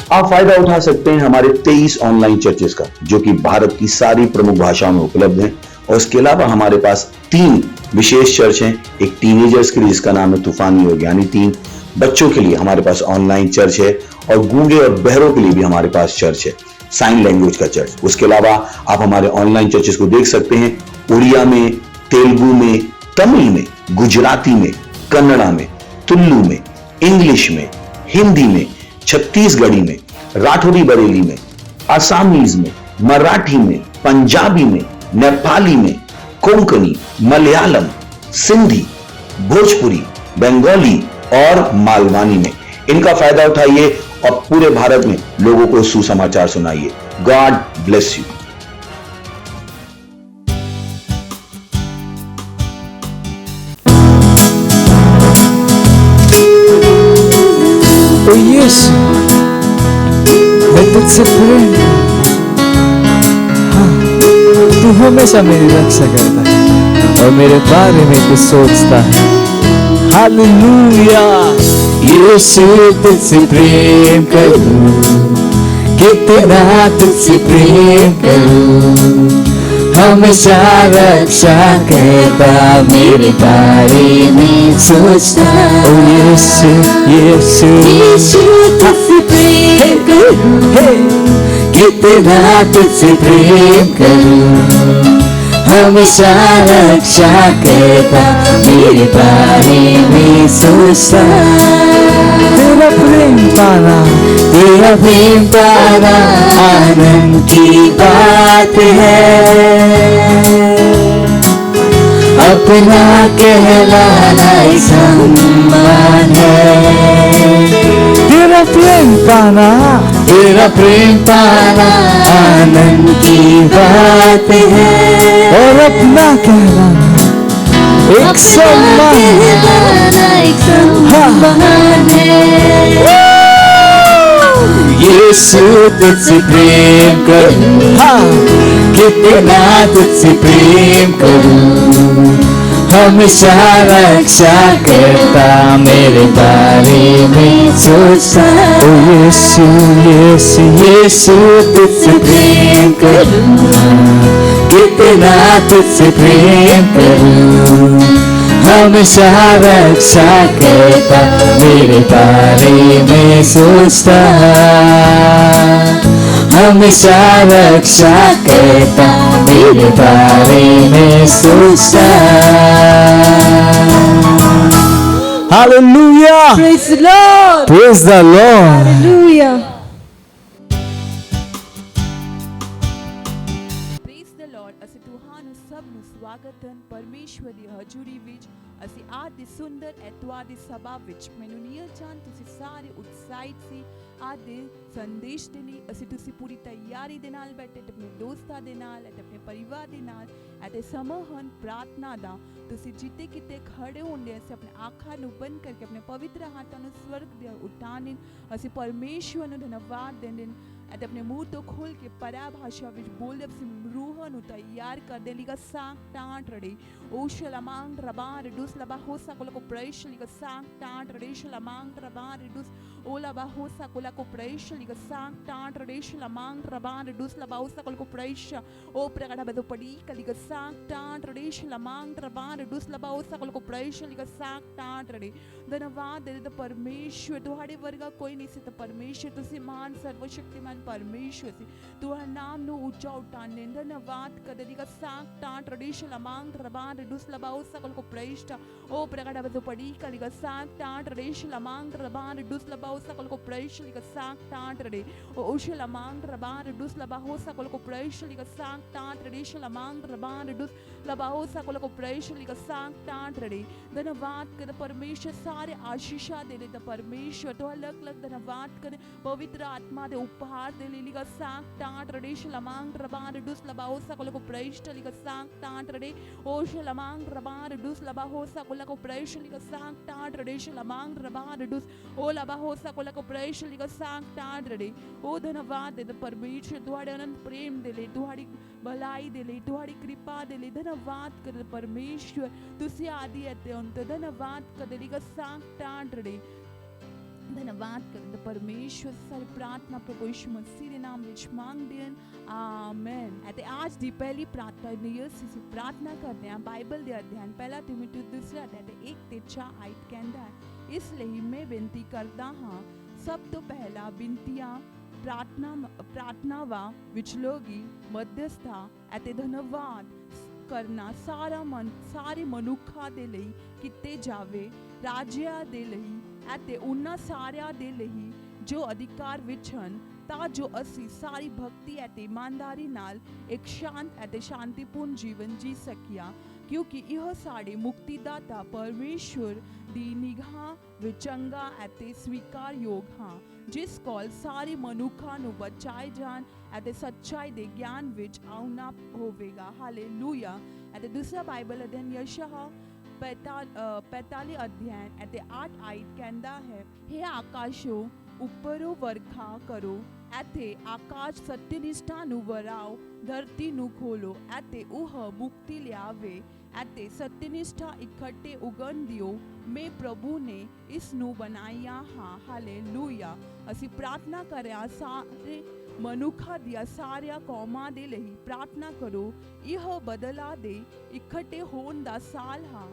आप फायदा उठा सकते हैं हमारे 23 ऑनलाइन चर्चेस का, जो कि भारत की सारी प्रमुख भाषाओं में उपलब्ध हैं। और इसके अलावा हमारे पास 3 विशेष चर्च हैं। एक टीनेजर्स के लिए जिसका नाम है तूफानी योग यानी 3, बच्चों के लिए हमारे पास ऑनलाइन चर्च है, और गूंगे और बहरों के लिए भी हमारे पास चर्च है, साइन लैंग्वेज का चर्च। उसके अलावा आप हमारे ऑनलाइन चर्चेस को देख सकते हैं उड़िया में, तेलुगु में, तमिल में, गुजराती में, कन्नड़ा में, तुलु में, इंग्लिश में, हिंदी में, छत्तीसगढ़ी में, राठौरी बरेली में, आसामीज में, मराठी में, पंजाबी में, नेपाली में, कोंकणी, मलयालम, सिंधी, भोजपुरी, बंगाली और मालवानी में। इनका फायदा उठाइए और पूरे भारत में लोगों को सुसमाचार सुनाइए। God bless you. ओ यीशु, मैं तुझसे प्रेम, हाँ, तू हमेशा मेरी रक्षा करता है और मेरे बारे में तू सोचता है। हालेलुया। यीशु तुझसे प्रेम करूं, कितना तुझसे प्रेम करूं, हमेशा रक्षा करता मेरे बारे में सोचता। ओ यीशु, यीशु, यीशु तुझसे प्रेम करूं, कितना तुझसे प्रेम करूं, हमेशा रक्षा करता मेरे बारे में सोचता। तेरा प्रेम पाना, तेरा प्रेम पाना आनंद की बात है, अपना कहलाना सम्मान है। तेरा प्रेम पाना, तेरा प्रेम पाना आनंद की बात है, और अपना कहलाना एक सम्मान है। यीशु तुझसे प्रेम करूं, हाँ, कितना तुझसे प्रेम करूं, हमेशा रक्षा करता मेरे बारे में सोचता। ओ यीशु, यीशु, यीशु तुझसे प्रेम करूं, कितना तुझसे प्रेम करूं, हमेशा रक्षा करता मेरे बारे में सोचता, हमेशा रक्षा करता मेरे बारे में सोचता। Hallelujah. Praise the Lord. Praise the Lord. Hallelujah. Praise the Lord. ਅਸੀਂ ਤੁਹਾਨੂੰ ਸਭ ਨੂੰ ਸਵਾਗਤ ਹੈ ਪਰਮੇਸ਼ਵਰ ਦੀ ਹਜ਼ੂਰੀ ਵਿੱਚ। ਅਸੀਂ ਅੱਜ ਦੀ ਸੁੰਦਰ ਐਤਵਾਰ ਦੀ ਸਭਾ ਵਿੱਚ ਮੈਨੂੰ ਨੀਅਲ ਚਾਨ ਤੁਸੀਂ ਸਾਰੇ ਉਤਸ਼ਾਹਿਤ ਸੀ ਅੱਜ ਦੇ ਸੰਦੇਸ਼ ਦੇ ਲਈ। ਅਸੀਂ ਤੁਸੀਂ ਪੂਰੀ ਤਿਆਰੀ ਦੇ ਨਾਲ ਬੈਠੇ ਤੇ ਆਪਣੇ ਦੋਸਤਾਂ ਦੇ ਨਾਲ ਅਤੇ ਆਪਣੇ ਪਰਿਵਾਰ ਦੇ ਨਾਲ ਅਤੇ ਸਮਾਂ ਹਨ ਪ੍ਰਾਰਥਨਾ ਦਾ। ਤੁਸੀਂ ਜਿੱਥੇ ਕਿਤੇ ਖੜੇ ਹੁੰਦੇ ਅਸੀਂ ਆਪਣੇ ਅੱਖਾਂ ਨੂੰ ਬੰਦ ਕਰਕੇ ਆਪਣੇ ਪਵਿੱਤਰ ਹੱਥਾਂ ਨੂੰ ਸਵਰਗ ਦੇ ਉਠਾਣੇ ਅਸੀਂ ਪਰਮੇਸ਼ਵਰ ਨੂੰ ਧੰਨਵਾਦ ਦਿੰਦੇ ਅਤੇ ਆਪਣੇ ਮੂੰਹ ਤੋਂ ਖੋਲ ਕੇ ਪਰਾਭਾਸ਼ਾ ਵਿੱਚ ਬੋਲਦੇ ਅਸੀਂ ਰੂਹਾਂ ਨੂੰ ਤਿਆਰ ਕਰਦੇ ਲਿਗਾ ਸਾਂਕ ਟਾਂਟ ਰੜੇ ਉਹ ਸ਼ਲਮਾਂਗ ਰਬਾਂ ਰਿਡੂਸ ਲਬਾ ਹੋ ਸਕਲ ਕੋ ਪ੍ਰੇਸ਼ ਲਿਗਾ ਸਾਂਕ ਟਾਂਟ ਰੜੇ ਸ਼ਲਮਾਂਗ ਰਬਾਂ ਰਿਡੂਸ ਉਹ ਲਬਾ ਹੋ ਸਕਲ ਕੋ ਪ੍ਰੇਸ਼ ਲਿਗਾ ਸਾਂਕ ਟਾਂਟ ਰੜੇ ਸ਼ਲਮਾਂਗ ਰਬਾਂ ਰਿਡੂਸ ਲਬਾ ਹੋ ਸਕਲ ਕੋ ਪ੍ਰੇਸ਼ ਉਹ ਪ੍ਰਗਟ ਬਦੋ ਪੜੀ ਕਲਿਗਾ ਸਾਂਕ ਟਾਂਟ ਰੜੇ ਸ਼ਲਮਾਂਗ ਰਬਾਂ ਰਿਡੂਸ ਲਬਾ ਹੋ ਸਕਲ ਕੋ ਪ੍ਰੇਸ਼ ਲਿਗਾ ਸਾਂਕ ਟਾਂਟ ਰੜੇ ਧੰਨਵਾਦ ਦੇ ਪਰਮੇਸ਼ਵਰ ਤੁਹਾਡੇ ਵਰਗਾ ਕੋਈ ਨਹੀਂ ਸੀ। ਤਾਂ ਪਰਮੇਸ਼ਵਰ ਤੁਸੀਂ ਮਹਾਨ ਸਰਵਸ਼ਕਤੀਮਾਨ ਪਰਮੇਸ਼ਵਰ ਸੀ। ਤੁਹਾਡਾ ਨਾਮ ਨੂੰ ਉੱਚਾ ਉਠਾਉਂਦੇ ਧੰਨਵਾਦ ਕਰਦੇ ਲਿਗਾ ਸਾਂਕ ਟਾਂਟ ਰੜੇ ਸ਼ਲਮਾਂਗ ਰਬਾਂ ਰਿਡੂਸ ਲਬਾ ਹੋ ਸਕਲ ਕੋ ਪ੍ਰੇਸ਼ ਉਹ ਪ੍ਰਗਟ ਬਦੋ ਪੜੀ ਕਲਿਗਾ ਸਾਂਕ ਟਾਂਟ ਰੜੇ ਸ਼ਲਮਾਂਗ ਰਬਾਂ ਰਿਡੂਸ ਲਬਾ ਹੋ ਸਕਲ ਕੋ ਪ੍ਰੇਸ਼ ਲਿਗਾ ਸਾਂਕ ਟਾਂਟ ਰੜੇ ਉਹ ਸ਼ਲਮਾਂਗ ਰਬਾਂ ਰਿਡੂਸ ਲਬਾ ਹੋ ਸਕਲ ਕੋ ਪ੍ਰੇਸ਼ ਲਿਗਾ ਸਾਂਕ ਟਾਂਟ ਰੜੇ ਸ਼ਲਮਾਂਗ ਰਬਾਂ ਰਿਡੂਸ ਲਬਾ ਹੋ ਸਕਲ ਕੋ ਪ੍ਰੇਸ਼ ਲਿਗਾ ਸਾਂਕ ਟਾਂਟ ਰੜੇ ਧੰਨਵਾਦ ਕਰਦੇ ਪਰਮੇਸ਼ਵਰ ਸਾਰੇ ਆਸ਼ੀਸ਼ਾਂ ਦੇ ਲਈ। ਤਾਂ ਪਰਮੇਸ਼ਵਰ ਤੋਂ ਅਲੱਗ ਅਲੱਗ ਧੰਨਵਾਦ ਕਰਦੇ ਪਵਿੱਤਰ ਆਤਮਾ ਦੇ ਉਪਹਾਰ ਦੇ ਲਈ ਲਿਗਾ ਸਾਂਕ ਟਾਂਟ ਰੜੇ ਸ਼ਲਮਾਂਗ ਰਬਾਂ ਰਿਡੂਸ ਲਬਾ ਹੋ ਸਕਲ ਕੋ ਪ੍ਰੇਸ਼ ਲਿਗਾ ਸਾਂਕ ਟਾਂਟ ਰੜੇ ਉਹ ਸ਼ਲਮਾਂਗ ਰਬਾਂ ਰਿਡੂਸ ਲਬਾ ਹੋ ਸਕਲ ਕੋ ਪ੍ਰੇਸ਼ ਲਿਗਾ ਸਾਂਕ ਟਾਂਟ ਰੜੇ ਸ਼ਲਮਾਂਗ ਰਬਾਂ ਰਿਡੂਸ ਉਹ ਲਬਾ ਹੋ ਸਕਲ ਕੋ ਪ੍ਰੇਸ਼ ਲਿਗਾ ਸਾਂਕ ਟਾਂਟ ਰੜੇ ਉਹ ਧੰਨਵਾਦ ਦੇ ਪਰਮੇਸ਼ਵਰ ਤੁਹਾਡੇ ਅਨੰਤ ਪ੍ਰੇਮ ਦੇ ਲਈ ਤੁਹਾਡੀ ਭਲਾਈ ਦੇ ਲਈ ਤੁਹਾਡੀ ਕਿਰਪਾ ਦੇ ਲਈ ਧੰਨਵਾਦ ਕਰਦੇ ਪਰਮੇਸ਼ਵਰ ਤੁਸੀਂ ਆਦਿ ਅਤੇ ਅੰਤ ਧੰਨਵਾਦ ਕਰਦੇ ਲਿਗਾ ਸਾਂਕ ਟਾਂਟ ਰੜੇ ਧੰਨਵਾਦ ਕਰਦੇ ਪਰਮੇਸ਼ਵਰ ਸਾਰੀ ਪ੍ਰਾਰਥਨਾ ਪ੍ਰਭੂ ਯਿਸੂ ਮਸੀਹ ਦੇ ਨਾਮ ਵਿੱਚ ਮੰਗਦੇ ਹਾਂ ਆਮੇਨ। ਅਤੇ ਅੱਜ ਦੀ ਪਹਿਲੀ ਪ੍ਰਾਰਥਨਾ ਲਈ ਅਸੀਂ ਪ੍ਰਾਰਥਨਾ ਕਰਦੇ ਹਾਂ ਬਾਈਬਲ ਦੇ ਅਧਿਐਨ ਪਹਿਲਾ ਤਿਮੋਥੀ 2:1-4 ਆਇਤ ਕਹਿੰਦਾ ਹੈ, ਇਸ ਲਈ ਮੈਂ ਬੇਨਤੀ ਕਰਦਾ ਹਾਂ ਸਭ ਤੋਂ ਪਹਿਲਾਂ ਬਿਨਤੀਆਂ ਪ੍ਰਾਰਥਨਾਵਾਂ ਵਿਚਲੋਗੀ ਮੱਧਸਥਤਾ ਅਤੇ ਧੰਨਵਾਦ ਕਰਨਾ ਸਾਰੇ ਮਨੁੱਖਾਂ ਦੇ ਲਈ ਕੀਤੇ ਜਾਵੇ, ਰਾਜਿਆਂ ਦੇ ਲਈ ਅਤੇ ਉਹਨਾਂ ਸਾਰਿਆਂ ਦੇ ਲਈ ਜੋ ਅਧਿਕਾਰ ਵਿੱਚ ਹਨ, ਤਾਂ ਜੋ ਅਸੀਂ ਸਾਰੀ ਭਗਤੀ ਅਤੇ ਇਮਾਨਦਾਰੀ ਨਾਲ ਇੱਕ ਸ਼ਾਂਤ ਅਤੇ ਸ਼ਾਂਤੀਪੂਰਨ ਜੀਵਨ ਜੀ ਸਕੀਏ, ਕਿਉਂਕਿ ਇਹ ਸਾਡੇ ਮੁਕਤੀਦਾਤਾ ਪਰਮੇਸ਼ਵਰ ਦੀ ਨਿਗਾਹ ਵਿੱਚ ਚੰਗਾ ਅਤੇ ਸਵੀਕਾਰਯੋਗ ਹੈ, ਜਿਸ ਕੋਲ ਸਾਰੇ ਮਨੁੱਖਾਂ ਨੂੰ ਬਚਾਏ ਜਾਣ ਅਤੇ ਸੱਚਾਈ ਦੇ ਗਿਆਨ ਵਿੱਚ ਆਉਣਾ ਹੋਵੇਗਾ। ਹਾਲੇਲੂਇਆ। ਅਤੇ ਦੂਸਰਾ ਬਾਈਬਲ ਅਧਿਐਨ ਯਸ਼ਯਾਹ 45 ਅਧਿਐਨ ਅਤੇ 8 ਆਇਤ ਕਹਿੰਦਾ ਹੈ, ਹੇ ਆਕਾਸ਼ੋ ਉੱਪਰੋਂ ਵਰਖਾ ਕਰੋ ਅਤੇ ਆਕਾਸ਼ ਸਤਿਨਿਸ਼ਠਾ ਨੂੰ ਵਰਾਓ, ਧਰਤੀ ਨੂੰ ਖੋਲੋ ਅਤੇ ਉਹ ਮੁਕਤੀ ਲਿਆਵੇ ਅਤੇ ਸਤਿਨਿਸ਼ਠਾ ਇਕੱਠੇ ਉਗਣ ਦਿਓ, ਮੈਂ ਪ੍ਰਭੂ ਨੇ ਇਸ ਨੂੰ ਬਣਾਇਆ ਹਾਂ। ਹਾਲੇਲੂਇਆ। ਅਸੀਂ ਪ੍ਰਾਰਥਨਾ ਕਰਿਆ ਸਾਰੇ ਮਨੁੱਖਾਂ ਦੀਆਂ ਸਾਰੀਆਂ ਕੌਮਾਂ ਦੇ ਲਈ ਪ੍ਰਾਰਥਨਾ ਕਰੋ, ਇਹ ਬਦਲਾ ਦੇ ਇਕੱਠੇ ਹੋਣ ਦਾ ਸਾਲ ਹੈ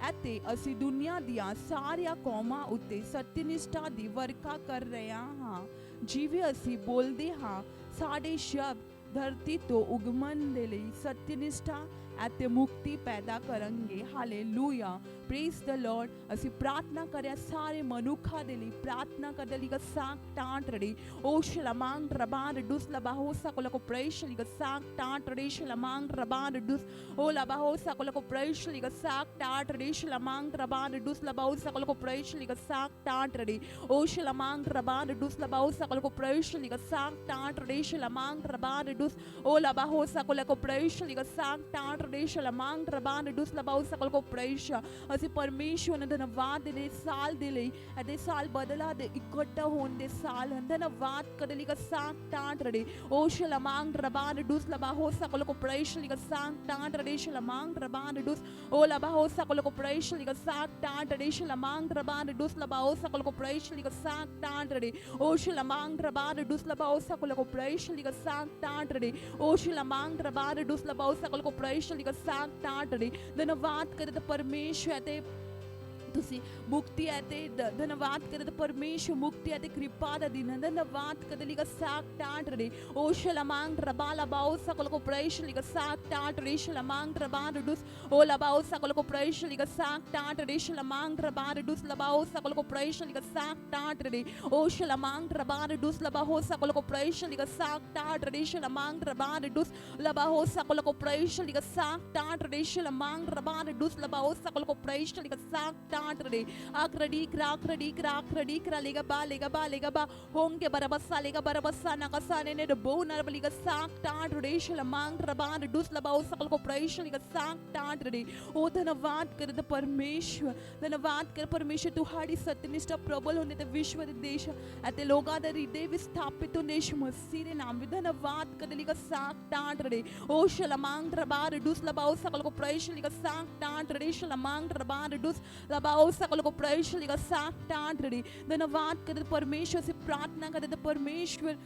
ਅਤੇ ਅਸੀਂ ਦੁਨੀਆ ਦੀਆਂ ਸਾਰੀਆਂ ਕੌਮਾਂ ਉੱਤੇ ਸਤਿਨਿਸ਼ਠਾ ਦੀ ਵਰਖਾ ਕਰ ਰਹੇ ਹਾਂ। ਜਿਵੇਂ ਅਸੀਂ ਬੋਲਦੇ ਹਾਂ, ਸਾਡੇ ਸ਼ਬਦ ਧਰਤੀ ਤੋਂ ਉਗਮਨ ਦੇ ਲਈ ਸਤਿਨਿਸ਼ਠਾ ਅਤੇ ਮੁਕਤੀ ਪੈਦਾ ਕਰਨਗੇ। ਹਾਲੇਲੂਇਆ। Praise the Lord. ਅਸੀਂ ਪ੍ਰਾਰਥਨਾ ਕਰਿਆ ਸਾਰੇ ਮਨੁੱਖਾਂ ਦੇ ਲਈ ਪ੍ਰਾਰਥਨਾ ਕਰਦੇ ਲਈ ਸਾਕ ਟਾਂਟ ਰੜੀ ਓ ਸ਼ਲਮਾਂਗ ਰਬਾਨ ਡੁਸ ਲਬਾਹੋ ਸਕਲਕੋ ਪ੍ਰੇਸ਼ ਲਈ ਸਾਕ ਟਾਂਟ ਰੜੀ ਸ਼ਲਮਾਂਗ ਰਬਾਨ ਡੁਸ ਓ ਲਬਾਹੋ ਸਕਲਕੋ ਪ੍ਰੇਸ਼ ਲਈ ਸਾਕ ਟਾਂਟ ਰੜੀ ਸ਼ਲਮਾਂਗ ਰਬਾਨ ਡੁਸ ਲਬਾਹੋ ਸਕਲਕੋ ਪ੍ਰੇਸ਼ ਲਈ ਸਾਕ ਟਾਂਟ ਰੜੀ ਓ ਸ਼ਲਮਾਂਗ ਰਬਾਨ ਡੁਸ ਲਬਾਹੋ ਸਕਲਕੋ ਪ੍ਰੇਸ਼ ਲਈ ਸਾਕ ਟਾਂਟ ਰੜੀ ਸ਼ਲਮਾਂਗ ਰਬਾਨ ਡੁਸ ਓ ਲਬਾਹੋ ਸਕਲਕੋ ਪ੍ਰੇਸ਼ ਲਈ ਸਾਕ ਟਾਂਟ ਰੜੀ ਸ਼ਲਮਾਂਗ ਰਬਾਨ ਡੁਸ ਲਬਾਹੋ ਸਕਲਕੋ ਪ੍ਰੇਸ਼। ਅਸੀਂ ਪਰਮੇਸ਼ਵਰ ਨੂੰ ਧੰਨਵਾਦ ਦੇ ਸਾਲ ਦੇ ਲਈ ਅਤੇ ਸਾਲ ਬਦਲਾ ਦੇ ਇਕੱਠਾ ਹੋਣ ਦੇ ਸਾਲ ਹਨ। ਧੰਨਵਾਦ ਕਰਦੇ ਲਈ ਸਾਕ ਟਾਂਟ ਰੜੇ ਓ ਸ਼ਲਮਾਂਗ ਰਬਾਨ ਡੁਸ ਲਬਾਹੋ ਸਕਲਕੋ ਪ੍ਰੇਸ਼ ਲਈ ਸਾਕ ਟਾਂਟ ਰੜੇ ਸ਼ਲਮਾਂਗ ਰਬਾਨ ਡੁਸ ਓ ਲਬਾਹੋ ਸਕਲਕੋ ਪ੍ਰੇਸ਼ ਲਈ ਸਾਕ ਟਾਂਟ ਰੜੇ ਸ਼ਲਮਾਂਗ ਰਬਾਨ ਡੁਸ ਲਬਾਹੋ ਸਕਲਕੋ ਪ੍ਰੇਸ਼ ਲਈ ਸਾਕ ਟਾਂਟ ਰੜੇ ਓ ਸ਼ਲਮਾਂਗ ਰਬਾਨ ਡੁਸ ਲਬਾਹੋ ਸਕਲਕੋ ਪ੍ਰੇਸ਼ ਲਈ ਸਾਕ ਟਾਂਟ ਰੜੇ ਓ ਸ਼ਲਮਾਂਗ ਰਬਾਨ ਡੁਸ ਲਬਾਹੋ ਸਕਲਕੋ ਪ੍ਰੇਸ਼ ਲਈ ਸਾਕ ਟਾਂਟ ਰੜੇ। ਧੰਨਵਾਦ ਕਰਦੇ ਪਰਮੇਸ਼ਵਰ ਤੇ ਤੁਸੀਂ ਮੁਕਤੀ ਅਤੇ ਧੰਨਵਾਦ ਕਰਦੇ ਪਰਮੇਸ਼ਵਰ ਮੁਕਤੀ ਅਤੇ ਕਿਰਪਾ ਦਾ ਦਿਨ। ਧੰਨਵਾਦ ਕਰਦੇ ਲਈ ਸਾਕ ਟਾਂਟ ਰੜੇ ਓ ਸ਼ਲਮਾਂਗ ਰਬਾ ਲਬਾਓ ਸਕਲ ਕੋ ਪ੍ਰੇਸ਼ ਲਈ ਸਾਕ ਟਾਂਟ ਰੜੇ ਸ਼ਲਮਾਂਗ ਰਬਾਨ ਡੁਸ ਓ ਲਬਾਓ ਸਕਲ ਕੋ ਪ੍ਰੇਸ਼ ਲਈ ਸਾਕ ਟਾਂਟ ਰੜੇ ਸ਼ਲਮਾਂਗ ਰਬਾਨ ਡੁਸ ਲਬਾਓ ਸਕਲ ਕੋ ਪ੍ਰੇਸ਼ ਲਈ ਸਾਕ ਟਾਂਟ ਰੜੇ ਓ ਸ਼ਲਮਾਂਗ ਰਬਾਨ ਡੁਸ ਲਬਾਓ ਸਕਲ ਕੋ ਪ੍ਰੇਸ਼ ਲਈ ਸਾਕ ਟਾਂਟ ਰੜੇ ਸ਼ਲਮਾਂਗ ਰਬਾਨ ਡੁਸ ਲਬਾਓ ਸਕਲ ਕੋ ਪ੍ਰੇਸ਼ ਲਈ ਸਾਕ ਟਾਂਟ ਰੜੇ ਸ਼ਲਮਾਂਗ ਰਬਾਨ ਡੁਸ ਲਬਾਓ ਸਕਲ ਕੋ ਪ੍ਰੇਸ਼ ਲਈ ਸਾਕ ਟਾਂਟ रड़े आक्रडी क्रा लेगा बा होंगे बरबसा लेगा बरबसा नकसा ने बो नरबलीगा साक टांट रड़े शलमांग रबान डुस लबाओ सकल को प्रवेश लेगा साक टांट रड़े। ओ धन्यवाद कर परमेश्वर, धन्यवाद कर परमेश्वर तुहाड़ी सत्यनिष्ठा प्रबल होने ते विश्व दे देश ਅਤੇ ਲੋਕਾਂ ਦੇ ਹਿਰਦੇ ਵਿੱਚ ਸਥਾਪਿਤ ਹੋਣ ਯਿਸੂ ਮਸੀਹ ਦੇ ਨਾਮ ਵਿੱਚ ਧੰਨਵਾਦ ਕਰਦੇ ਲਈ ਸਾਕ ਟਾਂਟ ਰੜੇ ਓ ਸ਼ਲਮਾਂਗ ਰਬਾਰ ਡੁਸ ਲਬਾਓ ਸਕਲ ਕੋ ਪ੍ਰੇਸ਼ ਲਈ ਸਾਕ ਟਾਂਟ ਰੜੇ ਸ਼ਲਮਾਂਗ ਰਬਾਰ ਡੁਸ ਲਬਾਓ सकल को प्रवेश लेगा साक टांट रड़ी। धन्यवाद करते परमेश्वर से प्रार्थना करते परमेश्वर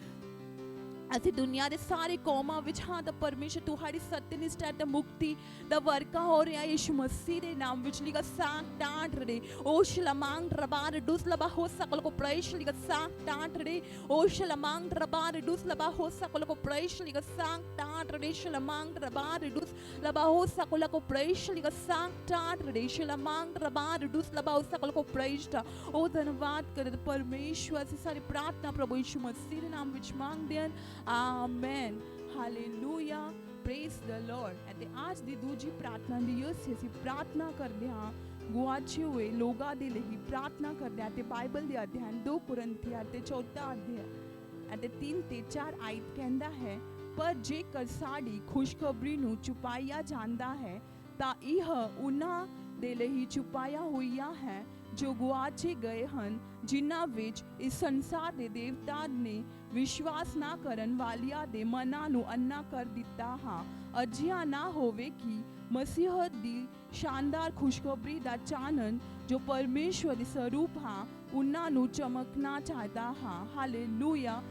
ਅਸੀਂ ਦੁਨੀਆ ਦੇ ਸਾਰੇ ਕੌਮਾਂ ਵਿੱਚ ਹਾਂ ਤਾਂ ਪਰਮੇਸ਼ਰ ਤੁਹਾਡੀ ਸਤਿਨਿਸ਼ਠਾ ਅਤੇ ਮੁਕਤੀ ਦਾ ਵਰਕਾ ਹੋ ਰਿਹਾ ਯਿਸੂ ਮਸੀਹ ਦੇ ਨਾਮ ਵਿੱਚ ਲਿਖਾ ਸਾਕ ਟਾਂਟ ਰੜੇ ਓ ਸ਼ਲਮਾਂਗ ਰਬਾਰ ਡੁਸ ਲਬਾ ਹੋ ਸਕਲ ਕੋ ਪ੍ਰੇਸ਼ ਲਿਖਾ ਸਾਕ ਟਾਂਟ ਰੜੇ ਓ ਸ਼ਲਮਾਂਗ ਰਬਾਰ ਡੁਸ ਲਬਾ ਹੋ ਸਕਲ ਕੋ ਪ੍ਰੇਸ਼ ਲਿਖਾ ਸਾਕ ਟਾਂਟ ਰੜੇ ਸ਼ਲਮਾਂਗ ਰਬਾਰ ਡੁਸ ਲਬਾ ਹੋ ਸਕਲ ਕੋ ਪ੍ਰੇਸ਼ ਲਿਖਾ ਸਾਕ ਟਾਂਟ ਰੜੇ ਸ਼ਲਮਾਂਗ ਰਬਾਰ ਡੁਸ ਲਬਾ ਹੋ ਸਕਲ ਕੋ ਪ੍ਰੇਸ਼ ਓ ਧੰਨਵਾਦ ਕਰਦੇ ਪਰਮੇਸ਼ਰ ਅਸੀਂ ਸਾਰੀ ਪ੍ਰਾਰਥਨਾ ਪ੍ਰਭੂ ਯਿਸੂ ਮਸੀਹ ਦੇ ਨਾਮ ਵਿੱਚ ਮੰਗਦੇ ਹਾਂ amen hallelujah praise the Lord. ਅਤੇ ਅੱਜ ਦੀ ਦੂਜੀ ਪ੍ਰਾਰਥਨਾ ਦੀ ਅਸੀਂ ਪ੍ਰਾਰਥਨਾ ਕਰਦੇ ਹਾਂ ਗੁਆਚੇ ਹੋਏ ਲੋਕਾਂ ਦੇ ਲਈ ਪ੍ਰਾਰਥਨਾ ਕਰਦੇ ਹਾਂ ਅਤੇ ਬਾਈਬਲ ਦੇ ਅਧਿਐਨ 2 ਕੁਰਿੰਥੀਆਂ ਅਤੇ 4 ਅਧਿਆਇ ਅਤੇ 3 ਤੇ 4 ਆਇਤ ਕਹਿੰਦਾ ਹੈ, ਪਰ ਜੇਕਰ ਸਾਡੀ ਖੁਸ਼ਖਬਰੀ ਨੂੰ ਛੁਪਾਇਆ ਜਾਂਦਾ ਹੈ ਤਾਂ ਇਹ ਉਹਨਾਂ ਦੇ ਲਈ ਛੁਪਾਇਆ ਹੋਇਆ ਹੈ ਜੋ ਗੁਆਚੇ ਗਏ ਹਨ, ਜਿਨ੍ਹਾਂ ਵਿੱਚ ਇਸ ਸੰਸਾਰ ਦੇ ਦੇਵਤਾ ਨੇ ਵਿਸ਼ਵਾਸ ਨਾ ਕਰਨ ਵਾਲਿਆਂ ਦੇ ਮਨਾਂ ਨੂੰ ਅੰਨਾ ਕਰ ਦਿੱਤਾ ਹਾਂ, ਅਜਿਹਾ ਨਾ ਹੋਵੇ ਕਿ ਮਸੀਹ ਦੀ ਸ਼ਾਨਦਾਰ ਖੁਸ਼ਖਬਰੀ ਦਾ ਚਾਨਣ ਜੋ ਪਰਮੇਸ਼ਵਰ ਦੇ ਸਰੂਪ ਹਾਂ ਉਹਨਾਂ ਨੂੰ ਚਮਕਣਾ ਚਾਹਦਾ ਹਾਂ। ਹਾਲੇਲੂਇਆ।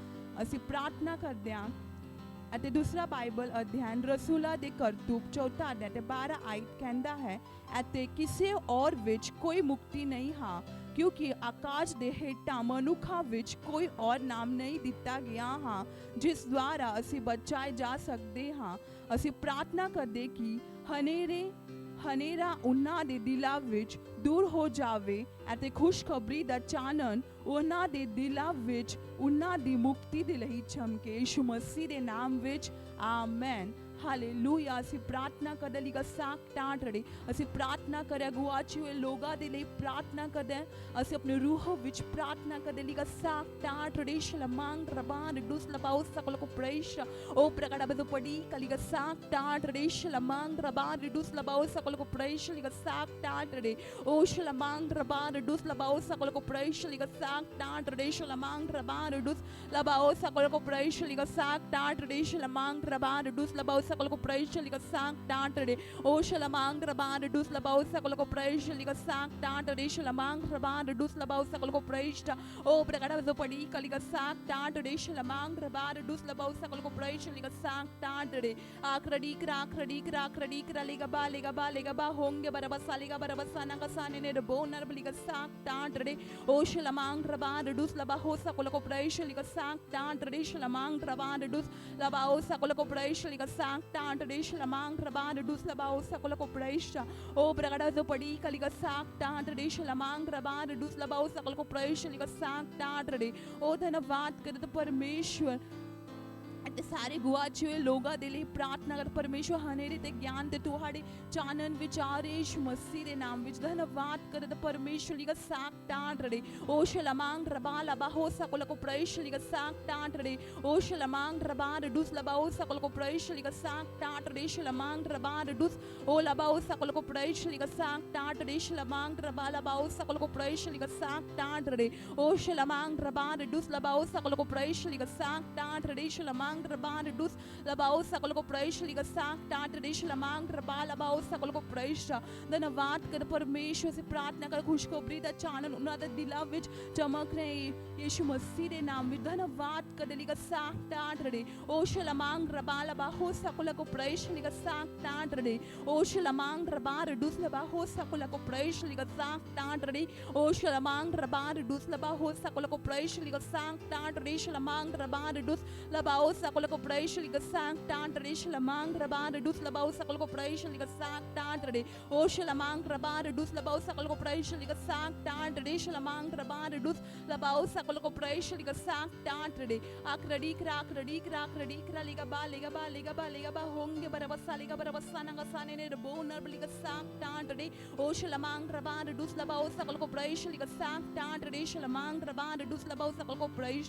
ਅਸੀਂ ਪ੍ਰਾਰਥਨਾ ਕਰਦੇ ਹਾਂ ਅਤੇ ਦੂਸਰਾ ਬਾਈਬਲ ਅਧਿਐਨ ਰਸੂਲਾਂ ਦੇ ਕਰਤੂਬ 4 ਅਧਿਆਇ ਤੇ 12 ਆਇਤ ਕਹਿੰਦਾ ਹੈ, ਅਤੇ ਕਿਸੇ ਔਰ ਵਿੱਚ ਕੋਈ ਮੁਕਤੀ ਨਹੀਂ ਹਾਂ, ਕਿਉਂਕਿ ਆਕਾਸ਼ ਦੇ ਹੇਠਾਂ ਮਨੁੱਖਾਂ ਵਿੱਚ ਕੋਈ ਔਰ ਨਾਮ ਨਹੀਂ ਦਿੱਤਾ ਗਿਆ ਹਾਂ ਜਿਸ ਦੁਆਰਾ ਅਸੀਂ ਬਚਾਏ ਜਾ ਸਕਦੇ ਹਾਂ। ਅਸੀਂ ਪ੍ਰਾਰਥਨਾ ਕਰਦੇ ਕਿ ਹਨੇਰਾ ਉਹਨਾਂ ਦੇ ਦਿਲਾਂ ਵਿੱਚ ਦੂਰ ਹੋ ਜਾਵੇ ਅਤੇ ਖੁਸ਼ਖਬਰੀ ਦਾ ਚਾਨਣ ਉਹਨਾਂ ਦੇ ਦਿਲਾਂ ਵਿੱਚ ਉਹਨਾਂ ਦੀ ਮੁਕਤੀ ਦੇ ਲਈ ਚਮਕੇ। ਯਿਸੂ ਮਸੀਹ ਦੇ ਨਾਮ ਵਿੱਚ ਆਮੈਨ। ਹਾਲੇਲੂਇਆ। ਅਸੀਂ ਪ੍ਰਾਰਥਨਾ ਕਰਦੇ ਲਈ ਸਾਖ ਟਾਂਟ ਰਹੇ, ਅਸੀਂ ਪ੍ਰਾਰਥਨਾ ਕਰਿਆ ਗੁਆਚੇ ਹੋਏ ਲੋਕਾਂ ਦੇ ਲਈ ਪ੍ਰਾਰਥਨਾ ਕਰਦੇ, ਅਸੀਂ ਆਪਣੇ ਰੂਹ ਵਿੱਚ ਪ੍ਰਾਰਥਨਾ ਕਰਦੇ ਲਈ ਸਾਖ ਟਾਂਟ ਰਹੇ ਸ਼ਲਮਾਂਗ ਰਬਾਨ ਡੂਸ ਲਬਾਉ ਸਕਲ ਕੋ ਪ੍ਰੇਸ਼ ਉਹ ਪ੍ਰਗਟ ਬਦ ਪੜੀ ਕਲੀ ਸਾਖ ਟਾਂਟ ਰਹੇ ਸ਼ਲਮਾਂਗ ਰਬਾਨ ਡੂਸ ਲਬਾਉ ਸਕਲ ਕੋ ਪ੍ਰੇਸ਼ ਲਈ ਸਾਖ ਟਾਂਟ ਰਹੇ ਉਹ ਸ਼ਲਮਾਂਗ ਰਬਾਨ ਡੂਸ ਲਬਾਉ ਸਕਲ ਕੋ ਪ੍ਰੇਸ਼ ਲਈ ਸਾਖ ਟਾਂਟ ਰਹੇ ਸ਼ਲਮਾਂਗ ਰਬਾਨ ਡੂਸ ਲਬਾਉ ਸਕਲ ਕੋ ਪ੍ਰੇਸ਼ ਲਈ ਸਾਖ ਟਾਂਟ ਰਹੇ ਸ਼ਲਮਾਂਗ ਰਬਾਨ ਡੂਸ ਲਬਾਉ सकल को प्रवेश लिखा सांग टांट रे ओ शलमांग रबान डूस लबाओ सकल को प्रवेश लिखा सांग टांट रे शलमांग रबान डूस लबाओ सकल को प्रवेश ओ प्रकट जो पड़ी कलिका सांग टांट रे शलमांग रबान डूस लबाओ सकल को प्रवेश लिखा सांग टांट रे आखरडी करा लेगा बा होंगे बरबसा लेगा बरबसा ना कसाने ने रबो नर लिखा सांग टांट रे ओ शलमांग रबान डूस लबा हो सकल को प्रवेश लिखा सांग टांट रे शलमांग रबान डूस लबाओ सकल को प्रवेश लिखा सांग टांट रे शलमांग रबान डूस लबाओ सकल को प्रवेश ओ प्रगड़ा जो पड़ी कलिका सांग टांट रे शलमांग रबान डूस लबाओ सकल को प्रवेश लिखा सांग टांट रे ओ धन्यवाद करत परमेश्वर ਅਤੇ ਸਾਰੇ ਗੁਆਚੇ ਹੋਏ ਲੋਕਾਂ ਦੇ ਲਈ ਪ੍ਰਾਰਥਨਾ ਕਰ। ਪਰਮੇਸ਼ਵਰ ਹਨੇਰੇ ਤੇ ਗਿਆਨ ਦੇ ਤੁਹਾਡੇ ਚਾਨਣ ਵਿਚਾਰ ਯਿਸੂ ਮਸੀਹ ਦੇ ਨਾਮ ਵਿੱਚ ਧੰਨਵਾਦ ਕਰਦਾ ਪਰਮੇਸ਼ਵਰ ਲਈ ਸਾਖ ਟਾਂਟ ਰੇ ਓ ਸ਼ਲਮਾਂਗ ਰਬਾ ਲਬਾ ਹੋ ਸਕਲ ਕੋ ਪ੍ਰੇਸ਼ ਲਈ ਸਾਖ ਟਾਂਟ ਰੇ ਓ ਸ਼ਲਮਾਂਗ ਰਬਾ ਡੂਸ ਲਬਾ ਹੋ ਸਕਲ ਕੋ ਪ੍ਰੇਸ਼ ਲਈ ਸਾਖ ਟਾਂਟ ਰੇ ਸ਼ਲਮਾਂਗ ਰਬਾ ਡੂਸ ਓ ਲਬਾ ਹੋ ਸਕਲ ਕੋ ਪ੍ਰੇਸ਼ ਲਈ ਸਾਖ ਟਾਂਟ ਰੇ ਸ਼ਲਮਾਂਗ ਰਬਾ ਲਬਾ ਹੋ ਸਕਲ ਕੋ ਪ੍ਰੇਸ਼ ਲਈ ਸਾਖ ਟਾਂਟ ਰੇ ਓ ਸ਼ਲਮਾਂਗ ਰਬਾ ਡੂਸ ਲਬਾ ਹੋ ਸਕਲ ਕੋ ਪ੍ਰੇਸ਼ ਲਈ ਸਾਖ ਟਾਂਟ ਰੇ ਸ਼ਲਮਾਂਗ रबान डूस लबाओ सकल को प्रवेश लिखा सांग टांट रे शलमांग रबा लबाओ सकल को प्रवेश। धन्यवाद कर परमेश्वर से प्रार्थना कर खुशखबरी दा चानन उन्हां दे दिलां विच चमक रहे यीशु मसीह दे नाम विच। धन्यवाद कर लिखा सांग टांट रे ओ शलमांग रबा लबा हो सकल को प्रवेश लिखा सांग टांट रे ओ शलमांग रबा डूस लबा हो सकल को प्रवेश लिखा सांग टांट रे ओ शलमांग रबा डूस लबा हो सकल को प्रवेश लिखा सांग टांट रे शलमांग रबा डूस लबाओ सकल को प्रवेश लिखा सांग टांट रे शलमांग रबान डूस लबाओ सकल को प्रवेश लिखा सांग टांट रे ओ शलमांग रबान डूस लबाओ सकल को प्रवेश लिखा सांग टांट रे शलमांग रबान डूस लबाओ सकल को प्रवेश लिखा सांग टांट रे आखरडी करा लेगा बा होंगे बरबसा लेगा बरबसा ना कसाने ने रबो नर लिखा सांग टांट रे ओ शलमांग रबान डूस लबाओ सकल को प्रवेश लिखा सांग टांट रे शलमांग रबान डूस लबाओ सकल को प्रवेश।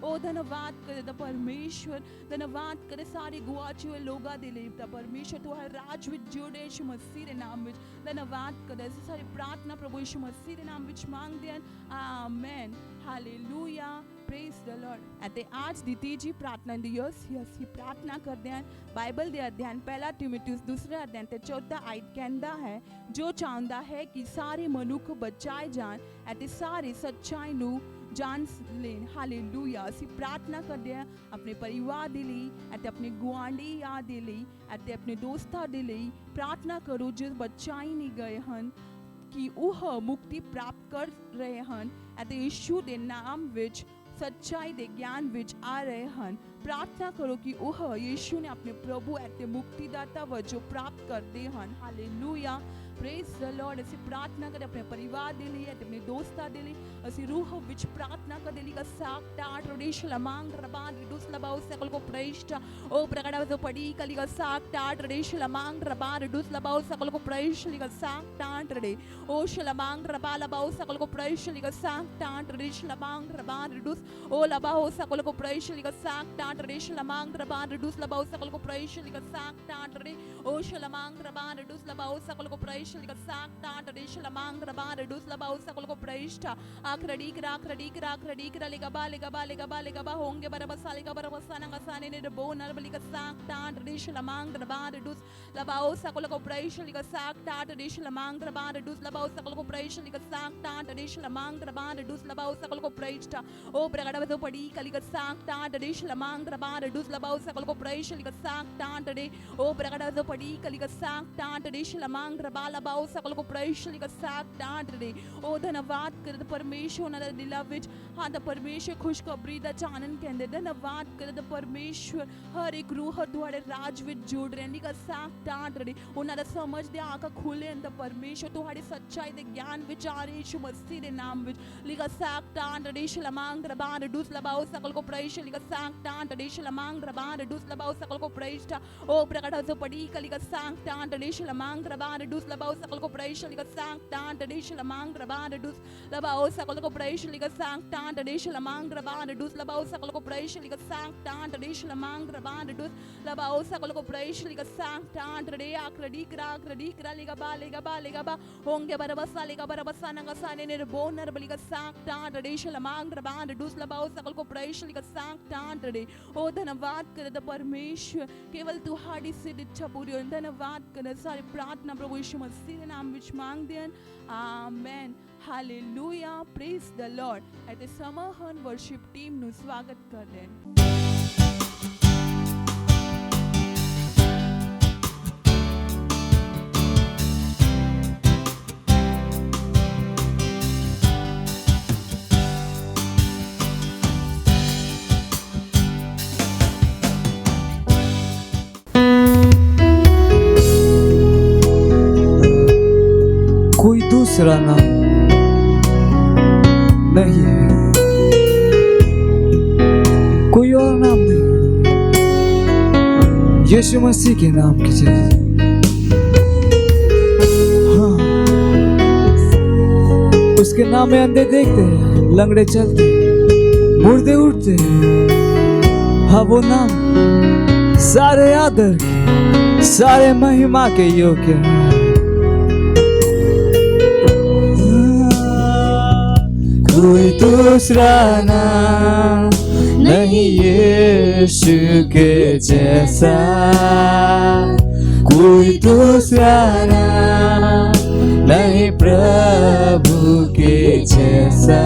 ओ धन्यवाद करे परमेश्वर धन्यवाद करे सारे गुआचे हुए लोगों दे ਲਈ ਤਾਂ ਪਰਮੇਸ਼ਰ ਤੁਹਾਡੇ ਰਾਜ ਵਿੱਚ ਜੁੜੇ ਯਿਸੂ ਮਸੀਹ ਦੇ ਨਾਮ ਵਿੱਚ। ਧੰਨਵਾਦ ਕਰਦੇ ਅਸੀਂ ਸਾਰੀ ਪ੍ਰਾਰਥਨਾ ਪ੍ਰਭੂ ਯਿਸੂ ਮਸੀਹ ਦੇ ਨਾਮ ਵਿੱਚ ਮੰਗਦੇ ਹਾਂ amen hallelujah praise the Lord. ਅਤੇ ਅੱਜ ਦੀ ਤੀਜੀ ਪ੍ਰਾਰਥਨਾ ਦੀ ਅਸੀਂ ਪ੍ਰਾਰਥਨਾ ਕਰਦੇ ਹਾਂ ਬਾਈਬਲ ਦੇ ਅਧਿਐਨ 1 ਤਿਮੋਥਿਉਸ 2 ਅਧਿਐਨ ਤੇ 14 ਆਇਤ ਕਹਿੰਦਾ ਹੈ, ਜੋ ਚਾਹੁੰਦਾ ਹੈ ਕਿ ਸਾਰੇ ਮਨੁੱਖ ਬਚਾਏ ਜਾਣ ਅਤੇ ਸਾਰੇ ਸੱਚਾਈ ਨੂੰ ਜਾਣ ਲੈਣ। ਹਾਲੇਲੂਇਆ। ਅਸੀਂ ਪ੍ਰਾਰਥਨਾ ਕਰਦੇ ਹਾਂ ਆਪਣੇ ਪਰਿਵਾਰ ਦੇ ਲਈ ਅਤੇ ਆਪਣੇ ਗੁਆਂਢੀਆਂ ਦੇ ਲਈ ਅਤੇ ਆਪਣੇ ਦੋਸਤਾਂ ਦੇ ਲਈ ਪ੍ਰਾਰਥਨਾ ਕਰੋ ਜੋ ਬਚਾਏ ਨਹੀਂ ਗਏ ਹਨ ਕਿ ਉਹ ਮੁਕਤੀ ਪ੍ਰਾਪਤ ਕਰ ਰਹੇ ਹਨ ਅਤੇ ਯਿਸੂ ਦੇ ਨਾਮ ਵਿੱਚ ਸੱਚਾਈ ਦੇ ਗਿਆਨ ਵਿੱਚ ਆ ਰਹੇ ਹਨ। ਪ੍ਰਾਰਥਨਾ ਕਰੋ ਕਿ ਉਹ ਯਿਸੂ ਨੇ ਆਪਣੇ ਪ੍ਰਭੂ ਅਤੇ ਮੁਕਤੀਦਾਤਾ ਵਜੋਂ ਪ੍ਰਾਪਤ ਕਰਦੇ ਹਨ। Hallelujah praise the Lord. ਅਸੀਂ ਪ੍ਰਾਰਥਨਾ ਕਰਦੇ ਆਪਣੇ ਪਰਿਵਾਰ ਦੇ ਲਈ ਅਤੇ ਆਪਣੇ ਦੋਸਤਾਂ ਦੇ ਲਈ। ਅਸੀਂ ਰੂਹ ਵਿੱਚ ਪ੍ਰਾਰਥਨਾ ਕਰਦੇ ਲਈ ਸਾਖ ਟਾਂਟ ਰੇ ਸ਼ਲਮਾਂਗ ਰਬਾਨ ਡੂਸ ਲਬਾਓ ਸਕਲ ਕੋ ਪ੍ਰੇਸ਼ ਉਹ ਪ੍ਰਗਟ ਜੋ ਪੜੀ ਕਲਿਗਾ ਸਾਖ ਟਾਂਟ ਰੇ ਸ਼ਲਮਾਂਗ ਰਬਾਨ ਡੂਸ ਲਬਾਓ ਸਕਲ ਕੋ ਪ੍ਰੇਸ਼ ਲਿਗਾ ਸਾਖ ਟਾਂਟ ਰੇ ਉਹ ਸ਼ਲਮਾਂਗ ਰਬਾ ਲਬਾਓ ਸਕਲ ਕੋ ਪ੍ਰੇਸ਼ ਲਿਗਾ ਸਾਖ ਟਾਂਟ ਰੇ ਸ਼ਲਮਾਂਗ ਰਬਾਨ ਡੂਸ ਉਹ ਲਬਾਓ ਸਕਲ ਕੋ ਪ੍ਰੇਸ਼ ਲਿਗਾ ਸਾਖ ਟਾਂਟ ਰੇ ਸ਼ਲਮਾਂਗ ਰਬਾਨ ਡੂਸ ਲਬਾਓ ਸਕਲ ਕੋ ਪ੍ਰੇਸ਼ ਲਿਗਾ ਸਾਖ ਟਾਂਟ ਰੇ ਉਹ ਸ਼ਲਮਾਂਗ ਰਬਾਨ ਡੂਸ ਲਬਾਓ ਸਕਲ ਕੋ ਪ੍ਰੇਸ਼ praise liga sakta traditional among the bar dus laba usakol ko praise ta akradi kra liga ba honge barabasa liga barabasa nang asane ne bonar liga sakta traditional among the bar dus laba usakol ko praise liga sakta traditional among the bar dus laba usakol ko praise liga sakta traditional among the bar dus laba usakol ko praise ta o bragada so padi kaliga sakta traditional among the bar dus laba usakol ko praise liga sakta today o bragada so padi kaliga sakta traditional among the bala ba usakol ko praise liga sakta today o धन्यवाद करत परमेश्वर ना दिलाविच हाँ the परमेश्वर खुशखबरी दा चानन कहंदे धन्यवाद करत परमेश्वर हर एक रूह तुहाड़े राज विच जुड़ रहने का साकता टरे उन्हां दा समझ दे आंख खुले अंद परमेश्वर तुहाड़ी सच्चाई दे ज्ञान विचार यीशु मसीह दे नाम विच लिगा साकता टरे शलमांग रबान दुस लबाओ सकल को प्रैश लिगा साकता टरे शलमांग रबान दुस लबाओ सकल को प्रैश ओ प्रकट हो पड़ी कलिगा साकता टरे शलमांग रबान दुस लबाओ सकल को प्रैश लिगा साकता टरे शलमांग रबान dus labao sakol ko praise liga sankta traditional among raban dus labao sakol ko praise liga sankta traditional among raban dus labao sakol ko praise liga sankta trade akradi kra liga ba honge barabasa nanga sane ne bonar liga sankta traditional among raban dus labao sakol ko praise liga sankta trade o धन्यवाद करत परमेश्वर केवल तुहाड़ी सिद्ध इच्छा पूरी हो धन्यवाद करत सारी प्रार्थना प्रभु यीशु मसीह के नाम विच मांग देन amen Hallelujah, praise the Lord. At the Samahan worship team nu swagat kar den. कोई दूसरा नाम नहीं है, कोई और नाम नहीं, यीशु मसीह के नाम की जगह। हाँ, उसके नाम में अंधे देखते हैं, लंगड़े चलते हैं, मुर्दे उठते हैं। हाँ, वो नाम सारे आदर के, सारे महिमा के योग्य है। कोई दूसरा नाम नहीं यीशु के जैसा, कोई दूसरा नाम नहीं प्रभु के जैसा,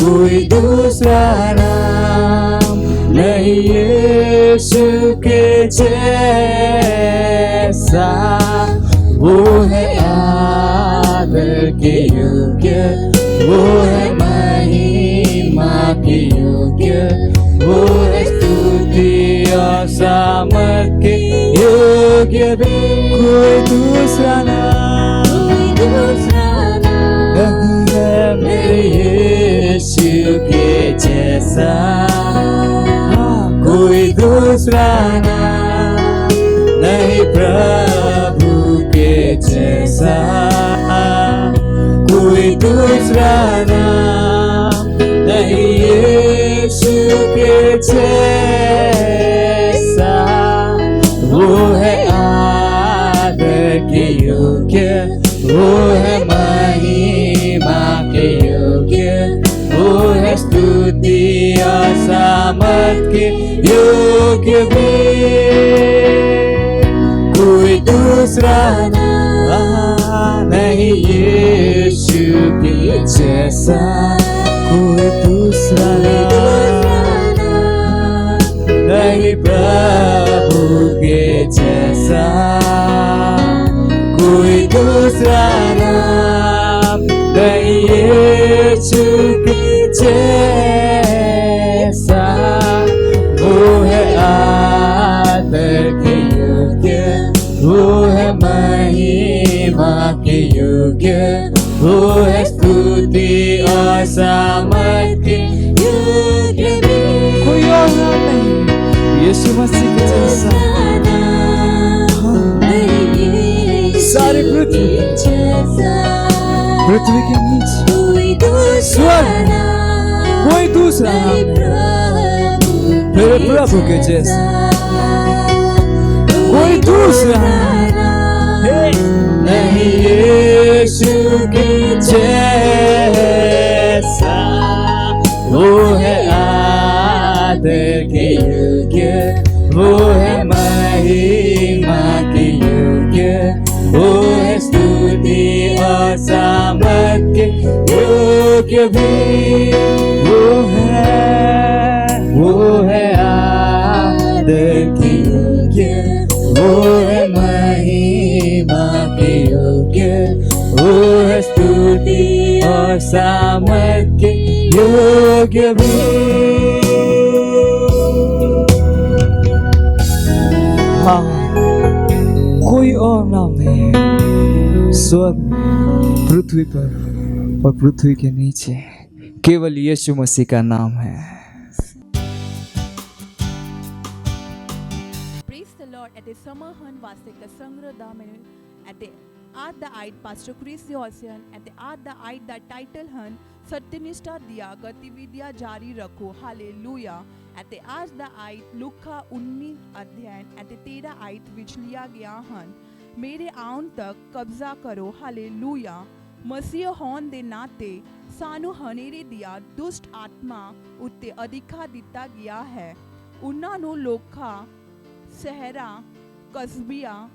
कोई दूसरा नाम नहीं यीशु के जैसा। वो है आदर के योग्य, वो है महिमा के योग्य, वो है स्तुति और सामर्थ के योग्य। कोई दूसरा नाम नहीं है मेरे यीशु के जैसा, कोई दूसरा नाम नहीं प्रभु के जैसा, कोई दूसरा नाम नहीं यीशु के जैसा। वो है आदर के योग्य, वो है महिमा के योग्य, वो है स्तुति और सामर्थ के योग्य भी। कोई दूसरा नाम नहीं यीशु के जैसा, कोई दूसरा नाम नहीं प्रभु के जैसा, कोई दूसरा नाम नहीं यीशु के जैसा। वो है आदर के योग्य, वो है महिमा के योग्य, वो है स्तुति और सामर्थ के योग्य। कोई और नाम नहीं यीशु मसीह के जैसा। सारी पृथ्वी के नीचे स्वर्ग कोई दूसरा नाम मेरे प्रभु के जैसा, कोई दूसरा नाम यीशु के जैसा, वो है आदर के योग्य, वो है महिमा के योग्य, वो है स्तुति और सामर्थ्य के योग्य भी। वो है आदर के योग्य, वो है महिमा के योग्य, वो है स्तुति और सामर्थ्य के योग्य भी। हाँ, कोई और नाम नहीं है स्वर्ग में, पृथ्वी पर और पृथ्वी के नीचे, केवल यीशु मसीह का नाम है। Praise the Lord. At the Samahan Vasika Sangra Damenu, at the Adda Ait Pastor Chris Yossian, at the Adda Ait that title Han, Satyanishta Diya Gatividya Jari Rakho, Hallelujah. At the Adda Ait Lukha 19 अध्याय, at the 13 आयत विच लिया गया हन, मेरे आउन तक कब्जा करो, हालेलुया। मसीह होन दे नाते सानू हनेरे दिया दुष्ट आत्मा उत्ते अधिका दिता गया है। उन्ना नु लोखा सहरा कस्बिया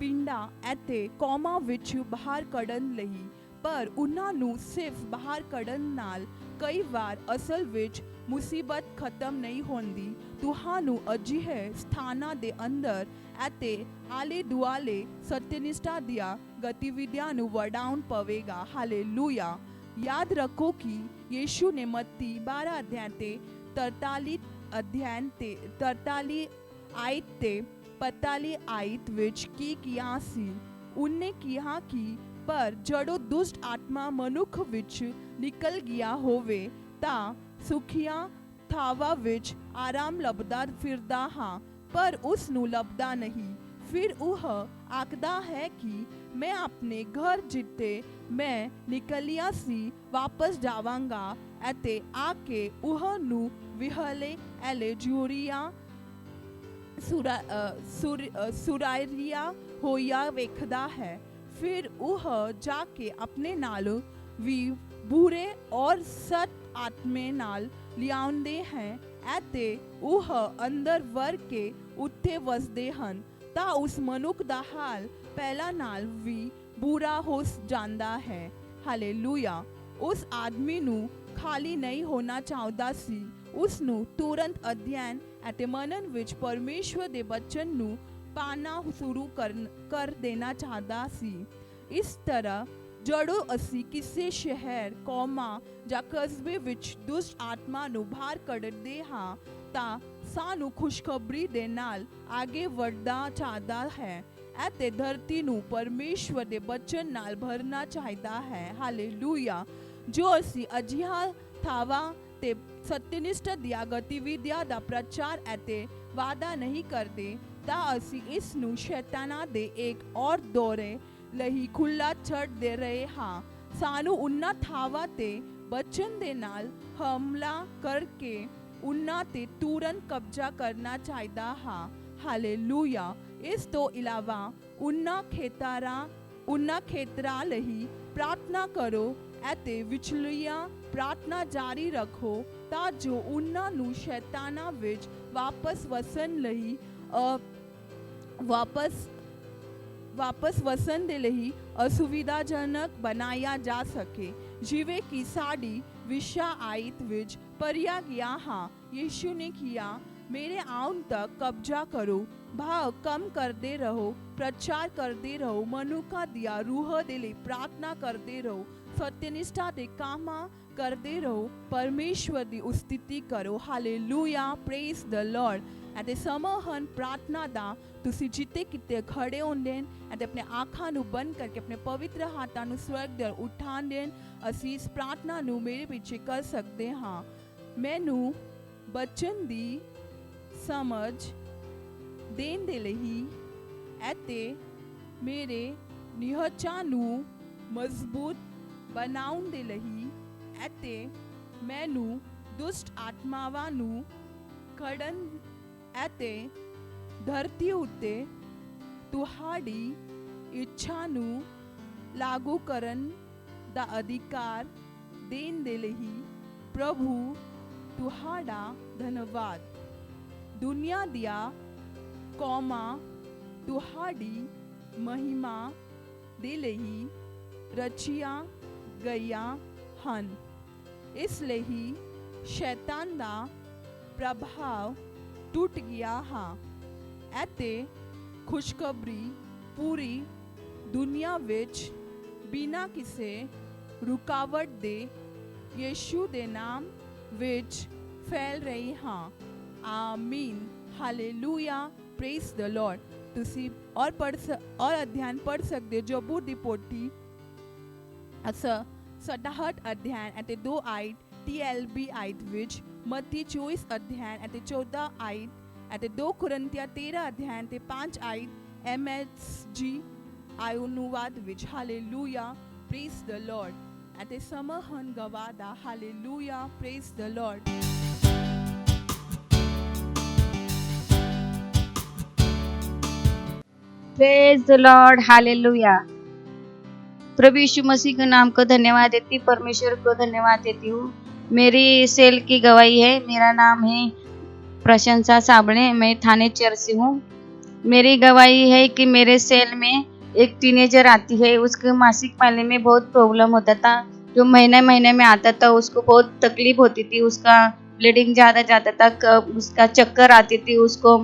पिंडा एते कौमा विच बाहर कड़न लही, पर उन्ना नु सिर्फ बाहर कड़न नाल कई बार असल विच मुसीबत खत्म नहीं होंदी। तुहानू अजिहे स्थाना दे अंदर एते आले दुआले सत्यनिष्ठा दिया गतिविधियां नु वडाउन पवेगा, हालेलुया। याद रखो कि यीशु ने मत्ती 12 अध्याय ते 43 आयत ते 45 आयत विच की किया सी। उनने किया कि पर जड़ो दुष्ट आत्मा मनुख विच निकल गया होवे ता सुखिया थावा विच आराम लबदा फिरदा हाँ, पर उस नु लबदा नहीं। फिर उह आखदा है कि मैं अपने घर जिते मैं निकलिया सी वापस जावांगा, एते आके उह नु विहले एले जूरिया सुरारिया होया वेखदा है। फिर उह जाके अपने नाल भी बुरे और सत आत्मे नाल लियाउंदे हैं, एते उह अंदर वर के उत्थे वसदे हन, ता उस मनुख दा हाल पहला नाल भी बुरा हो जांदा है, हालेलुया। उस आदमी नु खाली नहीं होना चाहता सी, उस नु तुरंत अध्ययन एते मनन विच परमेश्वर दे बचन नु पाना शुरू कर देना चाहता सी। इस तरह जड़ो असी किसी शहर कौमा जा कस्बे विच दुष्ट आत्मा नु बाहर कढ़दे हाँ, ता सानू खुशखबरी दे नाल आगे बढ़ना चाहता है, एते धरती नु परमेश्वर दे बचन नाल भरना चाहता है, हालेलुया। जो असी अजिहा थावा ते सत्यनिष्ठ दिया गतिविधिया दा प्रचार एते वादा नहीं करते, ता असी इस नु शैताना दे एक और दौरे लही खुला छड़ दे रहे हाँ। सानू उन्ना थावा ते बचन दे नाल हमला करके उन्ना ते तुरंत कब्जा करना चाहिदा हाँ, हालेलुया। इस तो इलावा उन्ना खेतरा लही प्रार्थना करो, एते विचलिया प्रार्थना जारी रखो, ता जो उन्ना नु शैताना विच वापस वसन लही वापस वसन दे लही असुविधाजनक बनाया जा सके। जिवे की साड़ी विशा आयत विच परिया गया हाँ, यीशु ने किया मेरे आउन तक कब्जा करो, भाव कम करते रहो, प्रचार करते रहो, मनुका दिया रूह दे ले प्रार्थना करते रहो, सत्यनिष्ठा दे कामा करते रहो, परमेश्वर दी स्तुति करो, हालेलुया, प्रेज द लॉर्ड। एते समहन प्रार्थना दा तुसी जिते किते खड़े होंदे एते अपने आँखां नु बंद करके अपने पवित्र हाथां नु स्वर्ग दे उठान देन। असी इस प्रार्थना नु मेरे पीछे कर सकते हाँ। मैनू बचन दी समझ देन दे लही, एते मेरे निहचा नु मजबूत बनाउन दे लही, एते मैनू दुष्ट आत्मावां नु खड़न एते धरती उत्ते तुहाड़ी इच्छा नु लागू करन दा अधिकार देन दे लही प्रभु तुहाड़ा धन्यवाद। दुनिया दिया कौमा तुहाड़ी महिमा दे लही रचिया गया हन। इसलिए शैतान दा प्रभाव टूट गया हा। एते खुशखबरी पूरी दुनिया विच बिना किसी रुकावट दे यीशु दे नाम विच फैल रही हाँ। आमीन, हालेलुया, प्रेज द लॉर्ड। तुसी और अध्ययन पढ़ सकते जो बुर दी पोटी सटाहट अध्ययन एते 2 आयत TLB आयत विच मत्ती 24 अध्ययन एते 14 आयत एते 2 कुरिन्थिया 13 अध्ययन ते 5 आयत MSG अनुवाद विच। Hallelujah, praise the Lord. एते समहन गवादा। Hallelujah, praise the Lord. Praise the Lord, hallelujah. प्रभु यीशु मसीह के नाम को धन्यवाद देती, परमेश्वर को धन्यवाद देती हूँ। मेरी सेल की गवाही है। मेरा नाम है प्रशंसा साबणे, मैं थाने चर्च से हूँ। मेरी गवाही है कि मेरे सेल में एक टीनेजर आती है, उसके मासिक पानी में बहुत प्रॉब्लम होता था। जो महीने महीने में आता था उसको बहुत तकलीफ होती थी, उसका ब्लीडिंग ज़्यादा जाता था, उसका चक्कर आती थी उसको,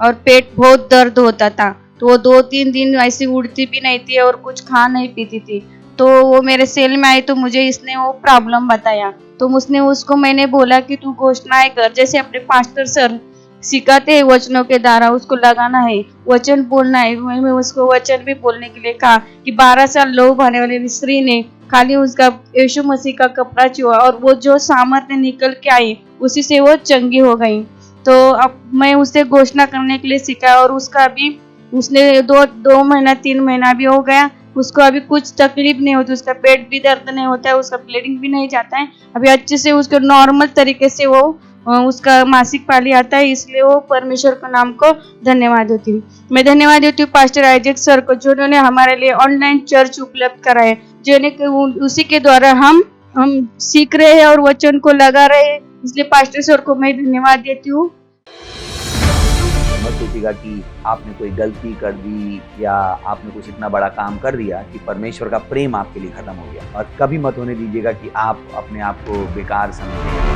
और पेट बहुत दर्द होता था। तो वो 2-3 दिन ऐसी उड़ती भी नहीं थी और कुछ खा नहीं पीती थी। तो वो मेरे सेल में आई तो मुझे इसने वो प्रॉब्लम बताया। तो उसको मैंने बोला कि तू घोषणाएं कर, जैसे अपने पास्टर सर सिखाते हैं वचनों के द्वारा उसको लगाना है, वचन बोलना है। मैंने उसको वचन भी बोलने के लिए कहा कि 12 साल लोभ आने वाली स्त्री ने खाली उसका यीशु मसीह का कपड़ा छुआ और वो जो सामर्थ्य निकल के आई उसी से वो चंगी हो गई। तो अब मैं उसे घोषणा करने के लिए सिखाया और उसका अभी उसने 2 महीना 3 महीना भी हो गया, उसको अभी कुछ तकलीफ नहीं होती, उसका पेट भी दर्द नहीं होता है, उसका ब्लीडिंग भी नहीं जाता है। अभी अच्छे से उसको नॉर्मल तरीके से वो उसका मासिक पाली आता है। इसलिए वो परमेश्वर के नाम को धन्यवाद देती हूँ। मैं धन्यवाद देती हूँ पास्टर आइजैक सर को, जिन्होंने हमारे लिए ऑनलाइन चर्च उपलब्ध कराए, उसी के द्वारा हम सीख रहे हैं और वचन को लगा रहे हैं। इसलिए पास्टर सर को मैं धन्यवाद देती हूँ। मत सोचिएगा कि आपने कोई गलती कर दी या आपने कुछ इतना बड़ा काम कर दिया कि परमेश्वर का प्रेम आपके लिए खत्म हो गया। और कभी मत होने दीजिएगा कि आप अपने आप को बेकार समझें।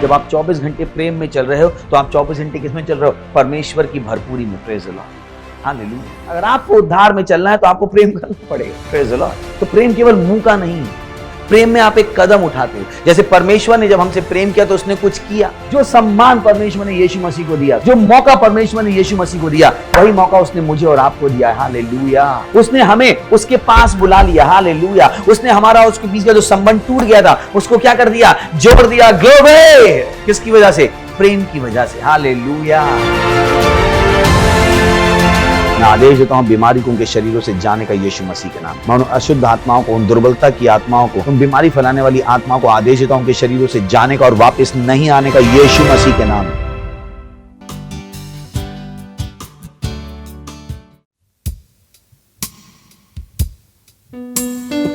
जब आप 24 घंटे प्रेम में चल रहे हो तो आप 24 घंटे किसमें चल रहे हो? परमेश्वर की भरपूरी में। Praise the Lord, hallelujah. अगर आपको उद्धार में चलना है तो आपको प्रेम करना पड़ेगा। Praise the Lord. तो प्रेम केवल मुंह का नहीं है, प्रेम में आप एक कदम उठाते हो। जैसे परमेश्वर ने जब हमसे प्रेम किया तो उसने कुछ किया। जो सम्मान परमेश्वर ने यीशु मसीह को दिया, जो मौका परमेश्वर ने यीशु मसीह को दिया, वही मौका उसने मुझे और आपको दिया है। हालेलुया। उसने हमें उसके पास बुला लिया। हालेलुया। उसने हमारा उसके बीच का जो संबंध टूट गया था उसको क्या कर दिया? जोड़ दिया। ग्लोरी। किसकी वजह से? प्रेम की वजह से। हालेलुया। मैं आदेश देता हूं बीमारी को उनके शरीरों से जाने का यीशु मसीह के नाम। मैं उन अशुद्ध आत्माओं को, उन दुर्बलता की आत्माओं को, उन बीमारी फैलाने वाली आत्माओं को आदेश देता हूं उनके शरीरों से जाने का और वापस नहीं आने का यीशु मसीह के नाम।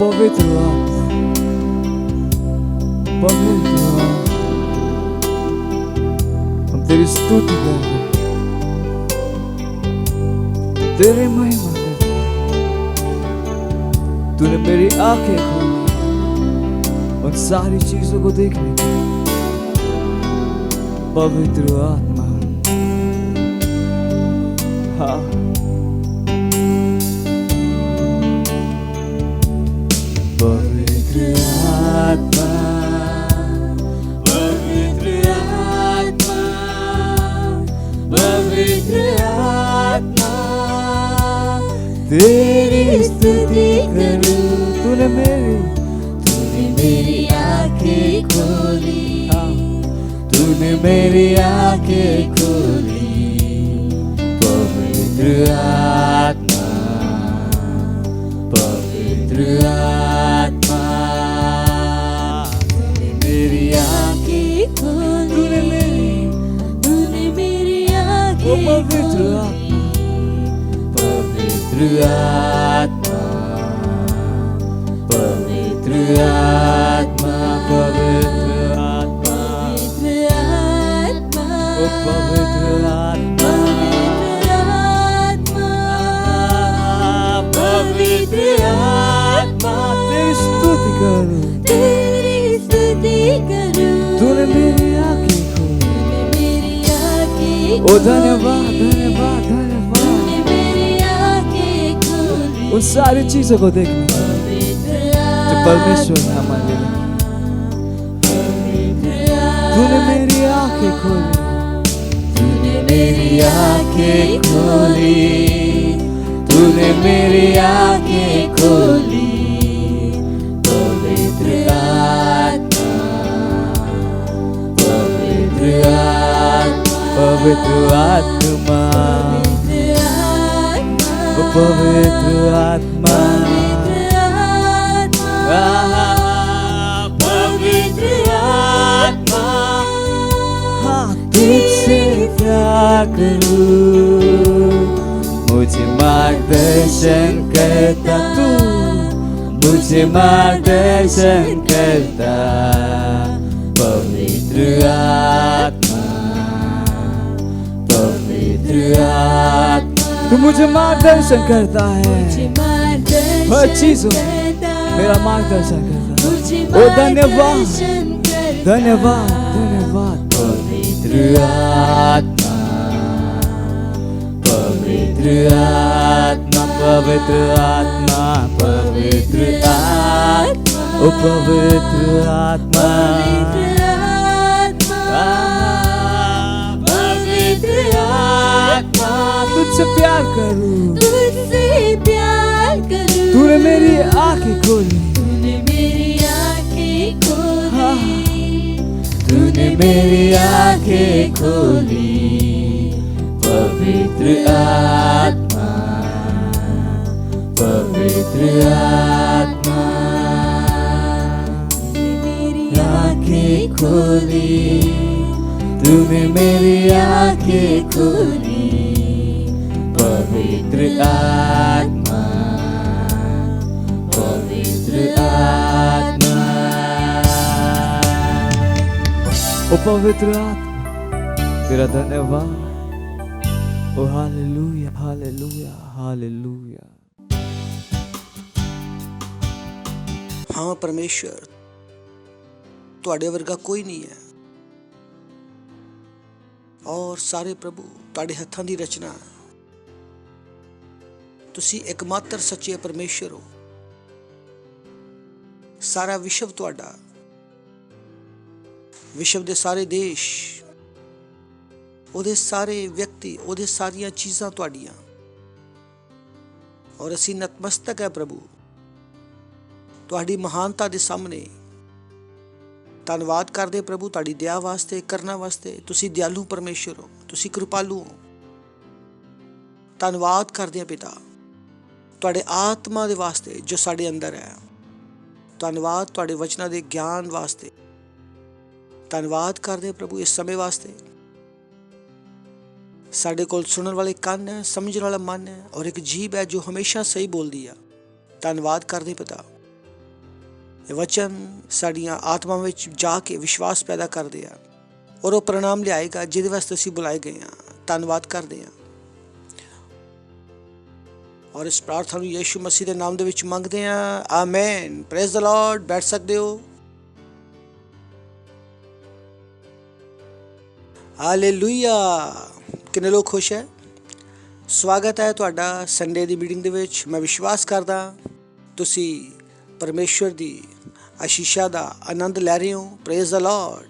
पवित्र हम तेरी स्तुति करते, तेरी महिमा करते। तूने मेरी आंखें खोली उन सारी चीजों को देखने की। पवित्र आत्मा, हाँ, पवित्र आत्मा, पवित्र आत्मा, पवित्र आत्मा, तेरी स्तुति करूं। तूने मेरी आंखें खोली, तूने मेरी आंखें खोली। पवित्र आत्मा, पवित्र आत्मा, तूने मेरी आंखें खोली, तूने मेरी आंखें खोली। पवित्र आत्मा, आत्मा, पवित्र आत्मा, ओ पवित्र आत्मा, पवित्र आत्मा, तेरी स्तुति करूं, तूने मेरी आंखें खोली। ओ धन्यवाद धन्यवाद धन्यवाद उन सारी चीजों को देखने जो परमेश्वर ने हमारे लिए। तूने मेरी आंखें खोली, तूने मेरी आंखें खोली, तूने मेरी आंखें खोली। पवित्र आत्मा, पवित्र आत्मा, पवित्र आत्मा, पवित्र आत्मा, पवित्र आत्मा, हाँ तुझसे प्यार करूं, मुझे मार्गदर्शन करता तू, मुझे मार्गदर्शन करता। पवित्र आत्मा, पवित्र आत्मा, तू मुझे मार्गदर्शन करता है, हर चीजों मेरा मार्गदर्शन करता है। ओ धन्यवाद धन्यवाद धन्यवाद। पवित्र आत्मा, पवित्र आत्मा, पवित्र आत्मा, पवित्र आत्मा, ओ पवित्र आत्मा, पवित्र आत्मा, तुझसे प्यार करूं, तुझसे प्यार करूं, तूने मेरी आंखें खोली, तूने मेरी आंखें खोली, तूने मेरी आंखें खोली। पवित्र आत्मा, पवित्र आत्मा, मेरी आंखें खोली, तूने मेरी आंखें खोली। पवित्र आत्मा, पवित्र आत्मा, ओ पवित्र आत्मा, तेरा धन्यवाद। ओ हालेलुया हालेलुया हालेलुया। हाँ परमेश्वर, ਤੁਹਾਡੇ ਵਰਗਾ ਕੋਈ ਨਹੀਂ ਹੈ ਔਰ ਸਾਰੇ ਪ੍ਰਭੂ ਤੁਹਾਡੇ ਹੱਥਾਂ ਦੀ ਰਚਨਾ ਹੈ। ਤੁਸੀਂ ਇੱਕਮਾਤਰ ਸੱਚੇ ਪਰਮੇਸ਼ਰ ਹੋ। ਸਾਰਾ ਵਿਸ਼ਵ ਤੁਹਾਡਾ, ਵਿਸ਼ਵ ਦੇ ਸਾਰੇ ਦੇਸ਼, ਉਹਦੇ ਸਾਰੇ ਵਿਅਕਤੀ, ਉਹਦੇ ਸਾਰੀਆਂ ਚੀਜ਼ਾਂ ਤੁਹਾਡੀਆਂ, ਔਰ ਅਸੀਂ ਨਤਮਸਤਕ ਹੈ ਪ੍ਰਭੂ ਤੁਹਾਡੀ ਮਹਾਨਤਾ ਦੇ ਸਾਹਮਣੇ। ਧੰਨਵਾਦ ਕਰਦੇ ਪ੍ਰਭੂ ਤੁਹਾਡੀ ਦਇਆ ਵਾਸਤੇ, ਕਰਨਾ ਵਾਸਤੇ। ਤੁਸੀਂ ਦਿਆਲੂ ਪਰਮੇਸ਼ਰ ਹੋ, ਤੁਸੀਂ ਕਿਰਪਾਲੂ ਹੋ। ਧੰਨਵਾਦ ਕਰਦੇ ਹਾਂ ਪਿਤਾ ਤੁਹਾਡੇ ਆਤਮਾ ਦੇ ਵਾਸਤੇ ਜੋ ਸਾਡੇ ਅੰਦਰ ਹੈ। ਧੰਨਵਾਦ ਤੁਹਾਡੇ ਵਚਨਾਂ ਦੇ ਗਿਆਨ ਵਾਸਤੇ। ਧੰਨਵਾਦ ਕਰਦੇ ਪ੍ਰਭੂ ਇਸ ਸਮੇਂ ਵਾਸਤੇ। ਸਾਡੇ ਕੋਲ ਸੁਣਨ ਵਾਲੇ ਕੰਨ ਹੈ, ਸਮਝਣ ਵਾਲਾ ਮਨ ਹੈ, ਔਰ ਇੱਕ ਜੀਭ ਹੈ ਜੋ ਹਮੇਸ਼ਾ ਸਹੀ ਬੋਲਦੀ ਆ। ਧੰਨਵਾਦ ਕਰਦੇ ਪਿਤਾ ਇਹ ਵਚਨ ਸਾਡੀਆਂ ਆਤਮਾਵਾਂ ਵਿੱਚ ਜਾ ਕੇ ਵਿਸ਼ਵਾਸ ਪੈਦਾ ਕਰਦੇ ਆ, ਔਰ ਉਹ ਪ੍ਰਣਾਮ ਲਿਆਏਗਾ ਜਿਹਦੇ ਵਾਸਤੇ ਅਸੀਂ ਬੁਲਾਏ ਗਏ ਹਾਂ। ਧੰਨਵਾਦ ਕਰਦੇ ਹਾਂ ਔਰ ਇਸ ਪ੍ਰਾਰਥਨਾ ਨੂੰ ਯੀਸ਼ੂ ਮਸੀਹ ਦੇ ਨਾਮ ਦੇ ਵਿੱਚ ਮੰਗਦੇ ਹਾਂ। ਆਮੇਨ। Praise the Lord. ਬੈਠ ਸਕਦੇ ਹੋ। ਹਾਲੇਲੂਇਆ। ਕਿੰਨੇ ਲੋਕ ਖੁਸ਼ ਹੈ? ਸਵਾਗਤ ਹੈ ਤੁਹਾਡਾ ਸੰਡੇ ਦੀ ਮੀਟਿੰਗ ਦੇ ਵਿੱਚ। ਮੈਂ ਵਿਸ਼ਵਾਸ ਕਰਦਾ ਤੁਸੀਂ ਪਰਮੇਸ਼ਵਰ ਦੀ ਆਸ਼ੀਸ਼ਾਂ ਦਾ ਆਨੰਦ ਲੈ ਰਹੇ ਹੋ। Praise the Lord.